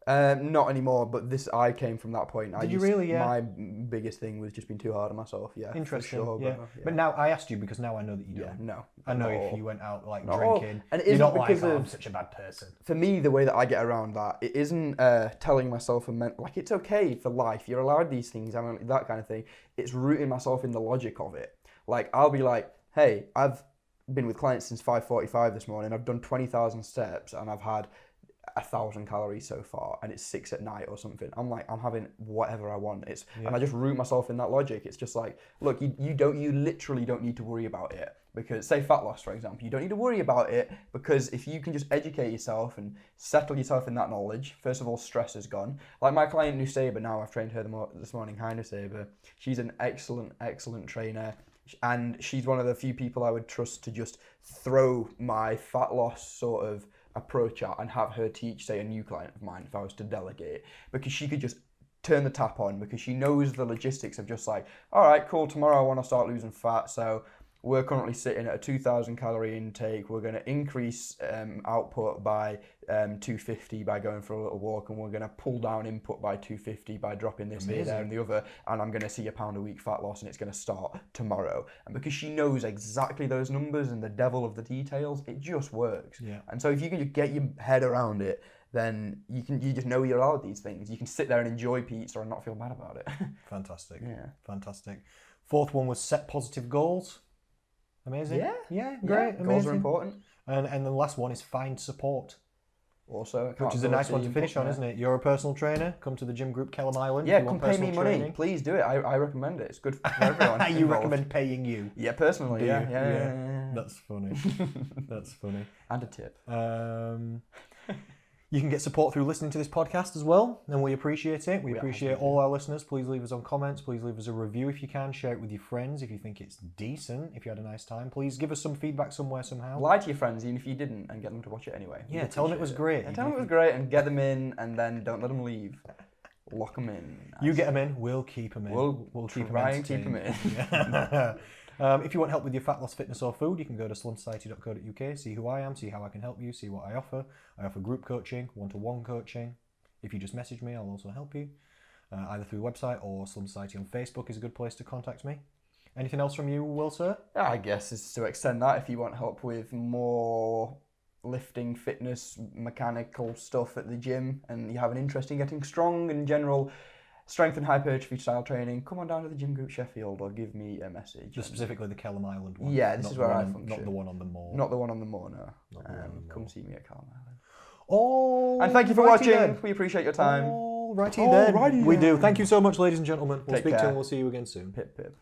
Not anymore, but I came from that point. Did you really? Yeah. My biggest thing was just being too hard on myself. Yeah. for Interesting. sure, yeah. But now I asked you because now I know that you don't. Yeah, no. I know not if all. you went out like Not drinking, all. And it you're isn't not like, because "Oh, I'm of- such a bad person." For me, the way that I get around that, it isn't telling myself like it's okay for life. You're allowed these things, I mean, that kind of thing. It's rooting myself in the logic of it. Like I'll be like, "Hey, I've been with clients since 5:45 this morning. I've done 20,000 steps, and I've had 1,000 calories so far, and it's 6 at night or something. I'm like, I'm having whatever I want. And I just root myself in that logic. It's just like, look, you literally don't need to worry about it, because say fat loss, for example, you don't need to worry about it, because if you can just educate yourself and settle yourself in that knowledge, first of all, stress is gone. Like my client Nuseba, now I've trained her this morning. Hi Nuseba, she's an excellent trainer. And she's one of the few people I would trust to just throw my fat loss sort of approach at and have her teach, say, a new client of mine if I was to delegate, because she could just turn the tap on, because she knows the logistics of just like, all right, cool, tomorrow I want to start losing fat, so we're currently sitting at a 2,000 calorie intake. We're going to increase output by 250 by going for a little walk, and we're going to pull down input by 250 by dropping this here, there, and the other. And I'm going to see a pound a week fat loss, and it's going to start tomorrow. And because she knows exactly those numbers and the devil of the details, it just works. Yeah. And so if you can just get your head around it, then you just know you're allowed these things. You can sit there and enjoy pizza and not feel bad about it. Fantastic. Yeah. Fantastic. Fourth one was set positive goals. Amazing. Yeah, great. Amazing. Goals are important. And the last one is find support. Also, which is a nice one to finish on, isn't it? You're a personal trainer. Come to the gym group Kellam Island. Yeah, come pay me money. Please do it. I recommend it. It's good for everyone. You recommend paying you? Yeah, personally. Yeah. That's funny. That's funny. And a tip. You can get support through listening to this podcast as well, and we appreciate it. We appreciate all our listeners. Please leave us on comments. Please leave us a review if you can. Share it with your friends if you think it's decent, if you had a nice time. Please give us some feedback somewhere, somehow. Lie to your friends, even if you didn't, and get them to watch it anyway. Yeah, tell them it was great. Yeah, tell them it was great, and get them in, and then don't let them leave. Lock them in. You get them in, we'll keep them in. We'll keep them in. Keep them in. Yeah. If you want help with your fat loss, fitness or food, you can go to slumsociety.co.uk, see who I am, see how I can help you, see what I offer. I offer group coaching, one-to-one coaching. If you just message me, I'll also help you. Either through the website or Slum Society on Facebook is a good place to contact me. Anything else from you, Will, sir? I guess it's to extend that if you want help with more lifting, fitness, mechanical stuff at the gym, and you have an interest in getting strong and general strength and hypertrophy style training, come on down to the Gym Group Sheffield or give me a message. Just specifically the Kellam Island one. Yeah, this is where I function. Not the one on the moor. Not the one on the moor, no. Come see me at Kellam Island. Oh, and thank you for watching. Then. We appreciate your time. Righty then. We do. Thank you so much, ladies and gentlemen. We'll speak to you and we'll see you again soon. Pip, pip.